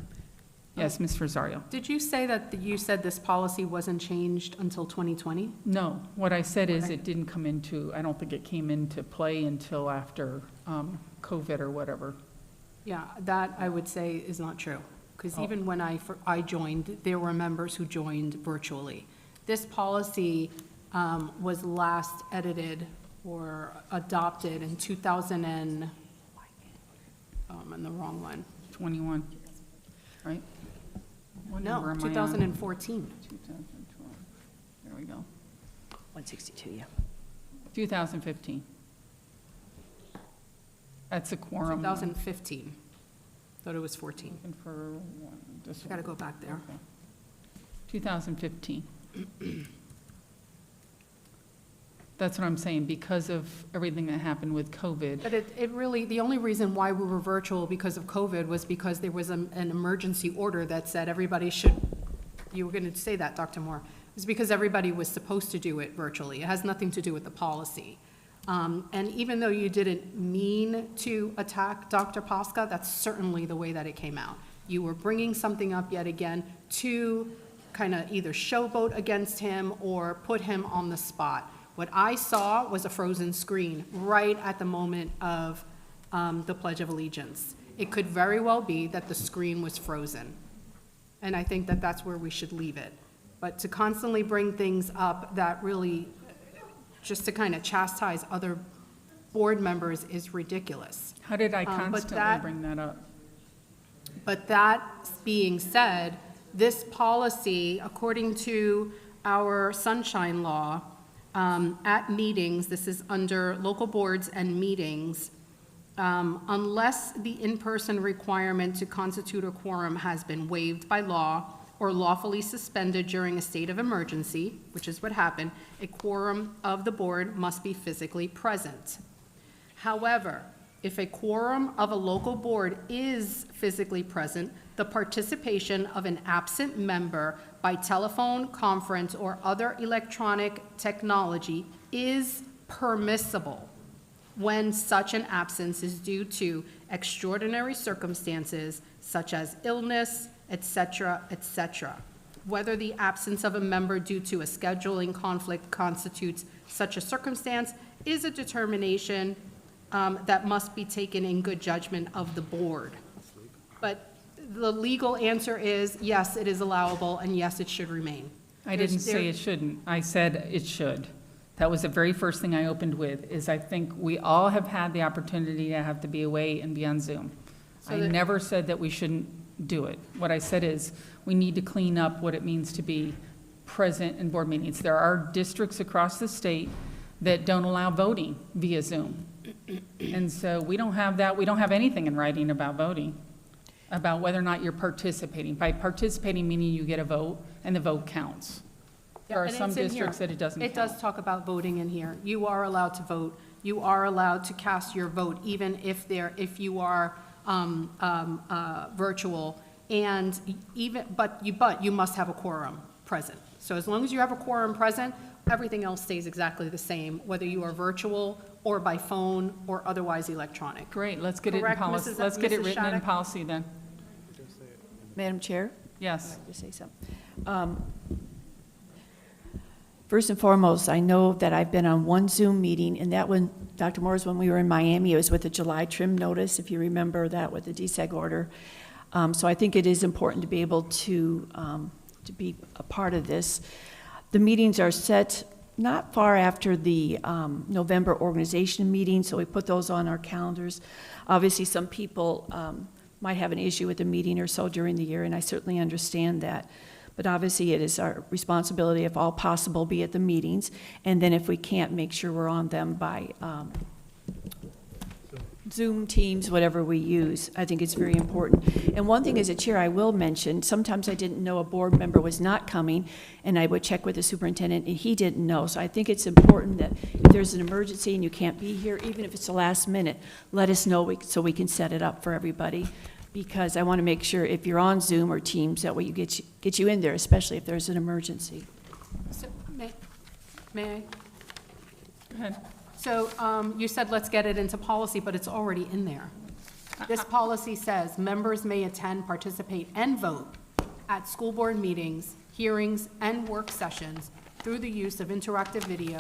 Yes, Ms. Rosario? Did you say that you said this policy wasn't changed until 2020? No, what I said is it didn't come into, I don't think it came into play until after COVID or whatever. Yeah, that I would say is not true, because Oh. even when I joined, there were members who joined virtually. This policy was last edited or adopted in 2000 and, I'm in the wrong one. 21, right? What No, number am I on? 2014. 2012. There we go. 162, yeah. 2015. That's a quorum. 2015. Thought it was 14. Looking for one, this Got to one. go back there. Okay. 2015. That's what I'm saying, because of everything that happened with COVID. But it really, the only reason why we were virtual because of COVID was because there was an emergency order that said everybody should, you were going to say that, Dr. Moore, it was because everybody was supposed to do it virtually. It has nothing to do with the policy. And even though you didn't mean to attack Dr. Posca, that's certainly the way that it came out. You were bringing something up yet again to kind of either showboat against him or put him on the spot. What I saw was a frozen screen right at the moment of the Pledge of Allegiance. It could very well be that the screen was frozen. And I think that that's where we should leave it. But to constantly bring things up that really, just to kind of chastise other board members is ridiculous. How did I But constantly that- bring that up? But that being said, this policy, according to our sunshine law, at meetings, this is under local boards and meetings, unless the in-person requirement to constitute a quorum has been waived by law or lawfully suspended during a state of emergency, which is what happened, a quorum of the board must be physically present. However, if a quorum of a local board is physically present, the participation of an absent member by telephone, conference, or other electronic technology is permissible when such an absence is due to extraordinary circumstances such as illness, etc., etc. Whether the absence of a member due to a scheduling conflict constitutes such a circumstance is a determination that must be taken in good judgment of the board. But the legal answer is, yes, it is allowable, and yes, it should remain. I didn't say it shouldn't. I said it should. That was the very first thing I opened with, is I think we all have had the opportunity to have to be away and be on Zoom. So I that- never said that we shouldn't do it. What I said is, we need to clean up what it means to be present in board meetings. There are districts across the state that don't allow voting via Zoom. And so we don't have that. We don't have anything in writing about voting, about whether or not you're participating. By participating, meaning you get a vote, and the vote counts. There are And some it's in districts here. that it doesn't It count. does talk about voting in here. You are allowed to vote. You are allowed to cast your vote, even if you are virtual. And but you must have a quorum present. So as long as you have a quorum present, everything else stays exactly the same, whether you are virtual or by phone or otherwise electronic. Great, let's get it in Correct, policy. Mrs. Let's get it Mrs. written in Shattuck? policy then. Madam Chair? Yes. I'd like to say something. First and foremost, I know that I've been on one Zoom meeting, and that one, Dr. Moore's, when we were in Miami, it was with the July trim notice, if you remember that, with the DSEG order. So I think it is important to be able to be a part of this. The meetings are set not far after the November organization meeting, so we put those on our calendars. Obviously, some people might have an issue with a meeting or so during the year, and I certainly understand that. But obviously, it is our responsibility, if all possible, be at the meetings, and then if we can't, make sure we're on them by Zoom, Teams, whatever we use. I think it's very important. And one thing as a chair I will mention, sometimes I didn't know a board member was not coming, and I would check with the superintendent, and he didn't know. So I think it's important that if there's an emergency and you can't be here, even if it's the last minute, let us know so we can set it up for everybody. Because I want to make sure if you're on Zoom or Teams, that way you get you in there, especially if there's an emergency. So, may I? Go ahead. So you said let's get it into policy, but it's already in there. This policy says members may attend, participate, and vote at school board meetings, hearings, and work sessions through the use of interactive video,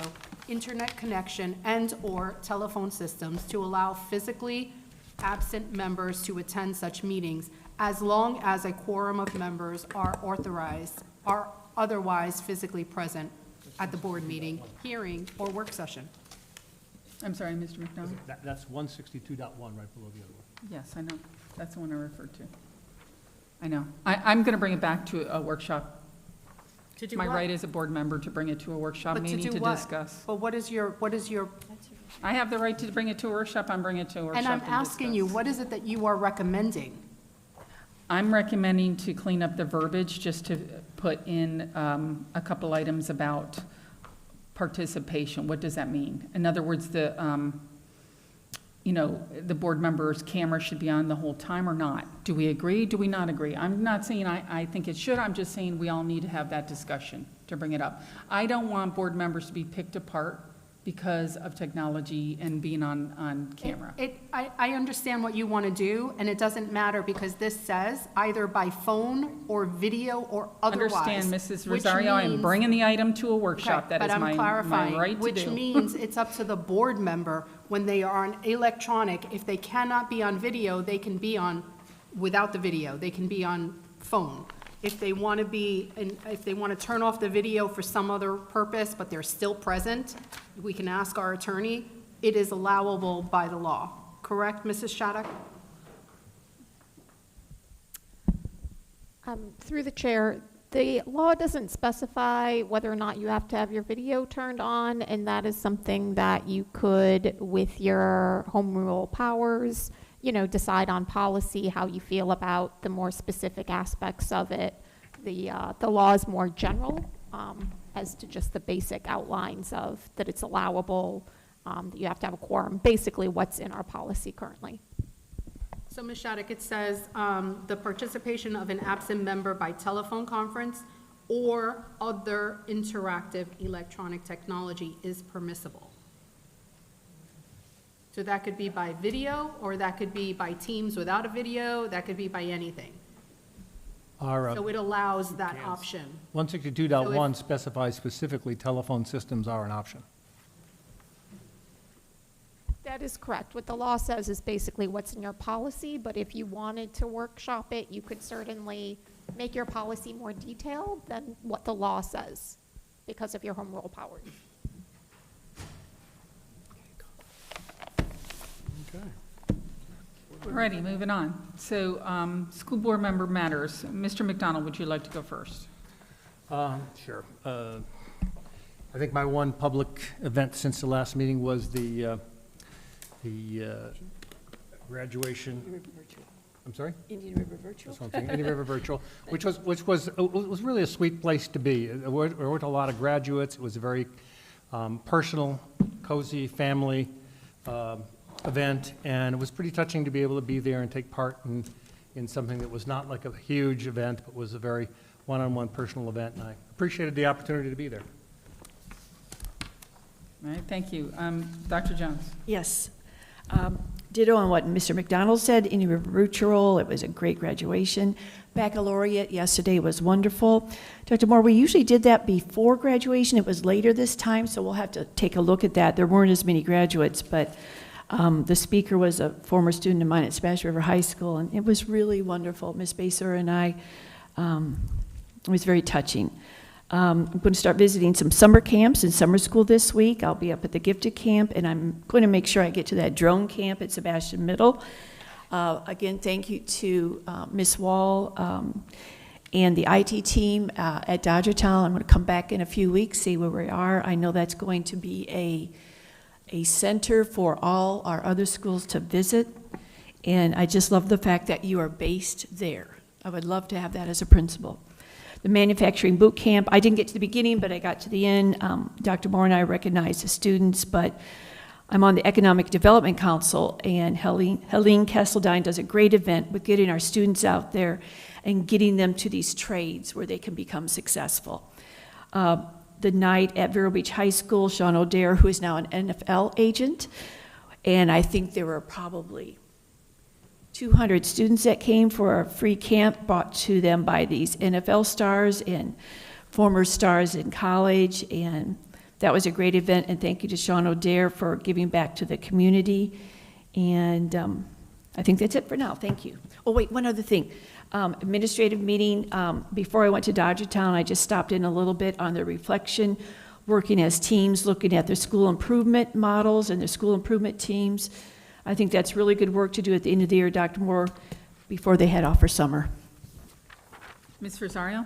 internet connection, and/or telephone systems to allow physically absent members to attend such meetings as long as a quorum of members are otherwise physically present at the board meeting, hearing, or work session. I'm sorry, Mr. McDonald? That's 162.1 right below the other one. Yes, I know. That's the one I referred to. I know. I'm going to bring it back to a workshop. To It's do my what? right as a board member to bring it to a workshop But to meeting do to what? discuss. But what is your, I have the right to bring it to a workshop, I'm bringing it to a workshop and I'm to asking discuss. you, what is it that you are recommending? I'm recommending to clean up the verbiage, just to put in a couple items about participation. What does that mean? In other words, the board member's camera should be on the whole time or not. Do we agree? Do we not agree? I'm not saying I think it should. I'm just saying we all need to have that discussion to bring it up. I don't want board members to be picked apart because of technology and being on camera. I understand what you want to do, and it doesn't matter because this says either by phone or video or otherwise. Understand, Mrs. which Rosario, I'm means- bringing the item to a workshop. Okay, That is but I'm my clarifying, right to do. which means it's up to the board member when they are on electronic. If they cannot be on video, they can be on, without the video, they can be on phone. If they want to be, and if they want to turn off the video for some other purpose, but they're still present, we can ask our attorney. It is allowable by the law. Correct, Mrs. Shattuck? Through the chair, the law doesn't specify whether or not you have to have your video turned on, and that is something that you could, with your home rule powers, decide on policy, how you feel about the more specific aspects of it. The law is more general as to just the basic outlines of that it's allowable, that you have to have a quorum, basically what's in our policy currently. So, Ms. Shattuck, it says the participation of an absent member by telephone conference or other interactive electronic technology is permissible. So that could be by video, or that could be by Teams without a video, that could be by anything. So it allows that option. 162.1 specifies specifically telephone systems are an option. That is correct. What the law says is basically what's in your policy, but if you wanted to workshop it, you could certainly make your policy more detailed than what the law says because of your home rule powers. Alrighty, moving on. So, school board member matters. Mr. McDonald, would you like to go first? Sure. I think my one public event since the last meeting was the graduation. I'm sorry? Indian River Virtual. That's one thing, Indian River Virtual, which was really a sweet place to be. There were a lot of graduates. It was a very personal, cozy family event, and it was pretty touching to be able to be there and take part in something that was not like a huge event, but was a very one-on-one personal event, and I appreciated the opportunity to be there. All right, thank you. Dr. Jones? Yes. Ditto on what Mr. McDonald said, Indian River Virtual, it was a great graduation. Baccalaureate yesterday was wonderful. Dr. Moore, we usually did that before graduation. It was later this time, so we'll have to take a look at that. There weren't as many graduates, but the speaker was a former student of mine at Sebastian River High School, and it was really wonderful. Ms. Baser and I, it was very touching. I'm going to start visiting some summer camps and summer school this week. I'll be up at the Gifted Camp, and I'm going to make sure I get to that drone camp at Sebastian Middle. Again, thank you to Ms. Wall and the IT team at Dodgertown. I'm going to come back in a few weeks, see where we are. I know that's going to be a center for all our other schools to visit, and I just love the fact that you are based there. I would love to have that as a principal. The manufacturing boot camp, I didn't get to the beginning, but I got to the end. Dr. Moore and I recognized the students, but I'm on the Economic Development Council, and Helene Kesseldine does a great event with getting our students out there and getting them to these trades where they can become successful. the night at Vero Beach High School, Sean O'Dare, who is now an NFL agent. And I think there were probably 200 students that came for a free camp brought to them by these NFL stars and former stars in college. And that was a great event. And thank you to Sean O'Dare for giving back to the community. And I think that's it for now. Thank you. Oh, wait, one other thing. Administrative meeting, before I went to Dodgertown, I just stopped in a little bit on the reflection, working as teams, looking at their school improvement models and their school improvement teams. I think that's really good work to do at the end of the year, Dr. Moore, before they head off for summer. Ms. Rosario?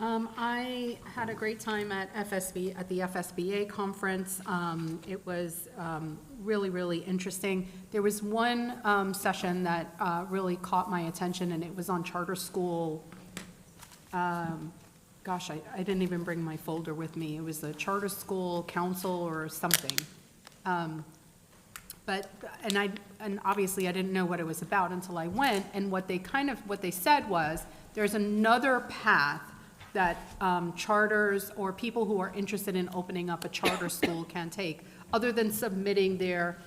I had a great time at the FSBA conference. It was really, really interesting. There was one session that really caught my attention, and it was on charter school. Gosh, I didn't even bring my folder with me. It was the charter school council or something. And obviously I didn't know what it was about until I went, and what they said was, there's another path that charters or people who are interested in opening up a charter school can take. Other than submitting their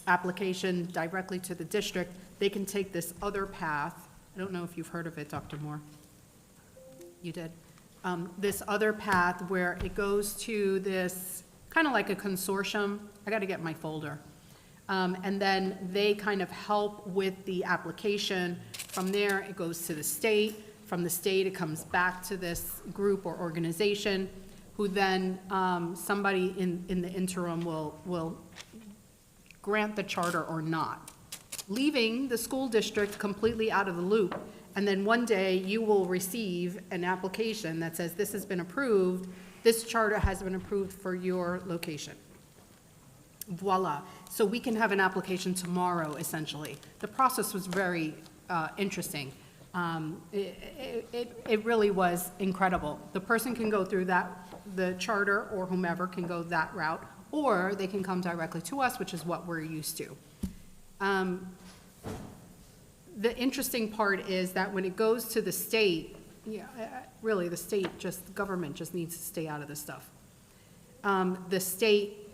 application directly to the district, they can take this other path. I don't know if you've heard of it, Dr. Moore. You did. This other path where it goes to this, kind of like a consortium. I got to get my folder. And then they kind of help with the application. From there, it goes to the state. From the state, it comes back to this group or organization, who then somebody in the interim will grant the charter or not, leaving the school district completely out of the loop. And then one day you will receive an application that says, this has been approved, this charter has been approved for your location. Voila. So we can have an application tomorrow, essentially. The process was very interesting. It really was incredible. The person can go through the charter, or whomever can go that route, or they can come directly to us, which is what we're used to. The interesting part is that when it goes to the state, really the government just needs to stay out of this stuff. The state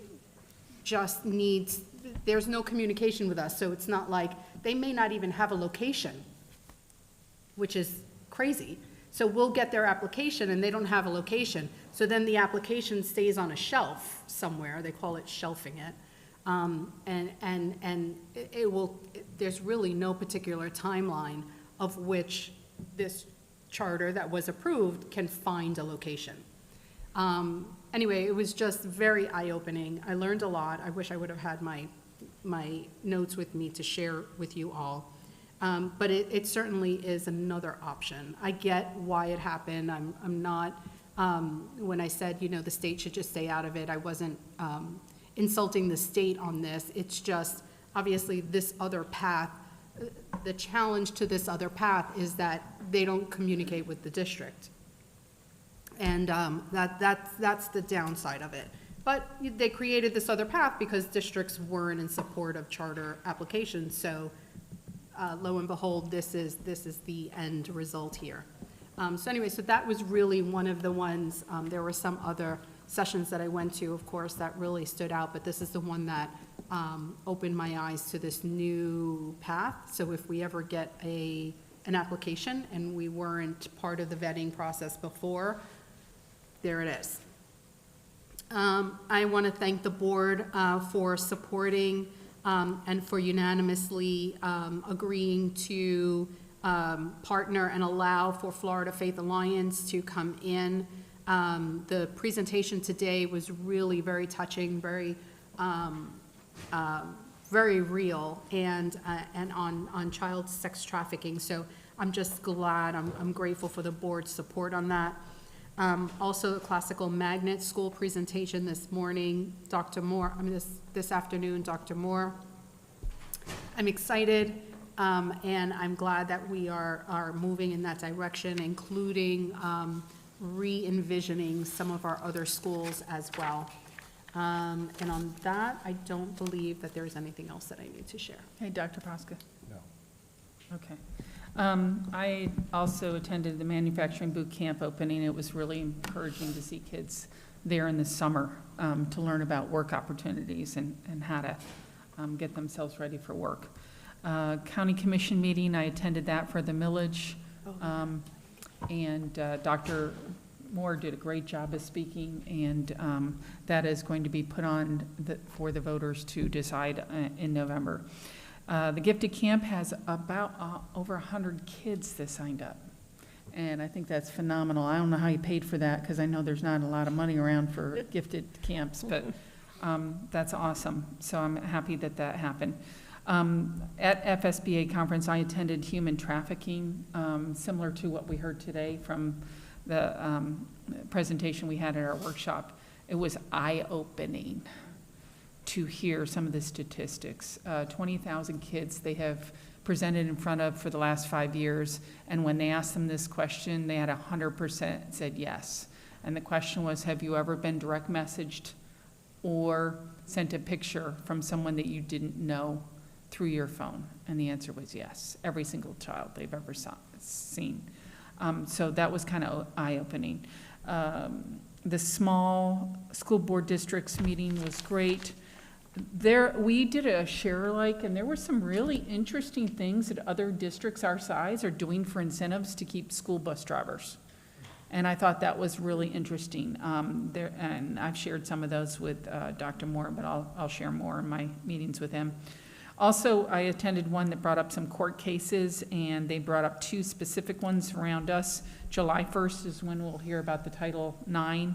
just needs, there's no communication with us, so it's not like, they may not even have a location, which is crazy. So we'll get their application and they don't have a location. So then the application stays on a shelf somewhere. They call it shelving it. And there's really no particular timeline of which this charter that was approved can find a location. Anyway, it was just very eye-opening. I learned a lot. I wish I would have had my notes with me to share with you all. But it certainly is another option. I get why it happened. I'm not, when I said, the state should just stay out of it, I wasn't insulting the state on this. It's just, obviously, this other path, the challenge to this other path is that they don't communicate with the district. And that's the downside of it. But they created this other path because districts weren't in support of charter applications, so lo and behold, this is the end result here. So anyway, so that was really one of the ones. There were some other sessions that I went to, of course, that really stood out, but this is the one that opened my eyes to this new path. So if we ever get an application and we weren't part of the vetting process before, there it is. I want to thank the board for supporting and for unanimously agreeing to partner and allow for Florida Faith Alliance to come in. The presentation today was really very touching, very real, and on child sex trafficking. So I'm just glad, I'm grateful for the board's support on that. Also, the classical magnet school presentation this morning, Dr. Moore, this afternoon, Dr. Moore. I'm excited, and I'm glad that we are moving in that direction, including re-envisioning some of our other schools as well. And on that, I don't believe that there's anything else that I need to share. Hey, Dr. Posca. No. Okay. I also attended the manufacturing boot camp opening. It was really encouraging to see kids there in the summer to learn about work opportunities and how to get themselves ready for work. County Commission meeting, I attended that for the millage. And Dr. Moore did a great job of speaking, and that is going to be put on for the voters to decide in November. The Gifted Camp has about over 100 kids that signed up, and I think that's phenomenal. I don't know how you paid for that, because I know there's not a lot of money around for gifted camps, but that's awesome. So I'm happy that that happened. At FSBA conference, I attended human trafficking, similar to what we heard today from the presentation we had at our workshop. It was eye-opening to hear some of the statistics. 20,000 kids they have presented in front of for the last 5 years, and when they asked them this question, they had 100% said yes. And the question was, have you ever been direct messaged or sent a picture from someone that you didn't know through your phone? And the answer was yes, every single child they've ever seen. So that was kind of eye-opening. The small school board districts meeting was great. We did a share alike, and there were some really interesting things that other districts our size are doing for incentives to keep school bus drivers. And I thought that was really interesting. And I've shared some of those with Dr. Moore, but I'll share more in my meetings with him. Also, I attended one that brought up some court cases, and they brought up 2 specific ones around us. July 1st is when we'll hear about the Title IX.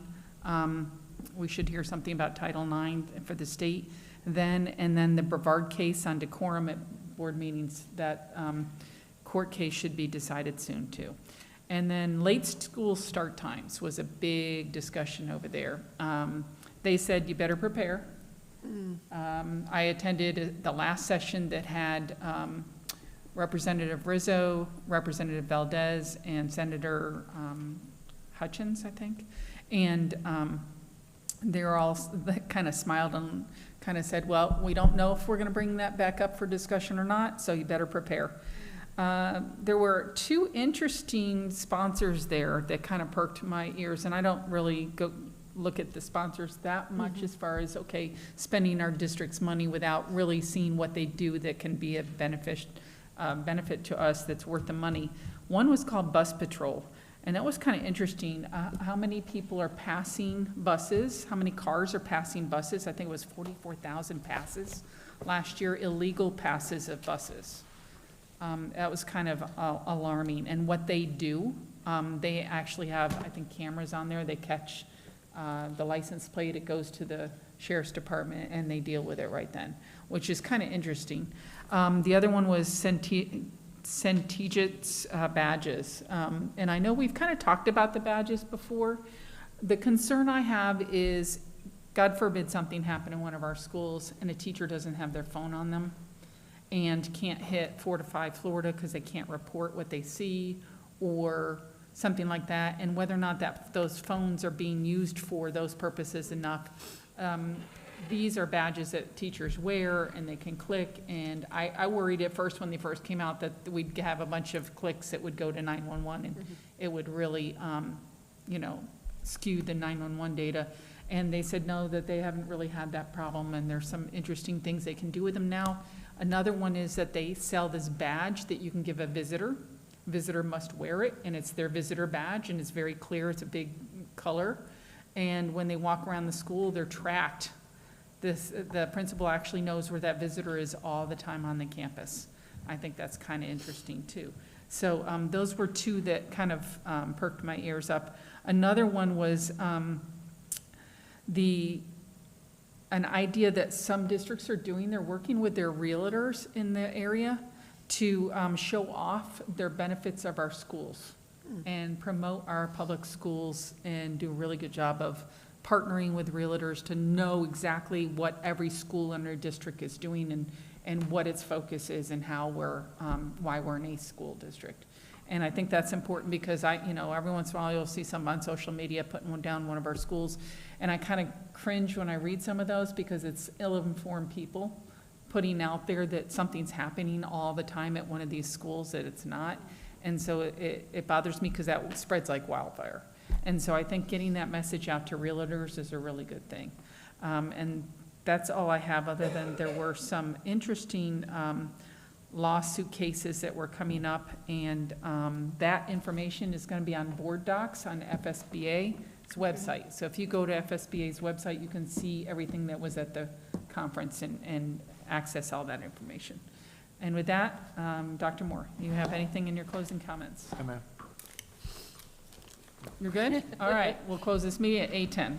We should hear something about Title IX for the state. And then the Brevard case on decorum at board meetings, that court case should be decided soon too. And then late school start times was a big discussion over there. They said you better prepare. I attended the last session that had Representative Rizzo, Representative Valdez, and Senator Hutchins, I think. And they're all kind of smiled and kind of said, well, we don't know if we're going to bring that back up for discussion or not, so you better prepare. There were 2 interesting sponsors there that kind of perked my ears, and I don't really go look at the sponsors that much as far as, okay, spending our district's money without really seeing what they do that can be a benefit to us that's worth the money. One was called Bus Patrol, and that was kind of interesting. How many people are passing buses? How many cars are passing buses? I think it was 44,000 passes last year, illegal passes of buses. That was kind of alarming. And what they do, they actually have, I think, cameras on there. They catch the license plate, it goes to the sheriff's department, and they deal with it right then, which is kind of interesting. The other one was Centegit's badges. And I know we've kind of talked about the badges before. The concern I have is, God forbid something happen in one of our schools and a teacher doesn't have their phone on them and can't hit Fortify Florida because they can't report what they see or something like that, and whether or not those phones are being used for those purposes enough. These are badges that teachers wear and they can click, and I worried at first when they first came out that we'd have a bunch of clicks that would go to 911 and it would really skew the 911 data. And they said no, that they haven't really had that problem, and there's some interesting things they can do with them now. Another one is that they sell this badge that you can give a visitor. Visitor must wear it, and it's their visitor badge, and it's very clear, it's a big color. And when they walk around the school, they're tracked. The principal actually knows where that visitor is all the time on the campus. I think that's kind of interesting too. So those were 2 that kind of perked my ears up. Another one was an idea that some districts are doing. They're working with their realtors in the area to show off their benefits of our schools and promote our public schools and do a really good job of partnering with realtors to know exactly what every school in our district is doing and what its focus is and how why we're an ACE school district. And I think that's important because every once in a while you'll see some on social media putting down one of our schools, and I kind of cringe when I read some of those because it's ill-informed people putting out there that something's happening all the time at one of these schools that it's not. And so it bothers me because that spreads like wildfire. And so I think getting that message out to realtors is a really good thing. And that's all I have, other than there were some interesting lawsuit cases that were coming up, and that information is going to be on board docs on FSBA's website. So if you go to FSBA's website, you can see everything that was at the conference and access all that information. And with that, Dr. Moore, you have anything in your closing comments? Hey, ma'am. You're good? All right, we'll close this meeting at 8:10.